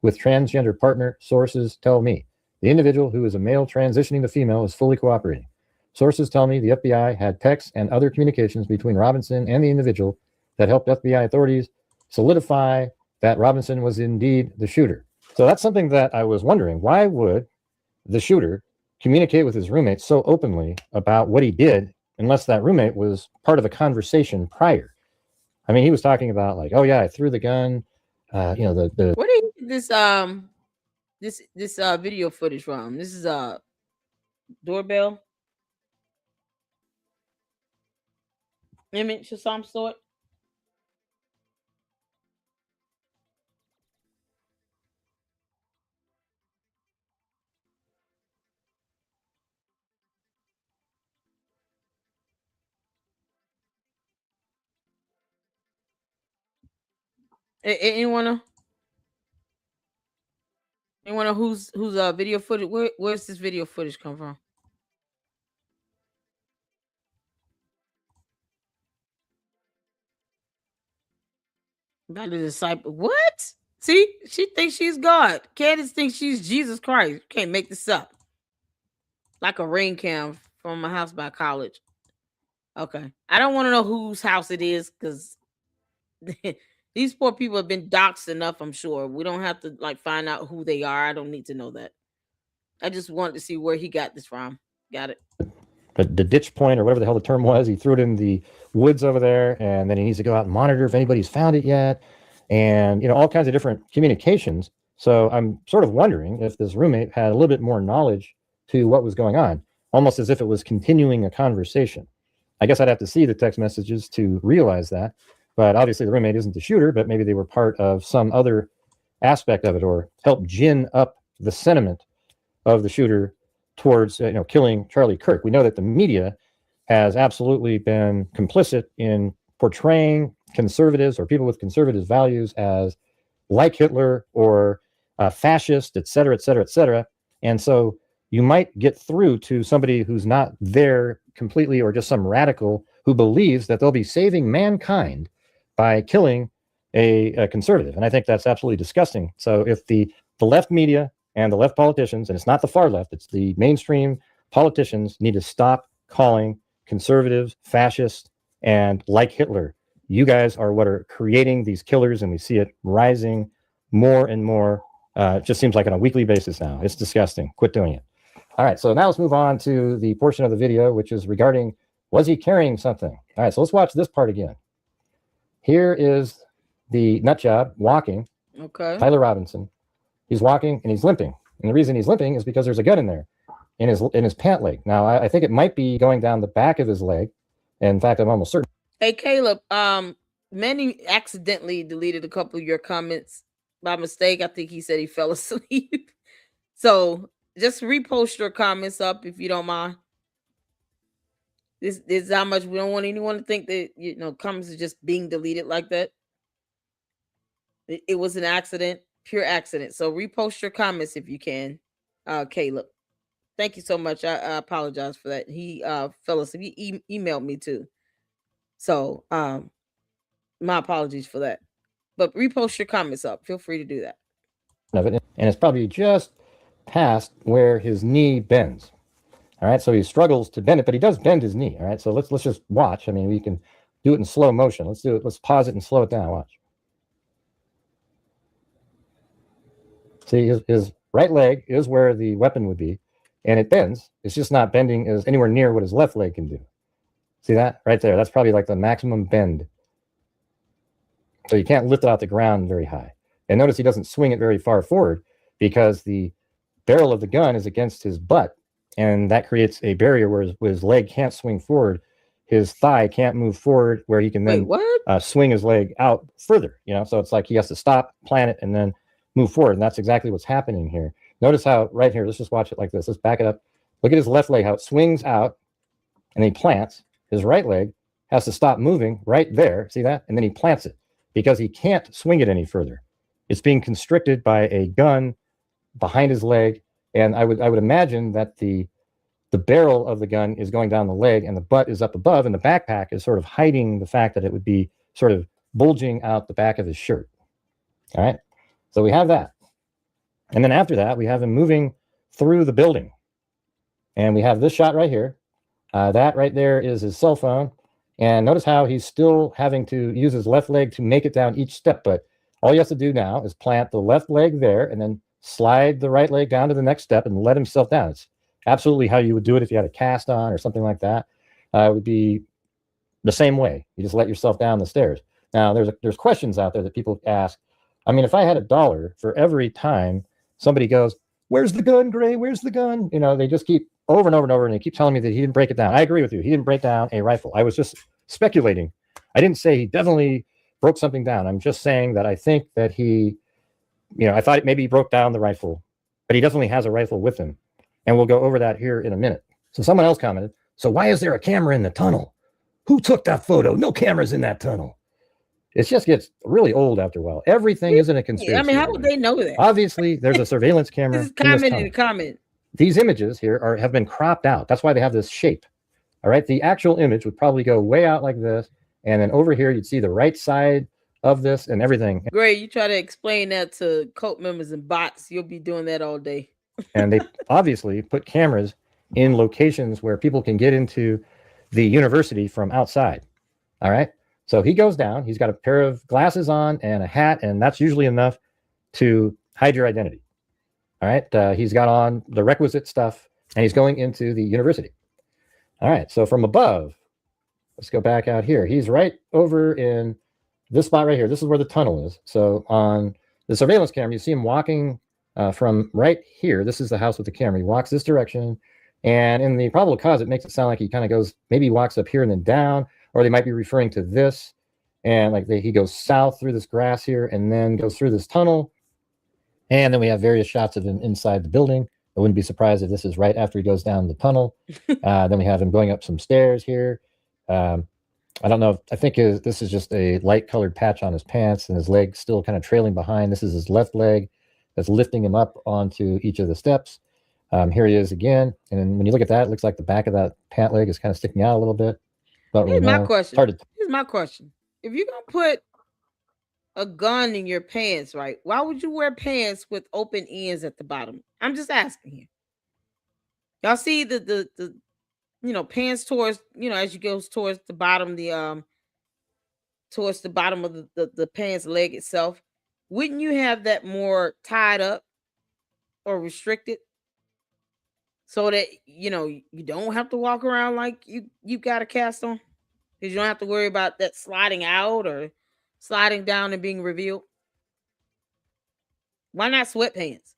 with transgender partner, sources tell me. The individual, who is a male transitioning to female, is fully cooperating. Sources tell me the FBI had texts and other communications between Robinson and the individual that helped FBI authorities solidify that Robinson was indeed the shooter. So that's something that I was wondering. Why would the shooter communicate with his roommate so openly about what he did unless that roommate was part of a conversation prior? I mean, he was talking about like, oh yeah, I threw the gun. Where did this video footage from? This is a doorbell image of some sort. Anyone know whose video footage? Where's this video footage come from? About the disciple. What? See, she thinks she's God. Candace thinks she's Jesus Christ. You can't make this up. Like a ring cam from my house by college. Okay. I don't want to know whose house it is because these poor people have been doxxed enough, I'm sure. We don't have to like find out who they are. I don't need to know that. I just wanted to see where he got this from. Got it. But the ditch point or whatever the hell the term was, he threw it in the woods over there, and then he needs to go out and monitor if anybody's found it yet, and all kinds of different communications. So I'm sort of wondering if this roommate had a little bit more knowledge to what was going on, almost as if it was continuing a conversation. I guess I'd have to see the text messages to realize that, but obviously the roommate isn't the shooter, but maybe they were part of some other aspect of it or helped gin up the sentiment of the shooter towards killing Charlie Kirk. We know that the media has absolutely been complicit in portraying conservatives or people with conservative values as like Hitler or fascist, et cetera, et cetera, et cetera. And so you might get through to somebody who's not there completely or just some radical who believes that they'll be saving mankind by killing a conservative. And I think that's absolutely disgusting. So if the left media and the left politicians, and it's not the far left, it's the mainstream politicians, need to stop calling conservatives fascists and like Hitler. You guys are what are creating these killers, and we see it rising more and more. It just seems like on a weekly basis now. It's disgusting. Quit doing it. All right, so now let's move on to the portion of the video, which is regarding, was he carrying something? All right, so let's watch this part again. Here is the nut job walking, Tyler Robinson. He's walking and he's limping. And the reason he's limping is because there's a gun in there in his pant leg. Now, I think it might be going down the back of his leg. And in fact, I'm almost certain. Hey, Caleb, Manny accidentally deleted a couple of your comments by mistake. I think he said he fell asleep. So just repost your comments up if you don't mind. This is how much we don't want anyone to think that, comments are just being deleted like that. It was an accident. Pure accident. So repost your comments if you can, Caleb. Thank you so much. I apologize for that. He fell asleep. He emailed me too. So my apologies for that. But repost your comments up. Feel free to do that. And it's probably just past where his knee bends. All right. So he struggles to bend it, but he does bend his knee. All right. So let's just watch. I mean, we can do it in slow motion. Let's do it. Let's pause it and slow it down. Watch. See, his right leg is where the weapon would be, and it bends. It's just not bending as anywhere near what his left leg can do. See that right there? That's probably like the maximum bend. So you can't lift it out the ground very high. And notice he doesn't swing it very far forward because the barrel of the gun is against his butt, and that creates a barrier where his leg can't swing forward. His thigh can't move forward where he can then swing his leg out further, you know? So it's like he has to stop, plant it, and then move forward. And that's exactly what's happening here. Notice how right here, let's just watch it like this. Let's back it up. Look at his left leg, how it swings out and he plants. His right leg has to stop moving right there. See that? And then he plants it because he can't swing it any further. It's being constricted by a gun behind his leg. And I would imagine that the barrel of the gun is going down the leg and the butt is up above, and the backpack is sort of hiding the fact that it would be sort of bulging out the back of his shirt. All right. So we have that. And then after that, we have him moving through the building. And we have this shot right here. That right there is his cell phone. And notice how he's still having to use his left leg to make it down each step. But all he has to do now is plant the left leg there and then slide the right leg down to the next step and let himself down. It's absolutely how you would do it if you had a cast on or something like that. It would be the same way. You just let yourself down the stairs. Now, there's questions out there that people ask. I mean, if I had $1 for every time somebody goes, "Where's the gun, Gray? Where's the gun?" You know, they just keep over and over and over, and they keep telling me that he didn't break it down. I agree with you. He didn't break down a rifle. I was just speculating. I didn't say he definitely broke something down. I'm just saying that I think that he, I thought maybe he broke down the rifle, but he definitely has a rifle with him. And we'll go over that here in a minute. So someone else commented, "So why is there a camera in the tunnel? Who took that photo? No cameras in that tunnel." It just gets really old after a while. Everything isn't a conspiracy. I mean, how would they know that? Obviously, there's a surveillance camera. This is comment in the comment. These images here have been cropped out. That's why they have this shape. All right. The actual image would probably go way out like this. And then over here, you'd see the right side of this and everything. Great. You try to explain that to cult members and bots, you'll be doing that all day. And they obviously put cameras in locations where people can get into the university from outside. All right. So he goes down. He's got a pair of glasses on and a hat, and that's usually enough to hide your identity. All right. He's got on the requisite stuff, and he's going into the university. All right. So from above, let's go back out here. He's right over in this spot right here. This is where the tunnel is. So on the surveillance camera, you see him walking from right here. This is the house with the camera. He walks this direction. And in the probable cause, it makes it sound like he kind of goes, maybe he walks up here and then down, or they might be referring to this. And like he goes south through this grass here and then goes through this tunnel. And then we have various shots of him inside the building. I wouldn't be surprised if this is right after he goes down the tunnel. Then we have him going up some stairs here. I don't know. I think this is just a light colored patch on his pants and his leg still kind of trailing behind. This is his left leg that's lifting him up onto each of the steps. Here he is again. And then when you look at that, it looks like the back of that pant leg is kind of sticking out a little bit. Here's my question. Here's my question. If you're going to put a gun in your pants, right? Why would you wear pants with open ends at the bottom? I'm just asking here. Y'all see the pants towards, as you go towards the bottom, towards the bottom of the pants leg itself. Wouldn't you have that more tied up or restricted so that, you don't have to walk around like you got a cast on? Because you don't have to worry about that sliding out or sliding down and being revealed. Why not sweatpants?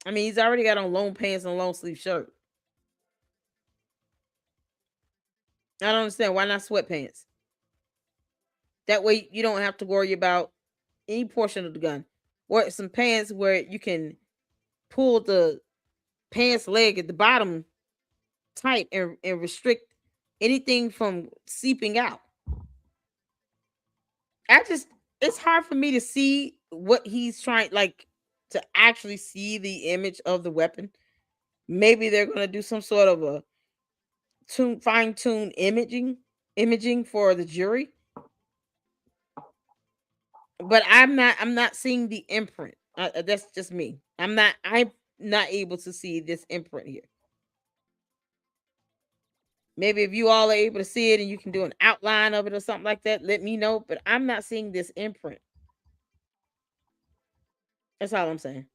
I mean, he's already got on long pants and a long sleeve shirt. I don't understand. Why not sweatpants? That way you don't have to worry about any portion of the gun. Or some pants where you can pull the pants leg at the bottom tight and restrict anything from seeping out. It's hard for me to see what he's trying, like, to actually see the image of the weapon. Maybe they're going to do some sort of a fine-tuned imaging for the jury. But I'm not seeing the imprint. That's just me. I'm not able to see this imprint here. Maybe if you all are able to see it and you can do an outline of it or something like that, let me know. But I'm not seeing this imprint. That's all I'm saying.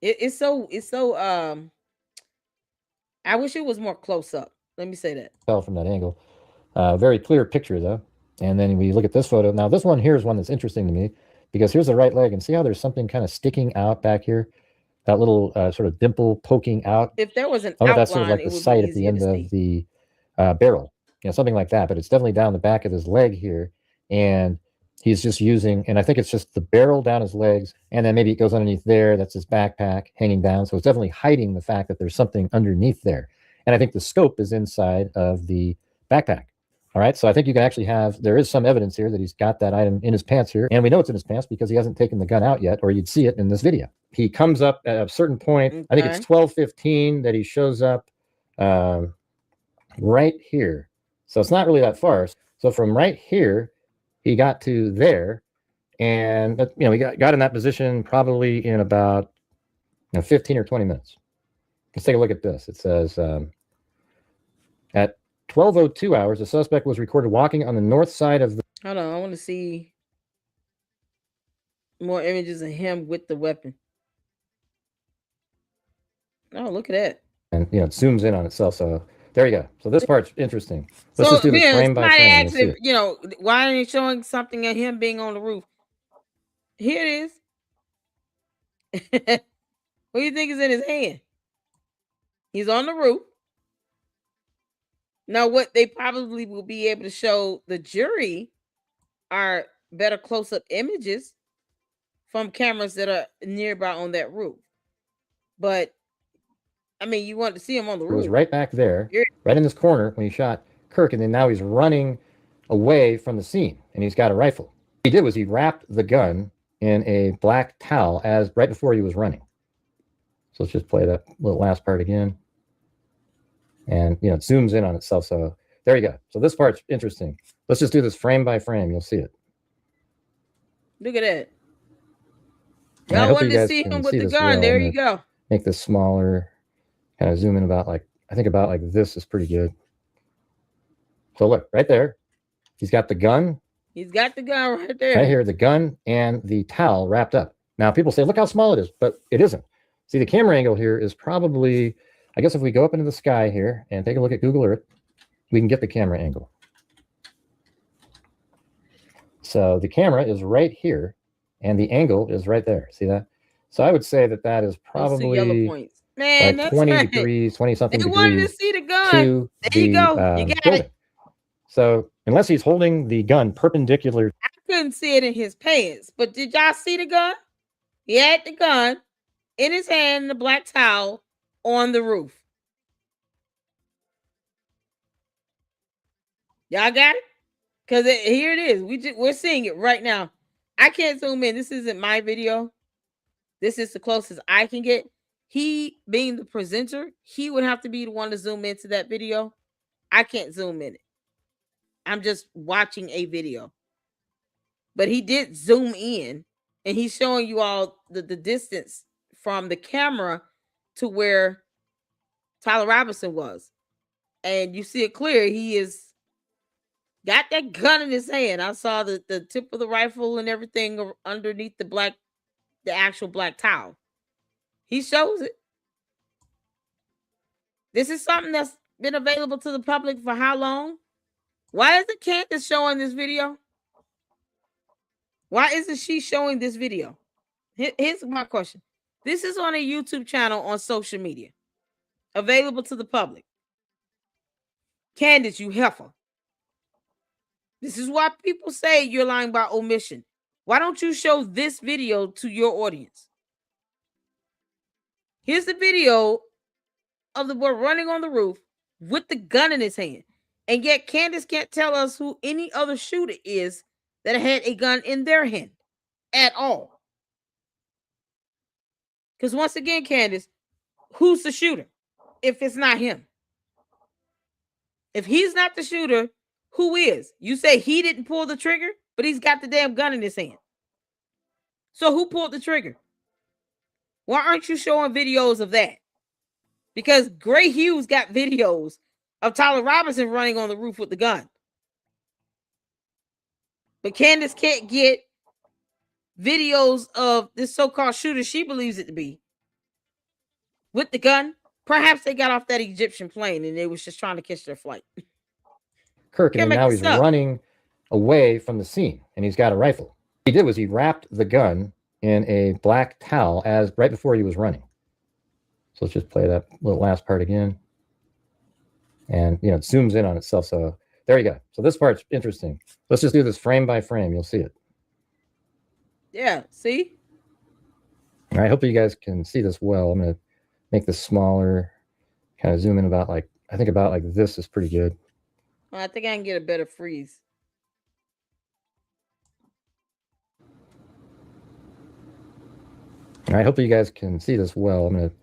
It's so I wish it was more close up. Let me say that. Tell from that angle. Very clear picture though. And then we look at this photo. Now this one here is one that's interesting to me because here's the right leg, and see how there's something kind of sticking out back here, that little sort of dimple poking out. If there was an Oh, outline, that's sort of like it the would sight be at the easier end to of see. the barrel, something like that. But it's definitely down the back of his leg here, and he's just using, and I think it's just the barrel down his legs, and then maybe it goes underneath there. That's his backpack hanging down. So it's definitely hiding the fact that there's something underneath there. And I think the scope is inside of the backpack. All right. So I think you can actually there is some evidence here that he's got that item in his pants here. And we know it's in his pants because he hasn't taken the gun out yet, or you'd see it in this video. He comes up at a certain point. I think it's 12:15 that he shows up right here. So it's not really that far. So from right here, he got to there, and he got in that position probably in about 15 or 20 minutes. Let's take a look at this. It says at 12:02 hours, the suspect was recorded walking on the north side of the. Hold on, I want to see more images of him with the weapon. Oh, look at that. And it zooms in on itself. So there you go. So this part's interesting. Let's just do this frame by frame. If, why aren't you showing something of him being on the roof? Here it is. What do you think is in his hand? He's on the roof. Now, what they probably will be able to show the jury are better close-up images from cameras that are nearby on that roof. But I mean, you want to see him on the roof. It was right back there, right in this corner when he shot Kirk, and then now he's running away from the scene, and he's got a rifle. What he did was he wrapped the gun in a black towel right before he was running. So let's just play that little last part again. And, it zooms in on itself. So there you go. So this part's interesting. Let's just do this frame by frame. You'll see it. Look at that. Y'all wanted to see him with the gun. There you go. Make this smaller. Kind of zoom in about like this is pretty good. So look, right there. He's got the gun. He's got the gun right there. Right here, the gun and the towel wrapped up. Now people say, look how small it is, but it isn't. See, the camera angle here is probably, I guess if we go up into the sky here and take a look at Google Earth, we can get the camera angle. So the camera is right here and the angle is right there. See that? So I would say that is probably yellow points. Man, like that's 20 right. degrees, 20-something degrees. They wanted to see the gun. There you go. You got building. it. So unless he's holding the gun perpendicular. I couldn't see it in his pants, but did y'all see the gun? He had the gun in his hand, the black towel on the roof. Y'all got it? Because here it is. We're seeing it right now. I can't zoom in. This isn't my video. This is the closest I can get. He, being the presenter, he would have to be the one to zoom into that video. I can't zoom in it. I'm just watching a video. But he did zoom in, and he's showing you all the distance from the camera to where Tyler Robinson was. And you see it clear. He is got that gun in his hand. I saw the tip of the rifle and everything underneath the actual black towel. He shows it. This is something that's been available to the public for how long? Why isn't Candace showing this video? Why isn't she showing this video? Here's my question. This is on a YouTube channel on social media, available to the public. Candace, you heifer. This is why people say you're lying by omission. Why don't you show this video to your audience? Here's the video of the boy running on the roof with the gun in his hand. And yet Candace can't tell us who any other shooter is that had a gun in their hand at all. Because once again, Candace, who's the shooter if it's not him? If he's not the shooter, who is? You say he didn't pull the trigger, but he's got the damn gun in his hand. So who pulled the trigger? Why aren't you showing videos of that? Because Gray Hughes got videos of Tyler Robinson running on the roof with the gun. But Candace can't get videos of this so-called shooter she believes it to be with the gun. Perhaps they got off that Egyptian plane and they was just trying to catch their flight. Kirk, and Can't then make now this he's up. running away from the scene, and he's got a rifle. What he did was he wrapped the gun in a black towel as right before he was running. So let's just play that little last part again. And, you know, it zooms in on itself. So there you go. So this part's interesting. Let's just do this frame by frame. You'll see it. Yeah, see? All right, I hope you guys can see this well. I'm going to make this smaller, kind of zoom in about like, I think about like this is pretty good. Well, I think I can get a better freeze. All right, I hope you guys can see this well. I'm going to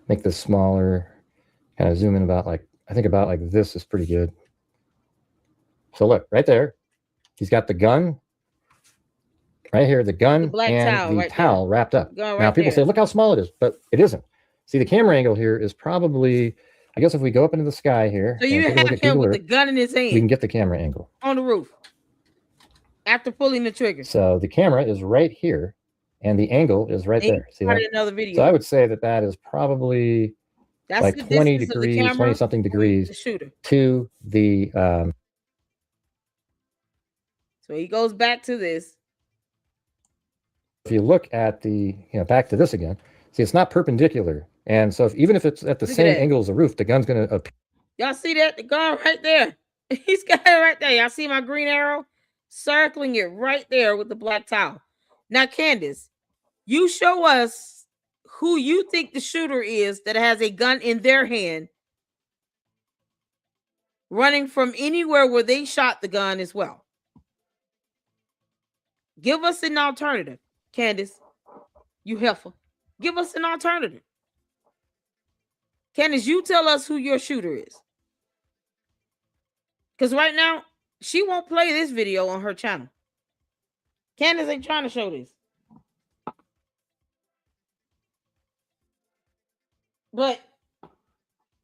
make this smaller, kind of zoom in about like, I think about like this is pretty good. So look, right there, he's got the gun right here, the gun The black and towel the right towel there. wrapped up. Gun Now right people there. say, look how small it is, but it isn't. See, the camera angle here is probably, I guess if we go up into the sky here So you and take a look have at him Google with Earth, the gun in his we can hand get the camera angle. on the roof after pulling the trigger. So the camera is right here and the angle is right And he there. See started that? another video. So I would say that that is probably That's like the 20 distance of the degrees, camera 20 something from degrees the shooter. to the, So he goes back to this. if you look at the, you know, back to this again, see, it's not perpendicular. And so even if it's at the Look at same that. angle as the roof, the gun's going to appear. Y'all see that? The gun right there. He's got it right there. Y'all see my green arrow? Circling it right there with the black towel. Now, Candace, you show us who you think the shooter is that has a gun in their hand running from anywhere where they shot the gun as well. Give us an alternative, Candace. You heifer. Give us an alternative. Candace, you tell us who your shooter is. Because right now, she won't play this video on her channel. Candace ain't trying to show this. But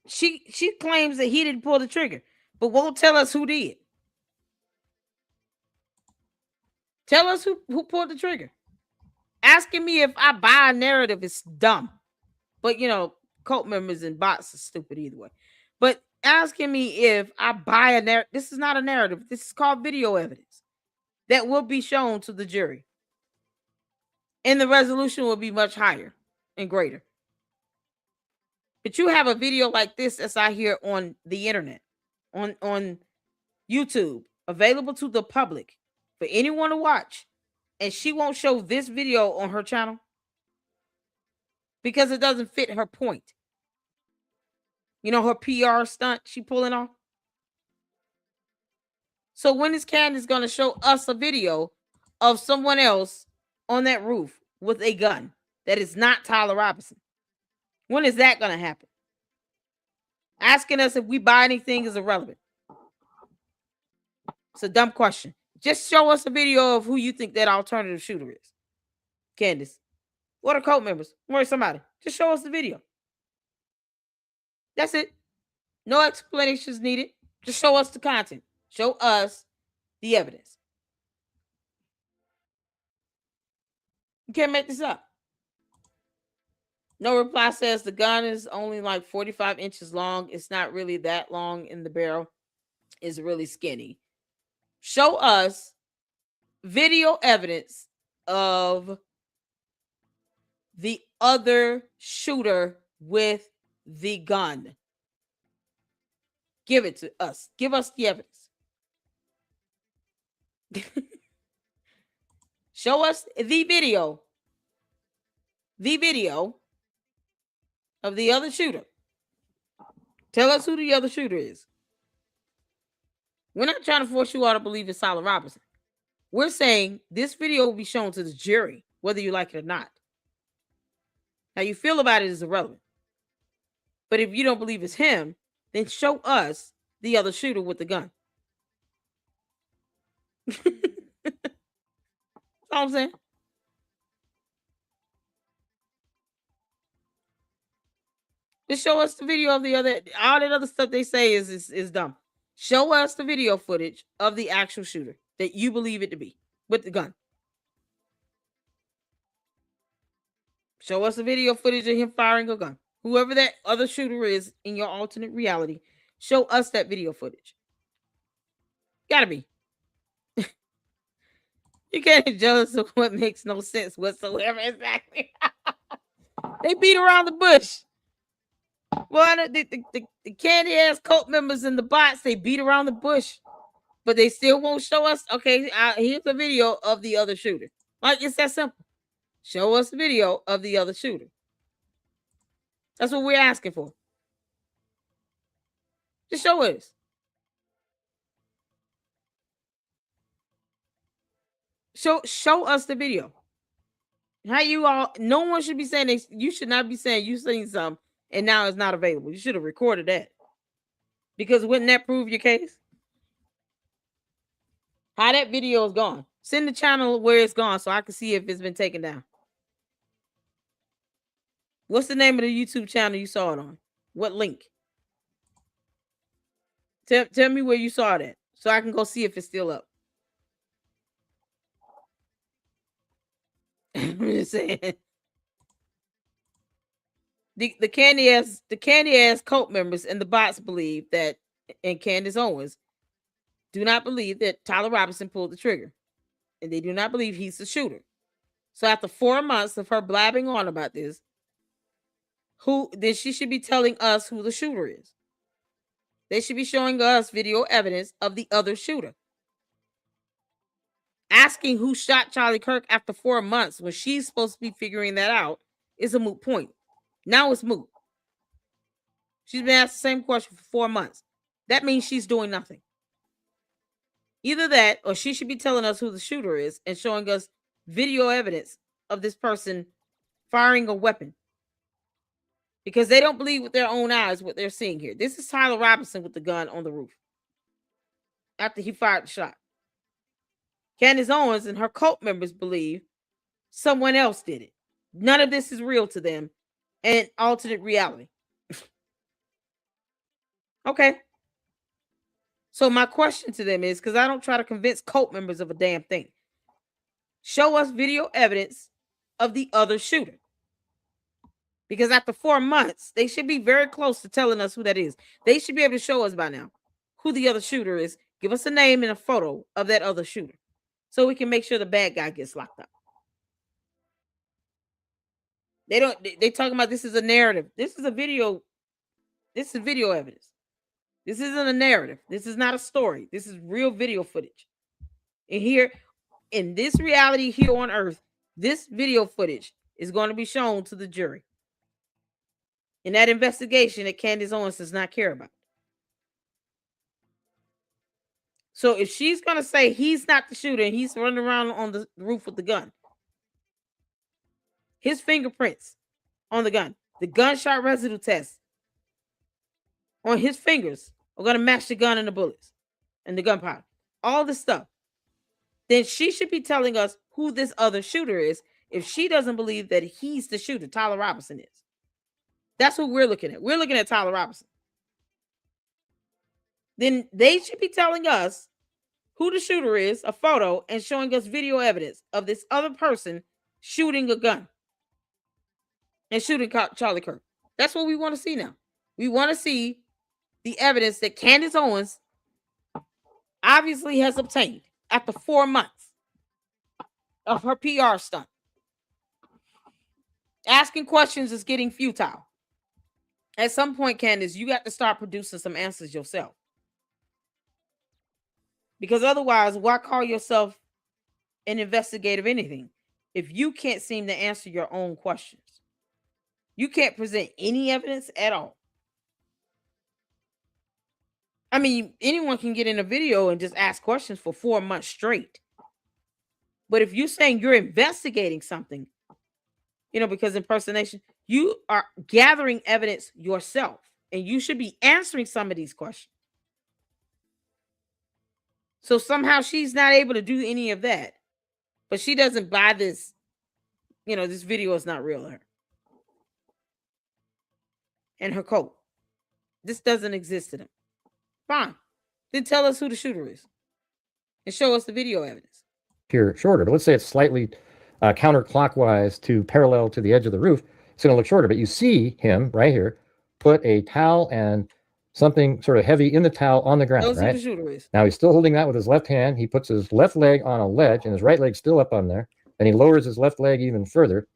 she claims that he didn't pull the trigger, but won't tell us who did. Tell us who pulled the trigger. Asking me if I buy a narrative is dumb. But, you know, cult members and bots are stupid either way. But asking me if I buy a narrative, this is not a narrative. This is called video evidence that will be shown to the jury. And the resolution will be much higher and greater. But you have a video like this that's out here on the internet, on YouTube, available to the public for anyone to watch. And she won't show this video on her channel because it doesn't fit her point. You know, her PR stunt she pulling off. So when is Candace going to show us a video of someone else on that roof with a gun that is not Tyler Robinson? When is that going to happen? Asking us if we buy anything is irrelevant. It's a dumb question. Just show us a video of who you think that alternative shooter is. Candace. What are cult members? Or somebody. Just show us the video. That's it. No explanations needed. Just show us the content. Show us the evidence. You can't make this up. No reply says the gun is only like 45 inches long. It's not really that long in the barrel. It's really skinny. Show us video evidence of the other shooter with the gun. Give it to us. Give us the evidence. Show us the video. The video of the other shooter. Tell us who the other shooter is. We're not trying to force you all to believe it's Tyler Robinson. We're saying this video will be shown to the jury, whether you like it or not. How you feel about it is irrelevant. But if you don't believe it's him, then show us the other shooter with the gun. That's all I'm saying. Just show us the video of the other. All that other stuff they say is dumb. Show us the video footage of the actual shooter that you believe it to be with the gun. Show us the video footage of him firing a gun whoever that other shooter is in your alternate reality, show us that video footage. Gotta be. You can't be jealous of what makes no sense whatsoever. Exactly. They beat around the bush. Well, the candy ass cult members and the bots, they beat around the bush, but they still won't show us. Okay, here's a video of the other shooter. Like, it's that simple. Show us a video of the other shooter. That's what we're asking for. Just show us. Show us the video. How you all? No one should be saying you should not be saying you seen some and now it's not available. You should have recorded that, because wouldn't that prove your case? How that video is gone. Send the channel where it's gone so I can see if it's been taken down. What's the name of the YouTube channel you saw it on? What link? Tell me where you saw that so I can go see if it's still up. I'm just saying. The candy ass cult members and the bots believe that, and Candace Owens do not believe that Tyler Robinson pulled the trigger, and they do not believe he's the shooter. So after 4 months of her blabbing on about this, then she should be telling us who the shooter is. They should be showing us video evidence of the other shooter. Asking who shot Charlie Kirk after 4 months when she's supposed to be figuring that out is a moot point. Now it's moot. She's been asked the same question for 4 months. That means she's doing nothing. Either that, or she should be telling us who the shooter is and showing us video evidence of this person firing a weapon. Because they don't believe with their own eyes what they're seeing here. This is Tyler Robinson with the gun on the roof after he fired the shot. Candace Owens and her cult members believe someone else did it. None of this is real to them and alternate reality. Okay. So my question to them is, because I don't try to convince cult members of a damn thing. Show us video evidence of the other shooter. Because after 4 months, they should be very close to telling us who that is. They should be able to show us by now who the other shooter is. Give us a name and a photo of that other shooter so we can make sure the bad guy gets locked up. They talking about this is a narrative. This is a video. This is video evidence. This isn't a narrative. This is not a story. This is real video footage. And here, in this reality here on Earth, this video footage is going to be shown to the jury in that investigation that Candace Owens does not care about. So if she's going to say he's not the shooter and he's running around on the roof with the gun, his fingerprints on the gunshot residue test on his fingers are going to match the gun and the bullets and the gunpowder, all this stuff, then she should be telling us who this other shooter is if she doesn't believe that he's the shooter, Tyler Robinson is. That's what we're looking at. We're looking at Tyler Robinson. Then they should be telling us who the shooter is, a photo, and showing us video evidence of this other person shooting a gun and shooting Charlie Kirk. That's what we want to see now. We want to see the evidence that Candace Owens obviously has obtained after 4 months of her PR stunt. Asking questions is getting futile. At some point, Candace, you got to start producing some answers yourself. Because otherwise, why call yourself an investigative anything if you can't seem to answer your own questions? You can't present any evidence at all. I mean, anyone can get in a video and just ask questions for 4 months straight. But if you're saying you're investigating something, because impersonation, you are gathering evidence yourself, and you should be answering some of these questions. So somehow she's not able to do any of that, but she doesn't buy this. This video is not real to her. And her cult. This doesn't exist to them. Fine. Then tell us who the shooter is and show us the video evidence. Here shorter, but let's say it's slightly counterclockwise to parallel to the edge of the roof. it's going to look shorter. But you see him right here put a towel and something sort of heavy in the towel on the ground, Those who right? the shooter is. Now he's still holding that with his left hand. He puts his left leg on a ledge and his right leg still up on there. Then he lowers his left leg even further.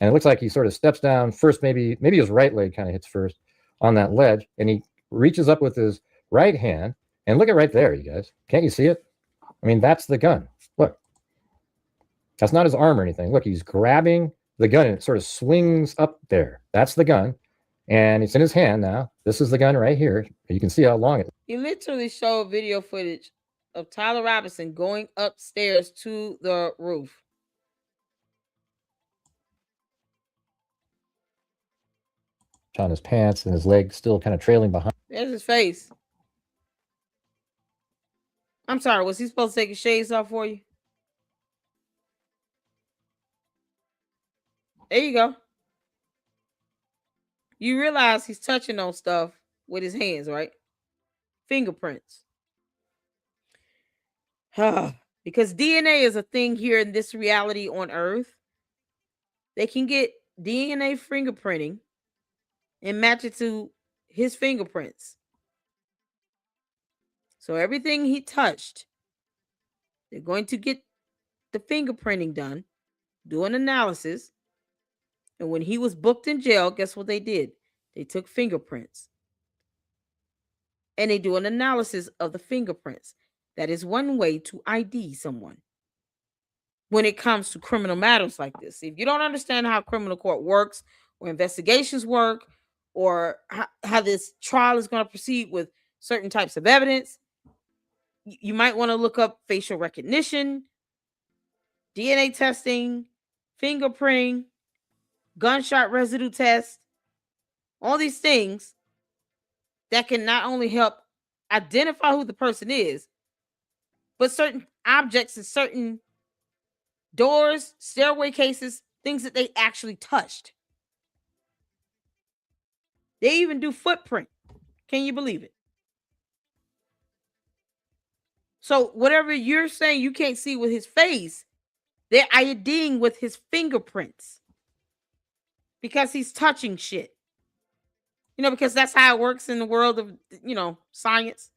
And it looks like he sort of steps down first, maybe his right leg kind of hits first on that ledge. And he reaches up with his right hand. And look at right there, you guys. Can't you see it? I mean, that's the gun. Look. That's not his arm or anything. Look, he's grabbing the gun and it sort of swings up there. That's the gun. And it's in his hand now. This is the gun right here. You can see how long it is. He literally showed video footage of Tyler Robinson going upstairs to the roof. On his pants and his leg still kind of trailing behind. There's his face. I'm sorry, was he supposed to take his shades off for you? There you go. You realize he's touching on stuff with his hands, right? Fingerprints. Because DNA is a thing here in this reality on Earth. They can get DNA fingerprinting and match it to his fingerprints. So everything he touched, they're going to get the fingerprinting done, do an analysis. And when he was booked in jail, guess what they did? They took fingerprints. And they do an analysis of the fingerprints. That is one way to ID someone when it comes to criminal matters like this. If you don't understand how criminal court works or investigations work or how this trial is going to proceed with certain types of evidence, you might want to look up facial recognition, DNA testing, fingerprinting, gunshot residue test, all these things that can not only help identify who the person is, but certain objects and certain doors, stairway cases, things that they actually touched. They even do footprint. Can you believe it? So whatever you're saying you can't see with his face, they're IDing with his fingerprints because he's touching shit. You know, because that's how it works in the world of, science.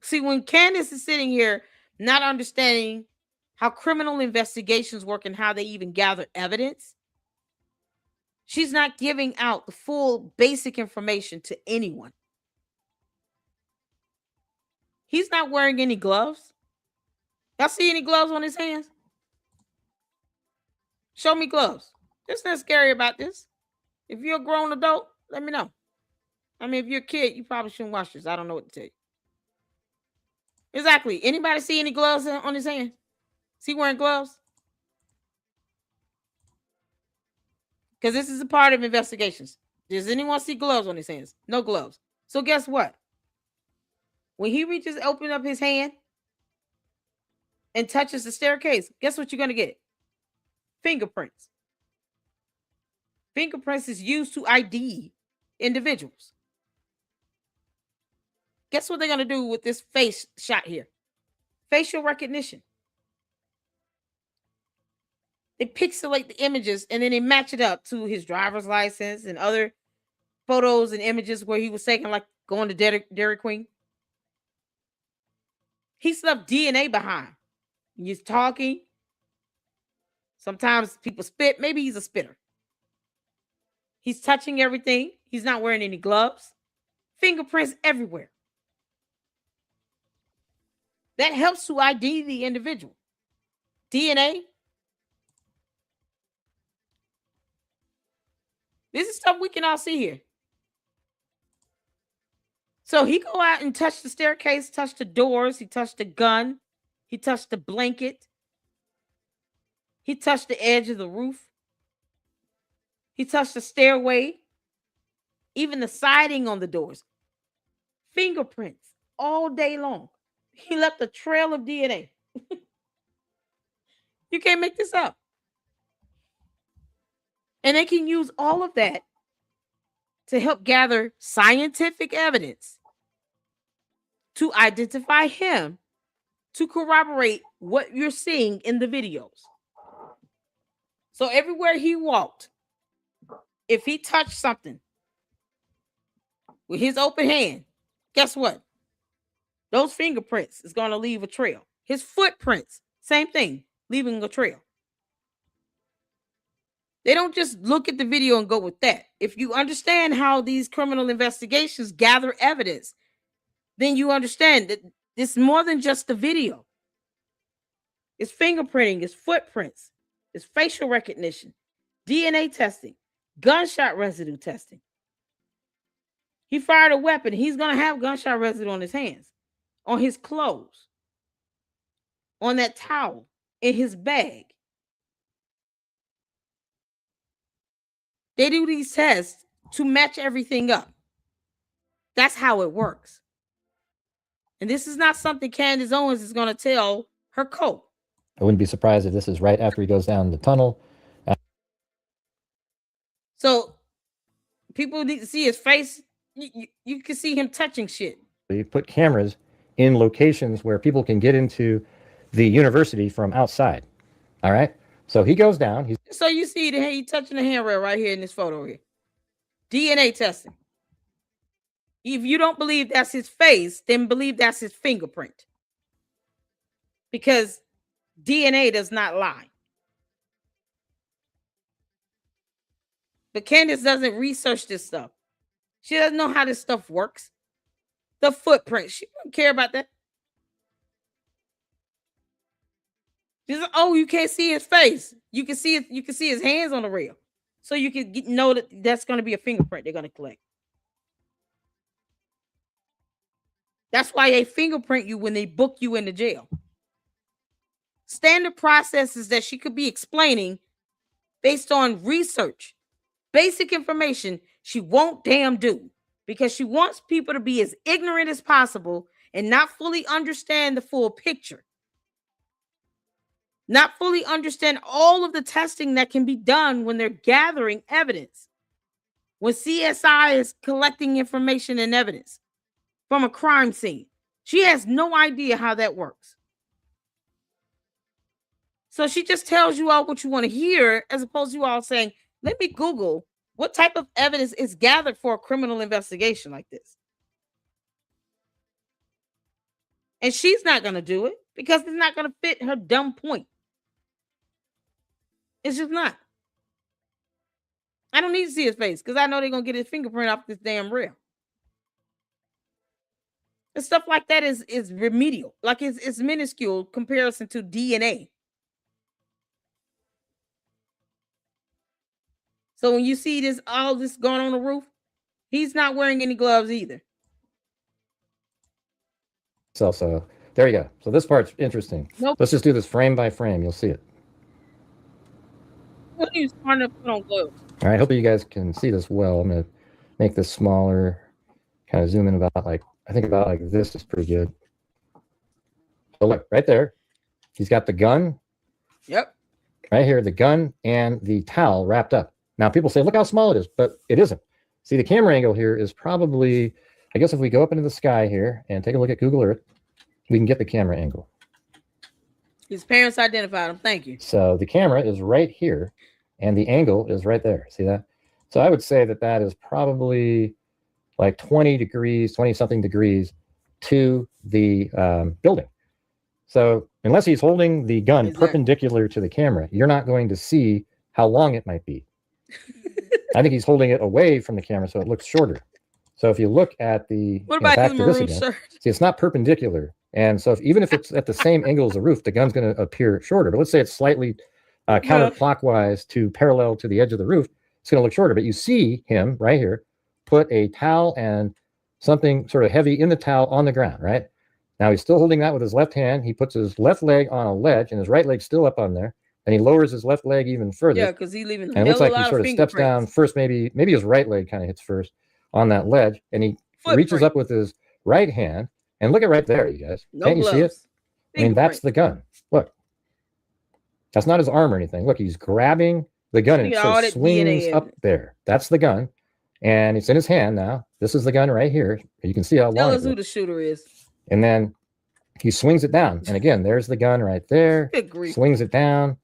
See, when Candace is sitting here not understanding how criminal investigations work and how they even gather evidence, she's not giving out the full basic information to anyone. He's not wearing any gloves. Y'all see any gloves on his hands? Show me gloves. There's nothing scary about this. If you're a grown adult, let me know. I mean, if you're a kid, you probably shouldn't watch this. I don't know what to tell you. Exactly. Anybody see any gloves on his hand? Is he wearing gloves? Because this is a part of investigations. Does anyone see gloves on his hands? No gloves. So guess what? When he reaches, open up his hand and touches the staircase, guess what you're going to get? Fingerprints. Fingerprints is used to ID individuals. Guess what they're going to do with this face shot here? Facial recognition. They pixelate the images and then they match it up to his driver's license and other photos and images where he was taken, like going to Dairy Queen. He's left DNA behind. He's talking. Sometimes people spit. Maybe he's a spitter. He's touching everything. He's not wearing any gloves. Fingerprints everywhere. That helps to ID the individual. DNA. This is stuff we can all see here. So he go out and touch the staircase, touch the doors. He touched the gun. He touched the blanket. He touched the edge of the roof. He touched the stairway. Even the siding on the doors. Fingerprints all day long. He left a trail of DNA. You can't make this up. And they can use all of that to help gather scientific evidence to identify him, to corroborate what you're seeing in the videos. So everywhere he walked, if he touched something with his open hand, guess what? Those fingerprints is going to leave a trail. His footprints, same thing, leaving a trail. They don't just look at the video and go with that. If you understand how these criminal investigations gather evidence, then you understand that it's more than just the video. It's fingerprinting, it's footprints, it's facial recognition, DNA testing, gunshot residue testing. He fired a weapon. He's going to have gunshot residue on his hands, on his clothes, on that towel, in his bag. They do these tests to match everything up. That's how it works. And this is not something Candace Owens is going to tell her coach. I wouldn't be surprised if this is right after he goes down the tunnel. So people need to see his face. You can see him touching shit. They put cameras in locations where people can get into the university from outside. All right. So he goes down. So you see he touching the handrail right here in this photo here. DNA testing. If you don't believe that's his face, then believe that's his fingerprint. Because DNA does not lie. But Candace doesn't research this stuff. She doesn't know how this stuff works. The footprint. She don't care about that. She's like, oh, you can't see his face. You can see it. You can see his hands on the rail. So you can know that that's going to be a fingerprint they're going to collect. That's why they fingerprint you when they book you into jail. Standard processes that she could be explaining based on research, basic information she won't damn do because she wants people to be as ignorant as possible and not fully understand the full picture. Not fully understand all of the testing that can be done when they're gathering evidence. When CSI is collecting information and evidence from a crime scene. She has no idea how that works. So she just tells you all what you want to hear, as opposed to you all saying, let me Google what type of evidence is gathered for a criminal investigation like this. And she's not going to do it because it's not going to fit her dumb point. It's just not. I don't need to see his face because I know they're going to get his fingerprint off this damn rail. And stuff like that is remedial. Like it's minuscule comparison to DNA. So when you see this, all this going on the roof, he's not wearing any gloves either. So there you go. So this part's interesting. Nope. Let's just do this frame by frame. You'll see it. What are you trying to put on gloves? All right. Hope you guys can see this well. I'm going to make this smaller, kind of zoom in about like this is pretty good. So look, right there. He's got the gun. Yep. Right here, the gun and the towel wrapped up. Now people say, look how small it is, but it isn't. See, the camera angle here is probably, I guess if we go up into the sky here and take a look at Google Earth, we can get the camera angle. His parents identified him. Thank you. So the camera is right here and the angle is right there. See that? So I would say that that is probably like 20 something degrees to the building. So unless he's holding the gun perpendicular to the camera, you're not going to see how long it might be. I think he's holding it away from the camera so it looks shorter. So if you look at the back to this again, see, it's not perpendicular. And so even if it's at the same angle as the roof, the gun's going to appear shorter. But let's say it's slightly counterclockwise to parallel to the edge of the roof, it's going to look shorter. But you see him right here put a towel and something sort of heavy in the towel on the ground, right? Now he's still holding that with his left hand. He puts his left leg on a ledge and his right leg still up on there. And he lowers his left leg even further. Yeah, because he's leaving. And it looks like he sort of steps down first. Maybe his right leg kind of hits first on that ledge, and he reaches up with his right hand. And look at right there, you guys. Can't you see it? I mean, that's the gun. Look, that's not his arm or anything. Look, he's grabbing the gun and it sort of swings up there. That's the gun, and it's in his hand now. This is the gun right here. You can see how long. Tell us who the shooter is. And then he swings it down, and again, there's the gun right there. Good grief. Swings it down.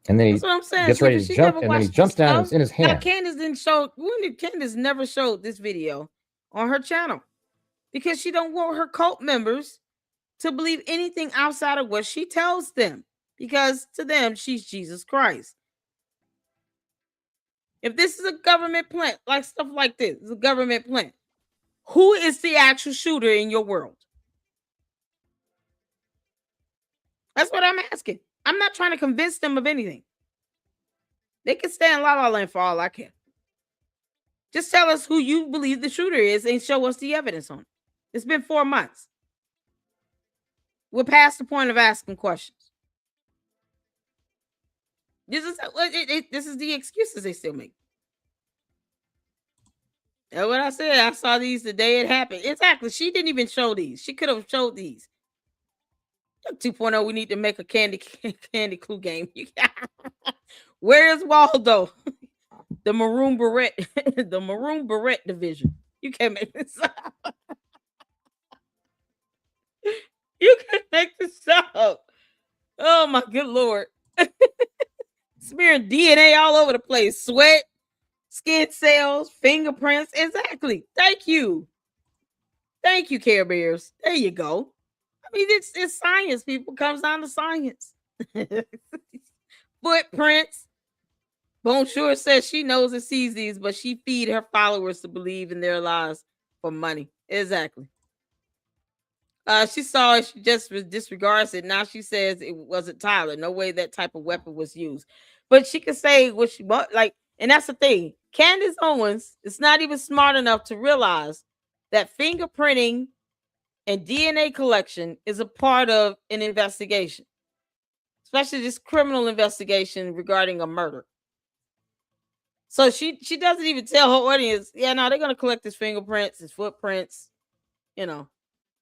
And then he That's what I'm saying. gets So ready if to she jump, never and then he watched jumps this down and it's stuff, in his now hand. Candace didn't show. When did Candace never showed this video on her channel? Because she don't want her cult members to believe anything outside of what she tells them. Because to them, she's Jesus Christ. If this is a government plant, like stuff like this, is a government plant, who is the actual shooter in your world? That's what I'm asking. I'm not trying to convince them of anything. They can stay in La La Land for all I care. Just tell us who you believe the shooter is and show us the evidence on it. It's been 4 months. We're past the point of asking questions. This is the excuses they still make. That's what I said. I saw these the day it happened. Exactly. She didn't even show these. She could have showed these. 2.0, we need to make a candy clue game. Where is Waldo? The maroon beret, the maroon beret division. You can't make this up. You can make this up. Oh my good Lord. Smearing DNA all over the place. Sweat, skin cells, fingerprints. Exactly. Thank you. Thank you, Care Bears. There you go. I mean, it's science, people. It comes down to science. Footprints. Bonjour says she knows and sees these, but she feed her followers to believe in their lies for money. Exactly. She saw it, she just disregards it. Now she says it wasn't Tyler. No way that type of weapon was used. But she could say what she want, like, and that's the thing. Candace Owens is not even smart enough to realize that fingerprinting and DNA collection is a part of an investigation, especially this criminal investigation regarding a murder. So she doesn't even tell her audience, yeah, no, they're gonna collect his fingerprints, his footprints. You know,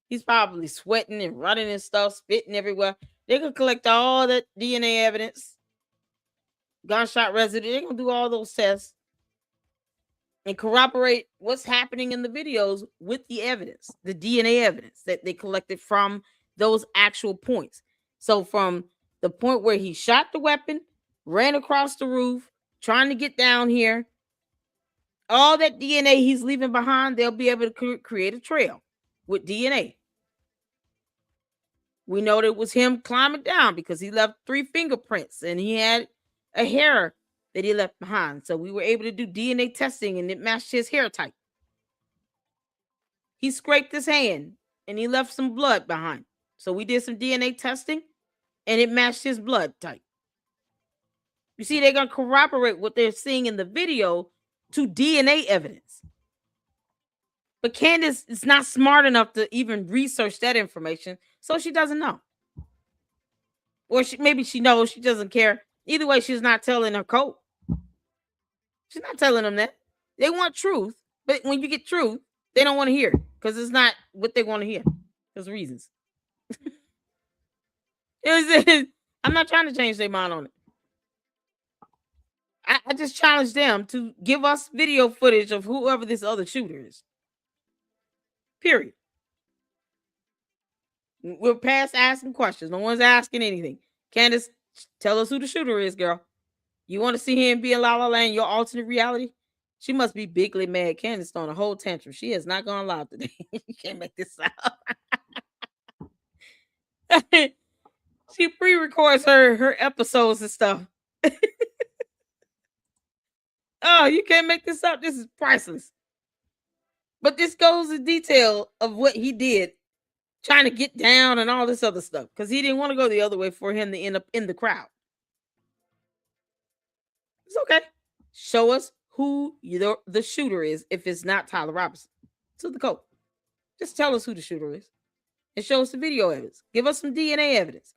he's probably sweating and running and stuff, spitting everywhere. They're gonna collect all that DNA evidence, gunshot residue. They're gonna do all those tests and corroborate what's happening in the videos with the evidence, the DNA evidence that they collected from those actual points. So from the point where he shot the weapon, ran across the roof, trying to get down here, all that DNA he's leaving behind, they'll be able to create a trail with DNA. We know that it was him climbing down because he left 3 fingerprints and he had a hair that he left behind. So we were able to do DNA testing and it matched his hair type. He scraped his hand and he left some blood behind. So we did some DNA testing and it matched his blood type. You see, they're going to corroborate what they're seeing in the video to DNA evidence. But Candace is not smart enough to even research that information, so she doesn't know. Or maybe she knows, she doesn't care. Either way, she's not telling her code. She's not telling them that. They want truth, but when you get truth, they don't want to hear it because it's not what they want to hear. There's reasons. I'm not trying to change their mind on it. I just challenge them to give us video footage of whoever this other shooter is. Period. We're past asking questions. No one's asking anything. Candace, tell us who the shooter is, girl. You want to see him be in La La Land, your alternate reality? She must be bigly mad. Candace throwing a whole tantrum. She is not going to allow today. You can't make this out. She pre-records her episodes and stuff. Oh, you can't make this up. This is priceless. But this goes in detail of what he did, trying to get down and all this other stuff, because he didn't want to go the other way for him to end up in the crowd. It's okay. Show us who the shooter is if it's not Tyler Robinson. To the code. Just tell us who the shooter is and show us the video evidence. Give us some DNA evidence.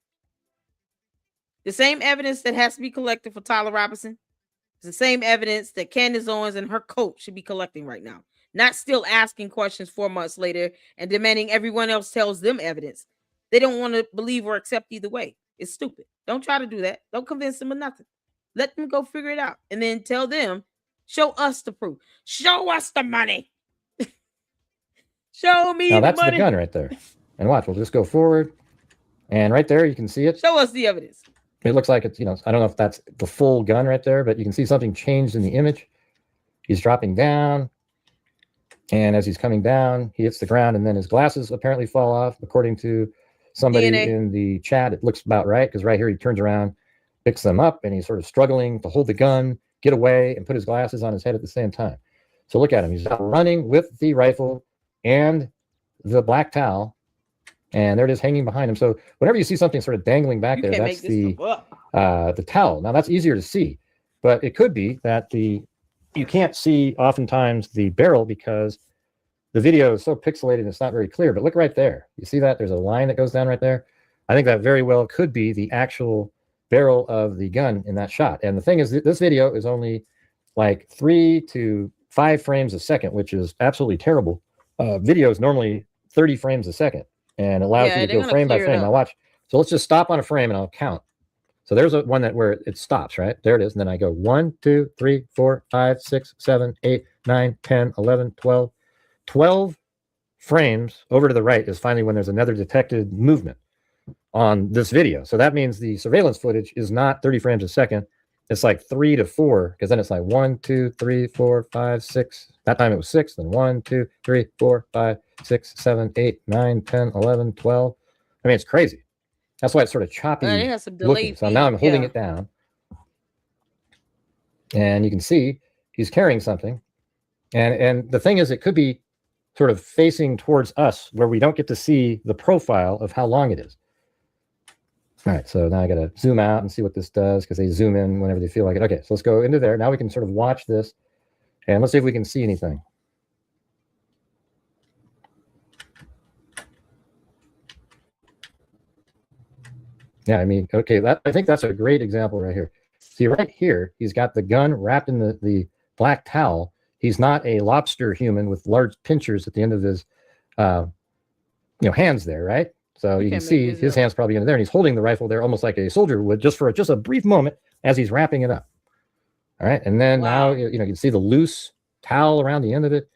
The same evidence that has to be collected for Tyler Robinson is the same evidence that Candace Owens and her coach should be collecting right now. Not still asking questions 4 months later and demanding everyone else tells them evidence. They don't want to believe or accept either way. It's stupid. Don't try to do that. Don't convince them of nothing. Let them go figure it out. And then tell them, show us the proof. Show us the money. Show me Now the that's money. the gun right there. And watch, we'll just go forward. And right there, you can see it. Show us the evidence. It looks like it's, I don't know if that's the full gun right there, but you can see something changed in the image. He's dropping down. And as he's coming down, he hits the ground, and then his glasses apparently fall off. According to somebody DNA. in the chat, it looks about right, because right here he turns around, picks them up, and he's sort of struggling to hold the gun, get away, and put his glasses on his head at the same time. So look at him. He's running with the rifle and the black towel, and there it is hanging behind him. So whenever you see something sort of dangling back there, that's the towel. Now that's easier to see, but it could be that you can't see oftentimes the barrel because the video is so pixelated and it's not very clear. But look right there. You see that? There's a line that goes down right there. I think that very well could be the actual barrel of the gun in that shot. And the thing is, this video is only like 3 to 5 frames a second, which is absolutely terrible. Video is normally 30 frames a second and allows you to go frame by frame. Now watch. So let's just stop on a frame and I'll count. So there's one where it stops, right? There it is. And then I go 1, 2, 3, 4, 5, 6, 7, 8, 9, 10, 11, 12. 12 frames over to the right is finally when there's another detected movement on this video. So that means the surveillance footage is not 30 frames a second. It's like 3 to 4, because then it's like 1, 2, 3, 4, 5, 6. That time it was 6. Then 1, 2, 3, 4, 5, 6, 7, 8, 9, 10, 11, 12. I mean, it's crazy. That's why it's sort of choppy looking. So now I'm holding it down. And you can see he's carrying something. And the thing is, it could be sort of facing towards us where we don't get to see the profile of how long it is. All right, so now I got to zoom out and see what this does, because they zoom in whenever they feel like it. Okay, so let's go into there. Now we can sort of watch this, and let's see if we can see anything. Yeah, I mean, okay, I think that's a great example right here. See, right here, he's got the gun wrapped in the black towel. He's not a lobster human with large pinchers at the end of his, hands there, right? So you can see his hands probably in there, and he's holding the rifle there almost like a soldier would, just for just a brief moment as he's wrapping it up. All right, and then now, you can see the loose towel around the end of it.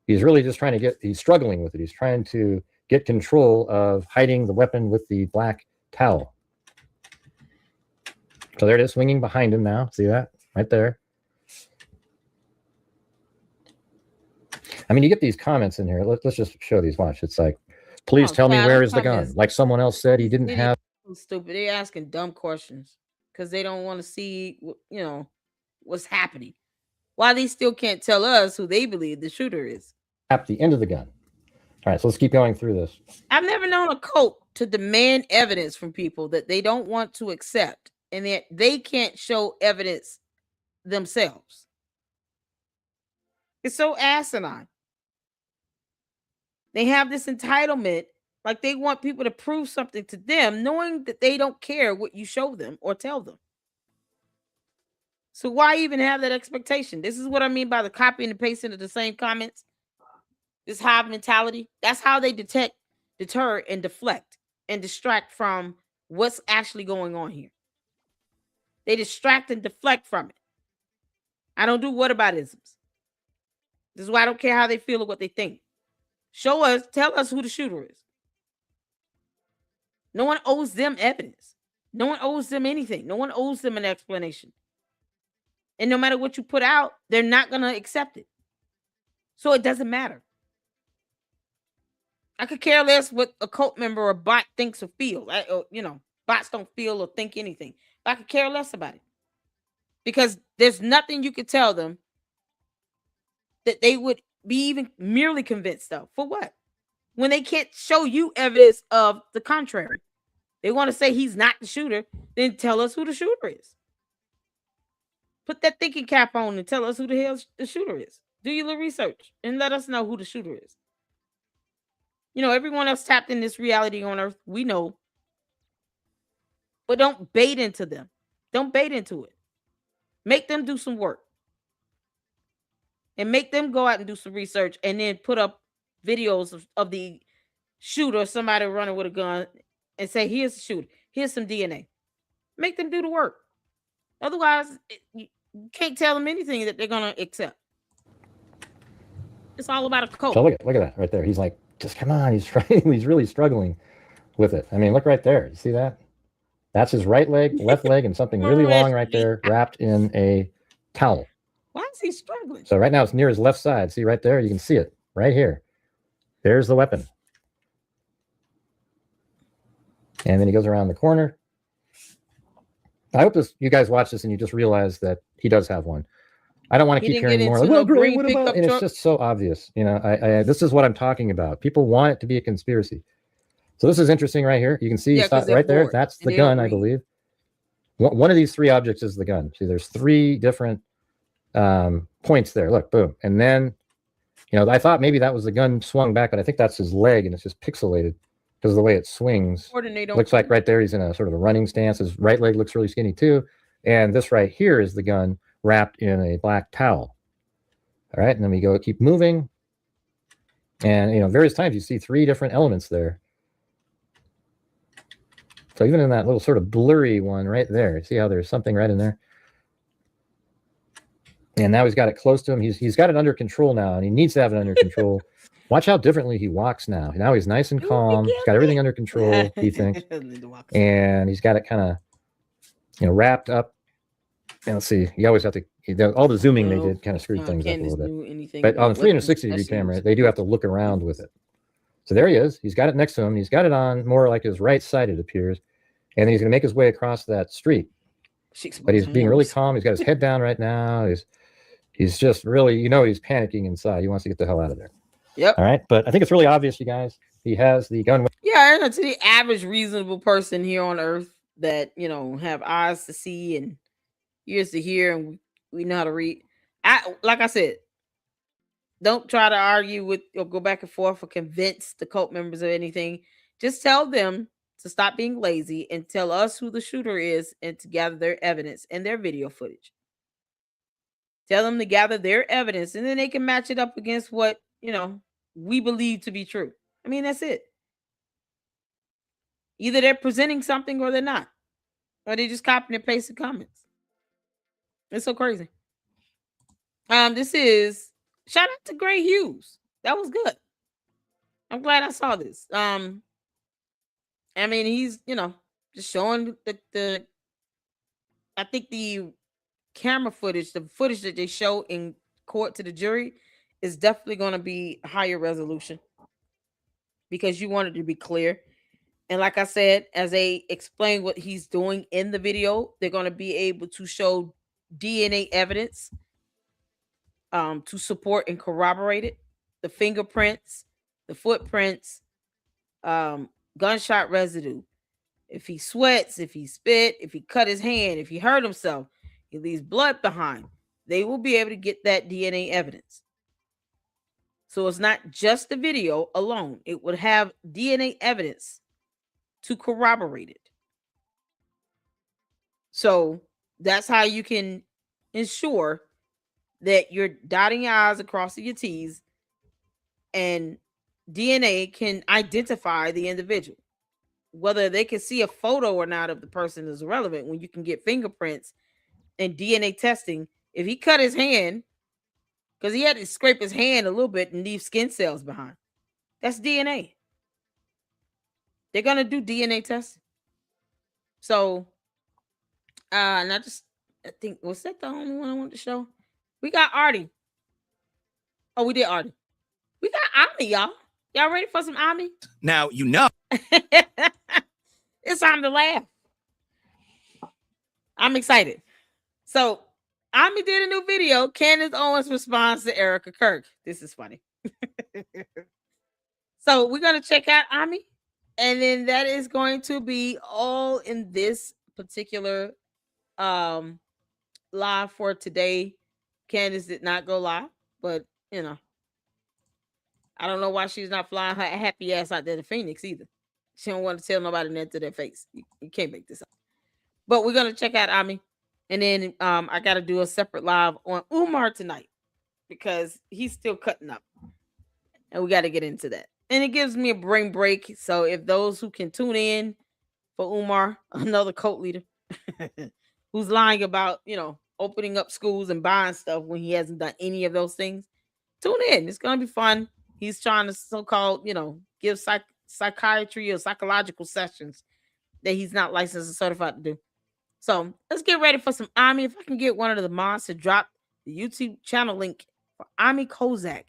He's really just trying to he's struggling with it. He's trying to get control of hiding the weapon with the black towel. So there it is, swinging behind him now. See that? Right there. I mean, you get these comments in here. Let's just show these. Watch. It's like, please tell me, where is the gun? Like someone else said he didn't have. Stupid. They're asking dumb questions because they don't want to see, what's happening. Why they still can't tell us who they believe the shooter is. At the end of the gun. All right, so let's keep going through this. I've never known a cult to demand evidence from people that they don't want to accept, and that they can't show evidence themselves. It's so asinine. They have this entitlement, like they want people to prove something to them, knowing that they don't care what you show them or tell them. So why even have that expectation? This is what I mean by the copying and pasting of the same comments. This hive mentality. That's how they deter, and deflect and distract from what's actually going on here. They distract and deflect from it. I don't do whataboutisms. This is why I don't care how they feel or what they think. Show us, tell us who the shooter is. No one owes them evidence. No one owes them anything. No one owes them an explanation. And no matter what you put out, they're not going to accept it. So it doesn't matter. I could care less what a cult member or bot thinks or feels. Bots don't feel or think anything. But I could care less about it. Because there's nothing you could tell them that they would be even merely convinced of. For what? When they can't show you evidence of the contrary. They want to say he's not the shooter, then tell us who the shooter is. Put that thinking cap on and tell us who the hell the shooter is. Do your little research and let us know who the shooter is. Everyone else tapped in this reality on Earth. We know. But don't bait into them. Don't bait into it. Make them do some work. And make them go out and do some research and then put up videos of the shooter, somebody running with a gun, and say, here's the shooter. Here's some DNA. Make them do the work. Otherwise, you can't tell them anything that they're going to accept. It's all about a cult. So look at that right there. He's like, just come on. He's trying. He's really struggling with it. I mean, look right there. You see that? That's his right leg, left leg, and something really long right there wrapped in a towel. Why is he struggling? So right now it's near his left side. See right there? You can see it right here. There's the weapon. And then he goes around the corner. I hope you guys watch this and you just realize that he does have one. I don't want to keep hearing more. Like, well, great, what about? And it's just so obvious. You know, this is what I'm talking about. People want it to be a conspiracy. So this is interesting right here. You can see right there. That's the gun, I believe. One of these three objects is the gun. See, there's three different points there. Look, boom. And then, you know, I thought maybe that was the gun swung back, but I think that's his leg, and it's just pixelated because of the way it swings. Looks like right there he's in a sort of a running stance. His right leg looks really skinny too. And this right here is the gun wrapped in a black towel. All right, and then we keep moving. And, you know, various times you see three different elements there. So even in that little sort of blurry one right there, see how there's something right in there? And now he's got it close to him. He's got it under control now, and he needs to have it under control. Watch how differently he walks now. Now he's nice and calm. He's got everything under control, he thinks. And he's got it kind of, you know, wrapped up. And let's see, you always have to, all the zooming they did kind of screwed things up a little bit. But on the 360-degree camera, they do have to look around with it. So there he is. He's got it next to him. He's got it on more like his right side, it appears. And then he's going to make his way across that street. But he's being really calm. He's got his head down right now. He's just really, you know, he's panicking inside. He wants to get the hell out of there. Yep. All right. But I think it's really obvious, you guys. He has the gun. Yeah, and to the average reasonable person here on Earth that, you know, have eyes to see and ears to hear, and we know how to read. Like I said, don't try to argue with or go back and forth or convince the cult members of anything. Just tell them to stop being lazy and tell us who the shooter is and to gather their evidence and their video footage. Tell them to gather their evidence, and then they can match it up against what, you know, we believe to be true. I mean, that's it. Either they're presenting something or they're not. Or they just copying and pasting comments. It's so crazy. This is shout out to Gray Hughes. That was good. I'm glad I saw this. I mean, he's, you know, just showing the I think the camera footage, the footage that they show in court to the jury is definitely going to be higher resolution because you want it to be clear. And like I said, as they explain what he's doing in the video, they're going to be able to show DNA evidence to support and corroborate it. The fingerprints, the footprints, gunshot residue. If he sweats, if he spit, if he cut his hand, if he hurt himself, he leaves blood behind. They will be able to get that DNA evidence. So it's not just the video alone. It would have DNA evidence to corroborate it. So that's how you can ensure that you're dotting your I's and crossing your T's, and DNA can identify the individual. Whether they can see a photo or not of the person is irrelevant when you can get fingerprints and DNA testing. If he cut his hand, because he had to scrape his hand a little bit and leave skin cells behind, that's DNA. They're going to do DNA testing. So, and I think, was that the only one I wanted to show? We got Artie. Oh, we did Artie. We got Ami, y'all. Y'all ready for some Ami? Now, you know. It's time to laugh. I'm excited. So, Ami did a new video. Candace Owens responds to Erica Kirk. This is funny. So, we're going to check out Ami. And then that is going to be all in this particular live for today. Candace did not go live, but, you know, I don't know why she's not flying her happy ass out there to Phoenix either. She don't want to tell nobody that to their face. You can't make this up. But we're going to check out Ami. And then I got to do a separate live on Umar tonight because he's still cutting up. And we got to get into that. And it gives me a brain break. So if those who can tune in for Umar, another cult leader, who's lying about, you know, opening up schools and buying stuff when he hasn't done any of those things, tune in. It's going to be fun. He's trying to so-called, you know, give psychiatry or psychological sessions that he's not licensed and certified to do. So let's get ready for some Ami. If I can get one of the mods to drop the YouTube channel link for Ami Kozak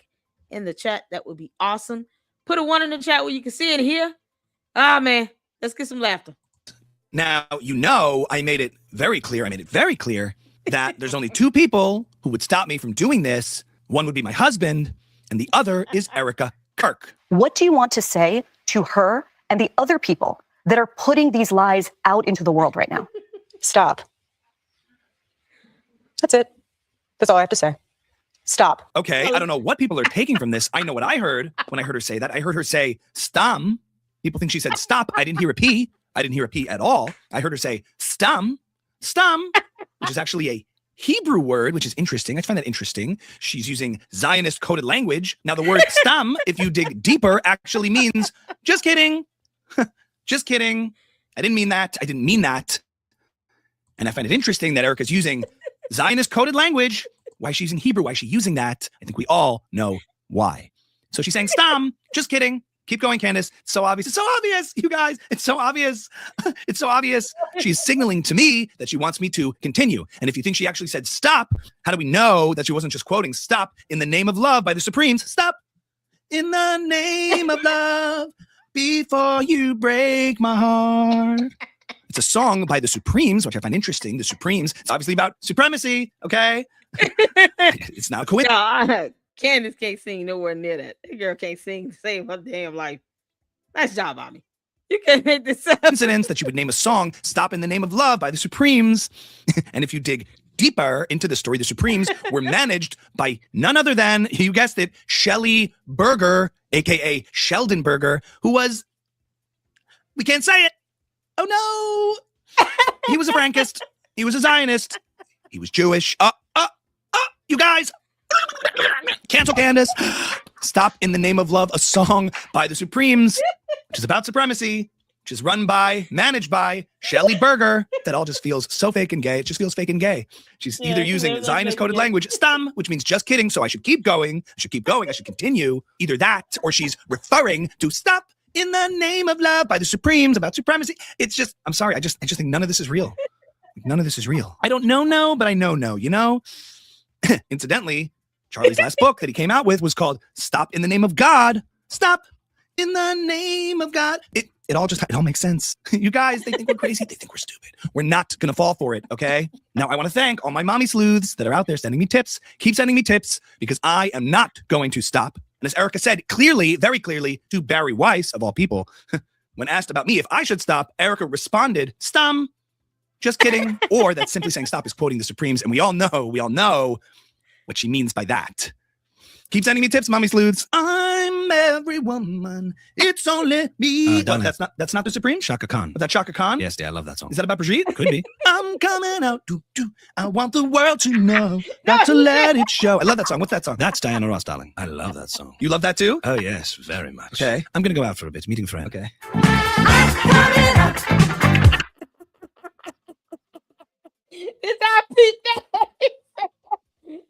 in the chat, that would be awesome. Put a one in the chat where you can see it here. Ah, man, let's get some laughter. Now, I made it very clear that there's only two people who would stop me from doing this. One would be my husband, and the other is Erica Kirk. What do you want to say to her and the other people that are putting these lies out into the world right now? Stop. That's it. That's all I have to say. Stop. Okay, I don't know what people are taking from this. I know what I heard when I heard her say that. I heard her say, stum. People think she said stop. I didn't hear a P. I didn't hear a P at all. I heard her say stum, which is actually a Hebrew word, which is interesting. I find that interesting. She's using Zionist coded language. Now, the word stum, if you dig deeper, actually means just kidding. Just kidding. I didn't mean that. And I find it interesting that Erica's using Zionist coded language. Why she's using Hebrew? Why is she using that? I think we all know why. So she's saying stum, just kidding. Keep going, Candace. It's so obvious. It's so obvious, you guys. It's so obvious. It's so obvious. She's signaling to me that she wants me to continue. And if you think she actually said stop, how do we know that she wasn't just quoting stop in the name of love by the Supremes? Stop in the name of love before you break my heart. It's a song by the Supremes, which I find interesting. The Supremes. It's obviously about supremacy, okay? It's not a coincidence. Candace can't sing nowhere near that. That girl can't sing to save her damn life. Nice job, Bobby. You can't make this up. Coincidence that you would name a song "Stop in the Name of Love" by the Supremes. And if you dig deeper into the story, the Supremes were managed by none other than, you guessed it, Shelley Berger, aka Sheldon Berger, who was, we can't say it. Oh no. He was a Frankist. He was a Zionist. He was Jewish. You guys. Cancel Candace. Stop in the Name of Love, a song by the Supremes, which is about supremacy, which is managed by Shelley Berger. That all just feels so fake and gay. It just feels fake and gay. She's either using Zionist coded language, stum, which means just kidding, so I should keep going. I should continue. Either that, or she's referring to stop in the name of love by the Supremes about supremacy. It's just, I'm sorry, I just think none of this is real. None of this is real. I don't know, but I know, you know? Incidentally, Charlie's last book that he came out with was called Stop in the Name of God. Stop in the name of God. It all makes sense. You guys, they think we're crazy. They think we're stupid. We're not going to fall for it, okay? Now, I want to thank all my mommy sleuths that are out there sending me tips. Keep sending me tips because I am not going to stop. And as Erica said clearly, very clearly, to Barry Weiss, of all people, when asked about me if I should stop, Erica responded, stum, just kidding. Or that simply saying stop is quoting the Supremes. And we all know what she means by that. Keep sending me tips, mommy sleuths. I'm every woman. It's only me. That's not the Supreme. Shaka Khan. Is that Shaka Khan? Yes, I love that song. Is that about Brigitte? Could be. I'm coming out. I want the world to know. Got to let it show. I love that song. What's that song? That's Diana Ross, darling. I love that song. You love that too? Oh, yes, very much. Okay. I'm going to go out for a bit. Meeting a friend. Okay. It's our Pete.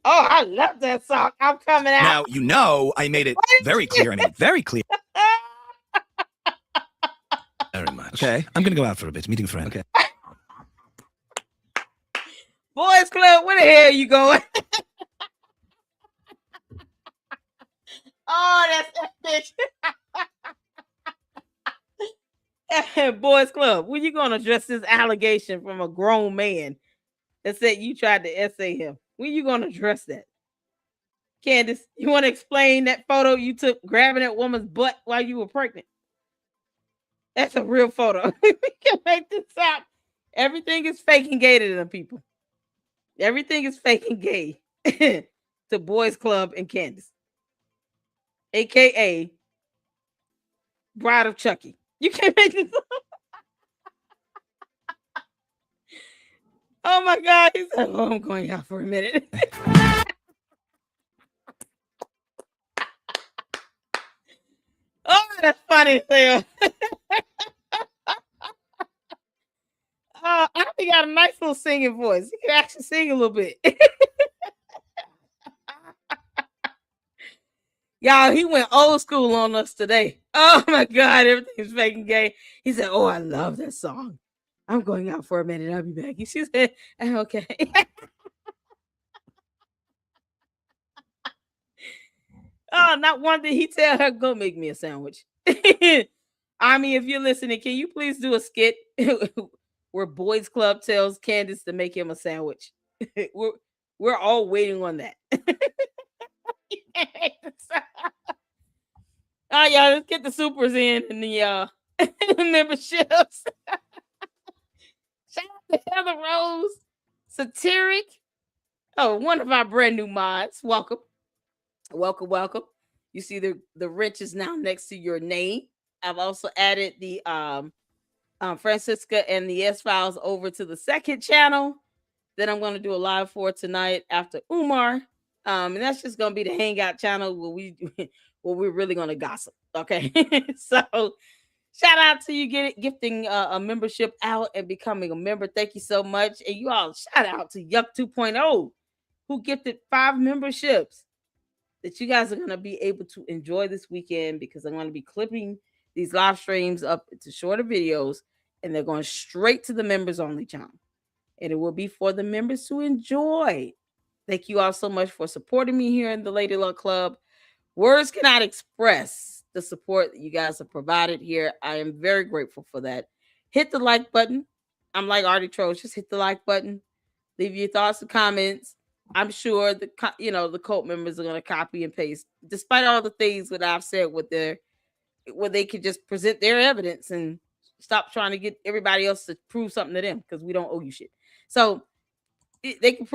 Oh, I love that song. I'm coming out. Now, you know, I made it very clear. Very much. Okay. I'm going to go out for a bit. Meeting a friend. Okay. Boys Club, where the hell are you going? Oh, that's that bitch. Boys Club, when you going to address this allegation from a grown man that said you tried to essay him? When you going to address that? Candace, you want to explain that photo you took grabbing that woman's butt while you were pregnant? That's a real photo. We can make this up. Everything is fake and gay to them people. Everything is fake and gay to Boys Club and Candace, a.k.a. Bride of Chucky. You can't make this up. Oh my God. He said, oh, I'm going out for a minute. Oh, that's funny. He got a nice little singing voice. He can actually sing a little bit. Y'all, he went old school on us today. Oh my God, everything's fake and gay. He said, "Oh, I love that song. I'm going out for a minute. I'll be back." She said, "Okay." Oh, not one did he tell her, "Go make me a sandwich." I mean, if you're listening, can you please do a skit where Boys Club tells Candace to make him a sandwich? we're we're all waiting on that. Oh yeah, let's get the supers in and the memberships. Shout out to Heather Rose, Satiric. Oh, one of our brand new mods. Welcome. Welcome, welcome. You see the wrench is now next to your name. I've also added the Francisca and the S Files over to the second channel that I'm going to do a live for tonight after Umar. And that's just going to be the hangout channel where we're really going to gossip. Okay. So shout out to you gifting a membership out and becoming a member. Thank you so much. And you all shout out to Yuck 2.0 who gifted 5 memberships that you guys are going to be able to enjoy this weekend, because I'm going to be clipping these live streams up into shorter videos and they're going straight to the members only channel. And it will be for the members to enjoy. Thank you all so much for supporting me here in the Lady Luck Club. Words cannot express the support that you guys have provided here. I am very grateful for that. Hit the like button. I'm like Artie Troche. Just hit the like button. Leave your thoughts and comments. I'm sure the cult members are going to copy and paste, despite all the things that I've said where they could just present their evidence and stop trying to get everybody else to prove something to them, because we don't owe you shit. So they can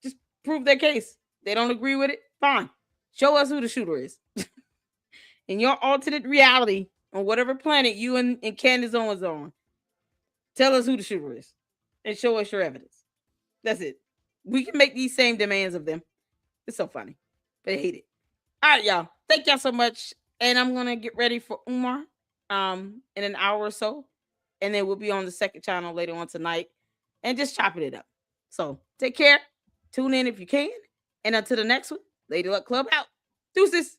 just prove their case. They don't agree with it, fine. Show us who the shooter is. In your alternate reality, on whatever planet you and Candace Owens are on, tell us who the shooter is and show us your evidence. That's it. We can make these same demands of them. It's so funny. They hate it. All right, y'all. Thank y'all so much. And I'm going to get ready for Umar in an hour or so. And then we'll be on the second channel later on tonight and just chopping it up. So take care. Tune in if you can. And until the next one, Lady Luck Club out. Deuces.